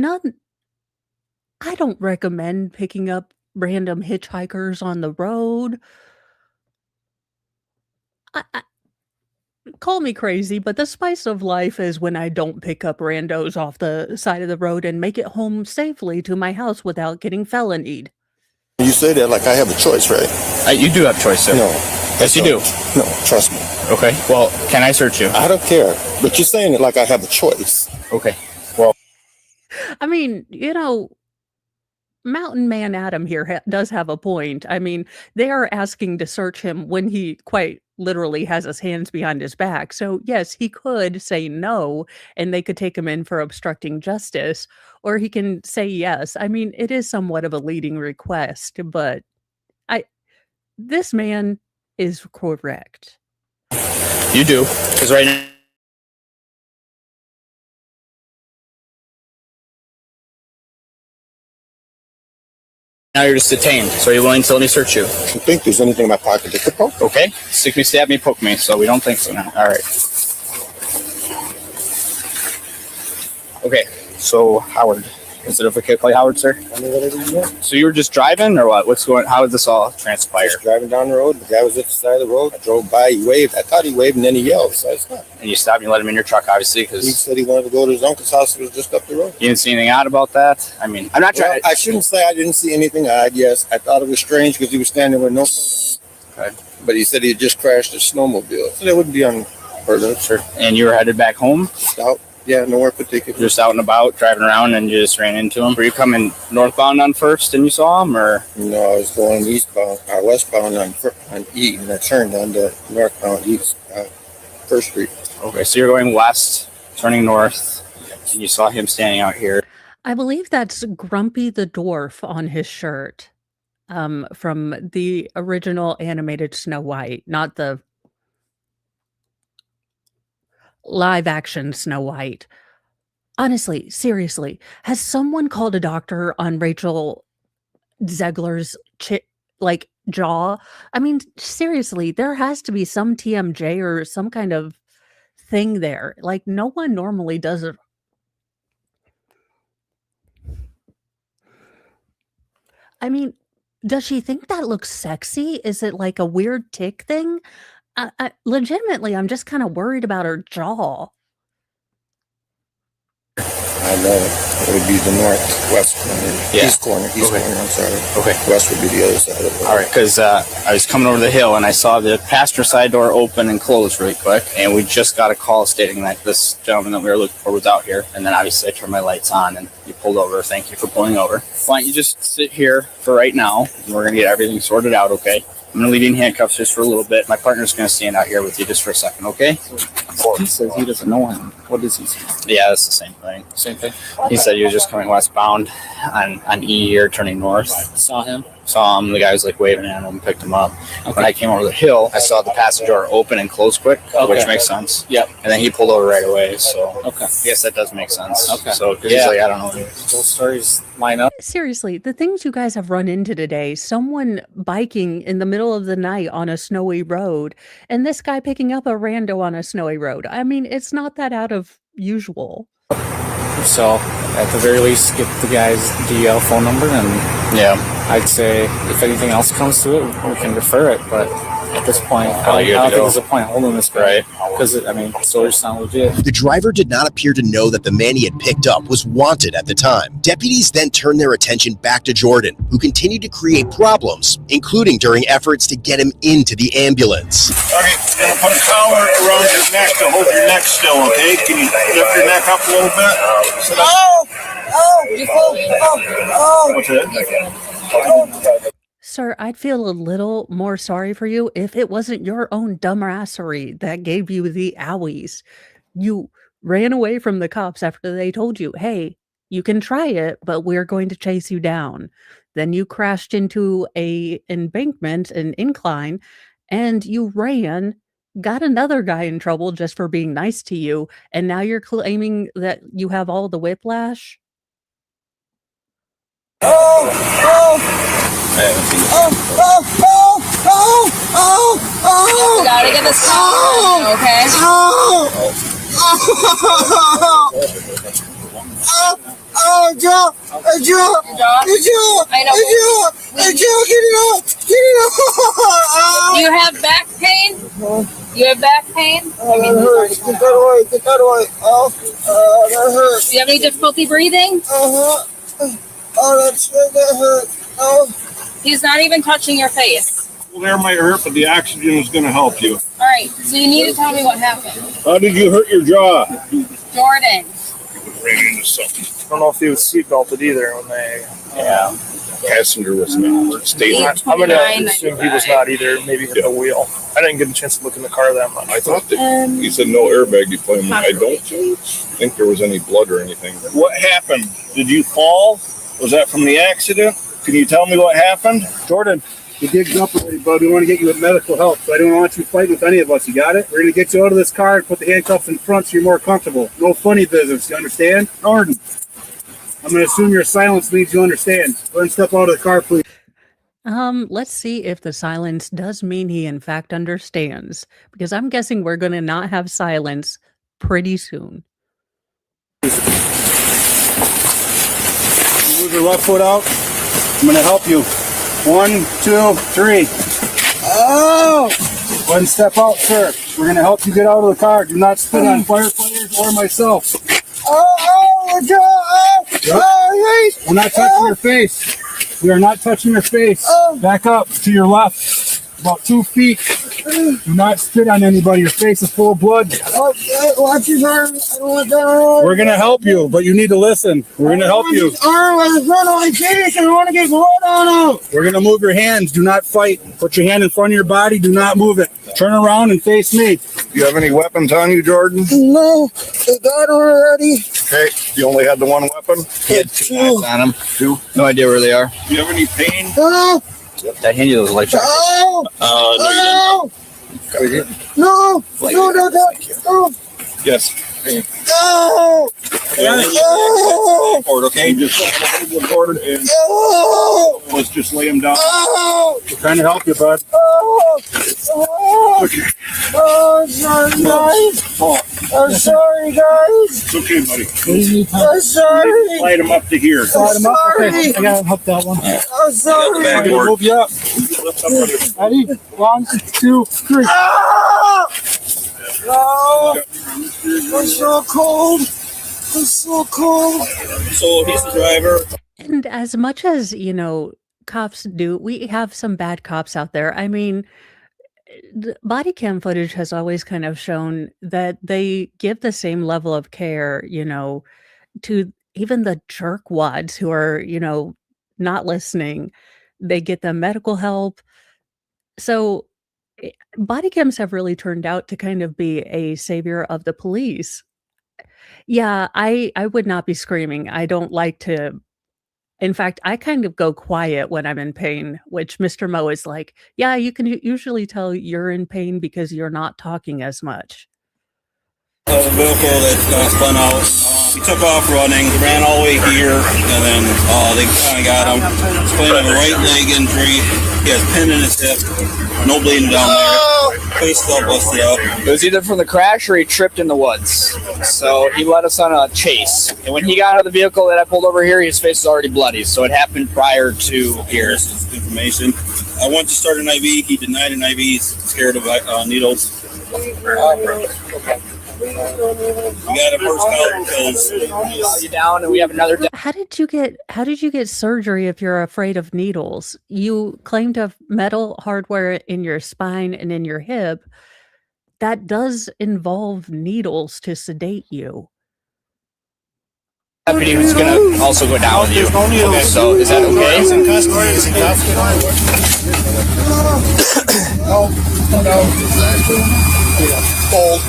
I don't recommend picking up random hitchhikers on the road. Call me crazy, but the spice of life is when I don't pick up randos off the side of the road and make it home safely to my house without getting felonied. You say that like I have a choice, right? You do have choice, sir. No. Yes, you do. No, trust me. Okay. Well, can I search you? I don't care, but you're saying it like I have a choice. Okay. Well, I mean, Mountain Man Adam here does have a point. I mean, they are asking to search him when he quite literally has his hands behind his back. So yes, he could say no, and they could take him in for obstructing justice, or he can say yes. I mean, it is somewhat of a leading request, but this man is correct. you do, because right now. Now you're just detained. So are you willing to let me search you? You think there's anything in my pocket that could poke? Okay. Stick me, stab me, poke me. So we don't think so now. All right. Okay. So Howard, is it okay to call you Howard, sir? I mean, whatever you want. So you were just driving, or what? How did this all transpire? Just driving down the road. The guy was at the side of the road. I drove by. He waved. I thought he waved, and then he yelled. So I stopped. And you stopped and you let him in your truck, obviously, because he said he wanted to go to his uncle's house. It was just up the road. You didn't see anything odd about that? I mean, I'm not trying. I shouldn't say I didn't see anything odd. Yes, I thought it was strange because he was standing with no phone on. Okay. But he said he had just crashed a snowmobile, so that wouldn't be unheard of. Sure. And you were headed back home? Just out. Yeah, nowhere particular. Just out and about, driving around, and you just ran into him. Were you coming northbound on First, and you saw him, or? No, I was going westbound on E, and I turned on the northbound East First Street. Okay, so you're going west, turning north, and you saw him standing out here. I believe that's Grumpy the Dwarf on his shirt, from the original animated Snow White, not the live action Snow White. Honestly, seriously, has someone called a doctor on Rachel Zegler's jaw? I mean, seriously, there has to be some TMJ or some kind of thing there. Like, no one normally does it. I mean, does she think that looks sexy? Is it like a weird tick thing? Legitimately, I'm just kind of worried about her jaw. I know it would be the northwest corner, east corner, I'm sorry. Okay. West would be the other side of it. All right, because I was coming over the hill and I saw the passenger side door open and close really quick, and we just got a call stating that this gentleman that we were looking for was out here. And then obviously I turned my lights on and you pulled over. Thank you for pulling over. Why don't you just sit here for right now, and we're gonna get everything sorted out, okay? I'm gonna leave you in handcuffs just for a little bit. My partner's gonna stand out here with you just for a second, okay? He says he doesn't know him. What does he say? Yeah, that's the same thing. Same thing. He said he was just coming westbound on E here, turning north. Saw him. Saw him. The guy was like waving at him, picked him up. Okay. When I came over the hill, I saw the passenger door open and close quick, which makes sense. Yep. And then he pulled over right away. So I guess that does make sense. Okay. So because he's like, I don't know, those stories line up. Seriously, the things you guys have run into today, someone biking in the middle of the night on a snowy road, and this guy picking up a rando on a snowy road. I mean, it's not that out of usual. So, at the very least, get the guy's DL phone number, and I'd say if anything else comes to it, we can refer it. But at this point, I don't think there's a point holding this guy. Right. Because, I mean, stories sound legit. The driver did not appear to know that the man he had picked up was wanted at the time. Deputies then turned their attention back to Jordan, who continued to create problems, including during efforts to get him into the ambulance. Okay, you're gonna put a collar around your neck to hold your neck still, okay? Can you lift your neck up a little bit? Sit up. What's that? Sir, I'd feel a little more sorry for you if it wasn't your own dumbassery that gave you the owies. You ran away from the cops after they told you, hey, you can try it, but we're going to chase you down. Then you crashed into an embankment, an incline, and you ran, got another guy in trouble just for being nice to you, and now you're claiming that you have all the whiplash? We gotta get this collar, okay? Joe, I know. Joe, get it out. Do you have back pain? You have back pain? That hurts. Get that away. That hurts. Do you have any difficulty breathing? Oh, that hurt. He's not even touching your face. Well, there might hurt, but the oxygen is going to help you. All right, so you need to tell me what happened. How did you hurt your jaw? Jordan. Ran into something. I don't know if he was seatbelted either when they. Passenger was not. I'm going to assume he was not either. Maybe hit the wheel. I didn't get a chance to look in the car that much. I thought that he said no airbag deployment. I don't think there was any blood or anything. What happened? Did you fall? Was that from the accident? Can you tell me what happened? Jordan, you digged up already, bud. We want to get you medical help, so I don't want you fighting with any of us. You got it? We're going to get you out of this car and put the handcuffs in front so you're more comfortable. No funny business, you understand? Jordan, I'm going to assume your silence means you understand. Go ahead and step out of the car, please. Let's see if the silence does mean he in fact understands, because I'm guessing we're going to not have silence pretty soon. Move your left foot out. I'm going to help you. 1, 2, 3. Oh! Go ahead and step out, sir. We're going to help you get out of the car. Do not spit on firefighters or myself. We're not touching your face. We are not touching your face. Back up to your left. About 2 feet. Do not spit on anybody. Your face is full of blood. Watch your arm. I don't want that arm. We're going to help you, but you need to listen. We're going to help you. I don't want to get blood on it. We're going to move your hands. Do not fight. Put your hand in front of your body. Do not move it. Turn around and face me. Do you have any weapons on you, Jordan? No, I got already. Okay, you only had the one weapon? He had 2 knives on him. 2? No idea where they are. Do you have any pain? I hand you those light shots. No, you didn't. No, Yes. Okay, just record and let's just lay him down. We're trying to help you, bud. Okay. I'm sorry, guys. It's okay, buddy. I'm sorry. Slide him up to here. I'm sorry. Okay, I got him hooked that one. I'm sorry. I'm gonna move you up. Ready? 1, 2, 3. Ah! Oh, I'm so cold. I'm so cold. So he's the driver. And as much as, cops do, we have some bad cops out there. I mean, the body cam footage has always kind of shown that they give the same level of care, to even the jerkwads who are, not listening. They get them medical help. So body cams have really turned out to kind of be a savior of the police. Yeah, I would not be screaming. I don't like to. In fact, I kind of go quiet when I'm in pain, which Mr. Mo is like, yeah, you can usually tell you're in pain because you're not talking as much. A vehicle that spun out. He took off running, ran all the way here, and then they kind of got him. He's playing with a right leg injury. He has pin in his hip, no bleeding down there. Face still busted up. It was either from the crash or he tripped in the woods. So he led us on a chase. And when he got out of the vehicle that I pulled over here, his face was already bloody. So it happened prior to here. This is information. I went to start an IV. He denied an IV. He's scared of needles. We got a first out because you down, and we have another. How did you get surgery if you're afraid of needles? You claim to have metal hardware in your spine and in your hip. That does involve needles to sedate you. Deputy was going to also go down with you. Okay, so is that okay? He's in custody. He's in custody. Cold.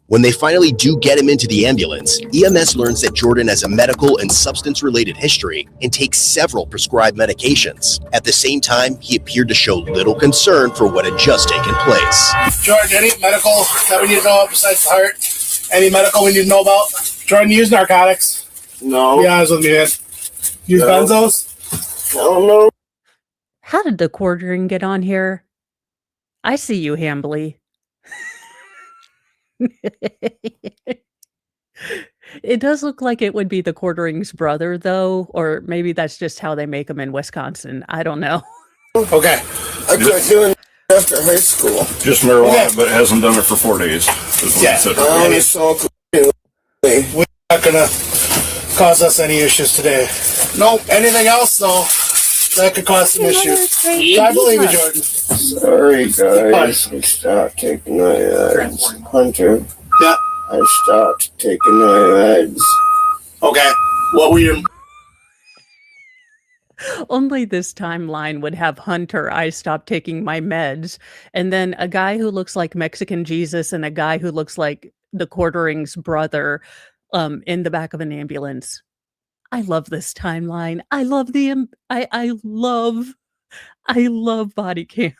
When they finally do get him into the ambulance, EMS learns that Jordan has a medical and substance-related history and takes several prescribed medications. At the same time, he appeared to show little concern for what had just taken place. Jordan, any medical that we need to know about besides the heart? Any medical we need to know about? Jordan, you use narcotics? No. Be honest with me, man. Use benzos? I don't know. How did the quartering get on here? I see you, Hambly. It does look like it would be the quartering's brother, though, or maybe that's just how they make them in Wisconsin. I don't know. Okay. I quit doing after high school. Just marijuana, but hasn't done it for 4 days. Yeah. It's all cool. We're not gonna cause us any issues today. Nope. Anything else, though, that could cause some issues. I believe you, Jordan. Sorry, guys. I stopped taking my meds. Hunter. Yeah. I stopped taking my meds. Okay. What were you? Only this timeline would have Hunter, I stopped taking my meds, and then a guy who looks like Mexican Jesus and a guy who looks like the quartering's brother in the back of an ambulance. I love this timeline. I love I love body cams.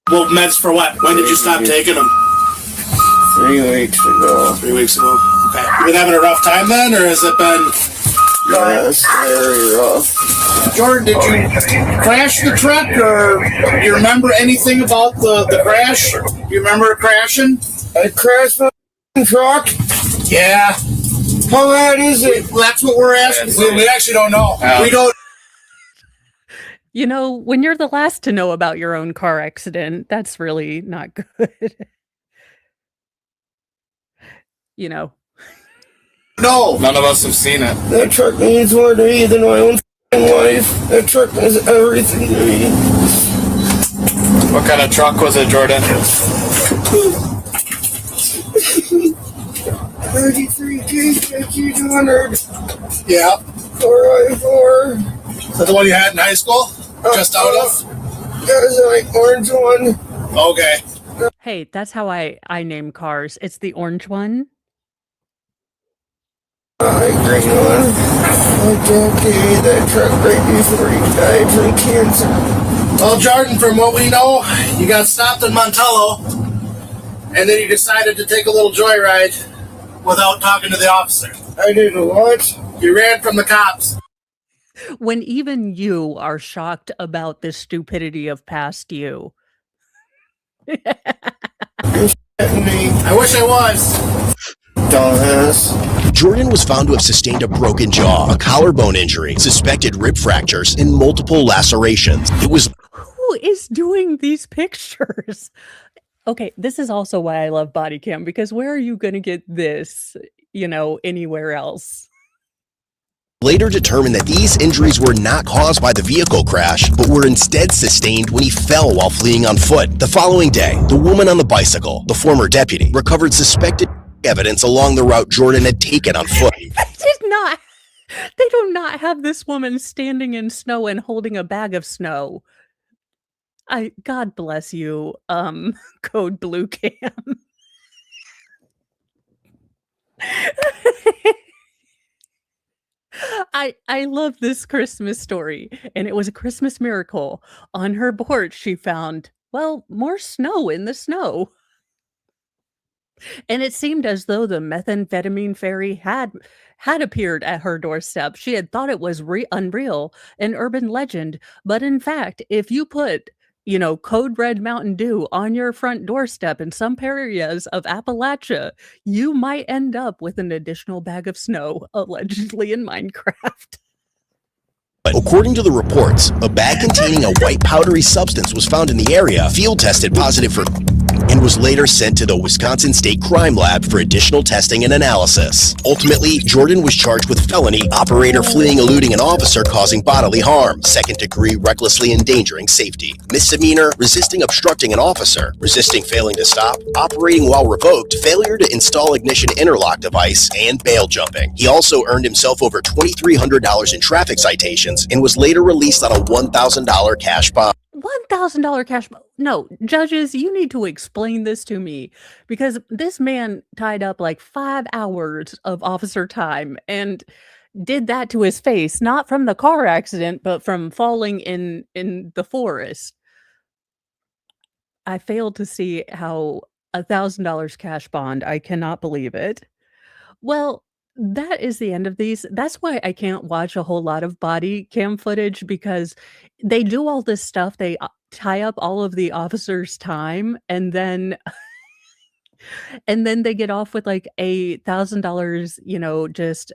Well, meds for what? When did you stop taking them? 3 weeks ago. 3 weeks ago. Okay. You been having a rough time then, or has it been? Yes, very rough. Jordan, did you crash the truck, or do you remember anything about the crash? Do you remember crashing? I crashed the truck? Yeah. How bad is it? Well, that's what we're asking. We actually don't know. We don't. You know, when you're the last to know about your own car accident, that's really not good. You know. No. None of us have seen it. That truck means more to me than my own life. That truck means everything to me. What kind of truck was it, Jordan? 33K 5200. Yeah. 4x4. Is that the one you had in high school? Just out of? That was like orange one. Okay. Hey, that's how I name cars. It's the orange one. Green one. My dad gave me that truck right before he died from cancer. Well, Jordan, from what we know, you got stopped in Montello, and then you decided to take a little joyride without talking to the officer. I didn't what? You ran from the cops. When even you are shocked about the stupidity of past you. I wish I was. Dumbass. Jordan was found to have sustained a broken jaw, a collarbone injury, suspected rib fractures, and multiple lacerations. It was Who is doing these pictures? Okay, this is also why I love body cam, because where are you going to get this, anywhere else? later determined that these injuries were not caused by the vehicle crash, but were instead sustained when he fell while fleeing on foot. The following day, the woman on the bicycle, the former deputy, recovered suspected evidence along the route Jordan had taken on foot. They do not have this woman standing in snow and holding a bag of snow. God bless you, Code Blue Cam. I love this Christmas story, and it was a Christmas miracle. On her porch, she found, more snow in the snow. And it seemed as though the methamphetamine fairy had appeared at her doorstep. She had thought it was unreal, an urban legend, but in fact, if you put Code Red Mountain Dew on your front doorstep in some areas of Appalachia, you might end up with an additional bag of snow, allegedly in Minecraft. According to the reports, a bag containing a white powdery substance was found in the area, field tested positive for and was later sent to the Wisconsin State Crime Lab for additional testing and analysis. Ultimately, Jordan was charged with felony, operator fleeing, eluding an officer, causing bodily harm, second degree recklessly endangering safety, misdemeanor, resisting obstructing an officer, resisting failing to stop, operating while revoked, failure to install ignition interlock device, and bail jumping. He also earned himself over $2,300 in traffic citations and was later released on a $1,000 cash bond. $1,000 cash. No, judges, you need to explain this to me, because this man tied up like 5 hours of officer time and did that to his face, not from the car accident, but from falling in the forest. I failed to see how $1,000 cash bond. I cannot believe it. Well, that is the end of these. That's why I can't watch a whole lot of body cam footage, because they do all this stuff. They tie up all of the officers' time, and then they get off with like $1,000, just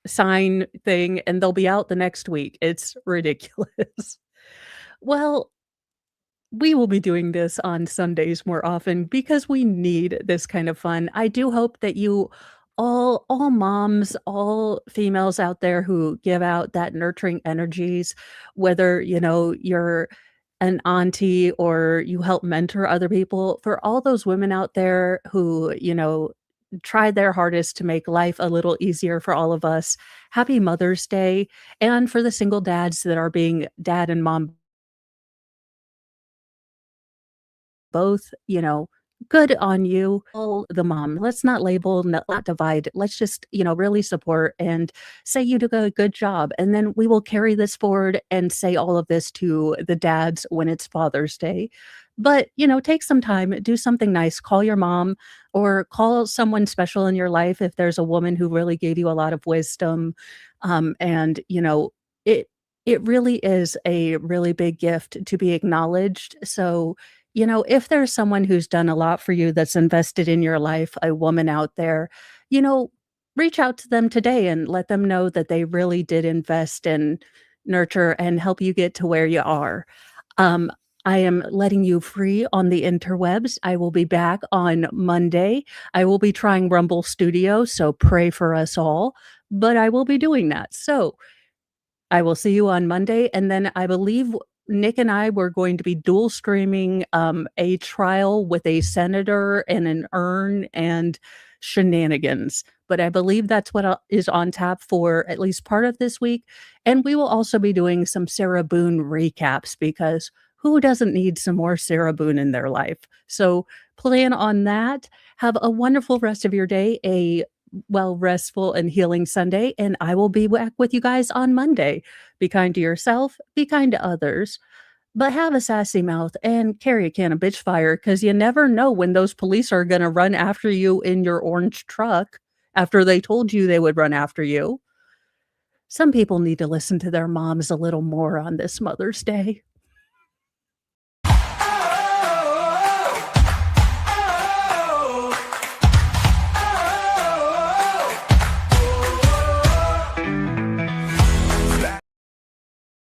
sign thing, and they'll be out the next week. It's ridiculous. Well, we will be doing this on Sundays more often because we need this kind of fun. I do hope that you all moms, all females out there who give out that nurturing energies, whether, you're an auntie or you help mentor other people, for all those women out there who, try their hardest to make life a little easier for all of us. Happy Mother's Day. And for the single dads that are being dad and mom both, good on you. Oh, the mom. Let's not label, not divide. Let's just, really support and say you did a good job. And then we will carry this forward and say all of this to the dads when it's Father's Day. But, take some time, do something nice, call your mom or call someone special in your life if there's a woman who really gave you a lot of wisdom. And, it really is a really big gift to be acknowledged. So, if there's someone who's done a lot for you, that's invested in your life, a woman out there, reach out to them today and let them know that they really did invest and nurture and help you get to where you are. I am letting you free on the interwebs. I will be back on Monday. I will be trying Rumble Studio, so pray for us all, but I will be doing that. So I will see you on Monday, and then I believe Nick and I were going to be dual streaming a trial with a senator and an urn and Shenanigans. But I believe that's what is on tap for at least part of this week. And we will also be doing some Sarah Boone recaps, because who doesn't need some more Sarah Boone in their life? So plan on that. Have a wonderful rest of your day, a restful and healing Sunday, and I will be back with you guys on Monday. Be kind to yourself, be kind to others, but have a sassy mouth and carry a can of bitch fire, because you never know when those police are going to run after you in your orange truck after they told you they would run after you. Some people need to listen to their moms a little more on this Mother's Day.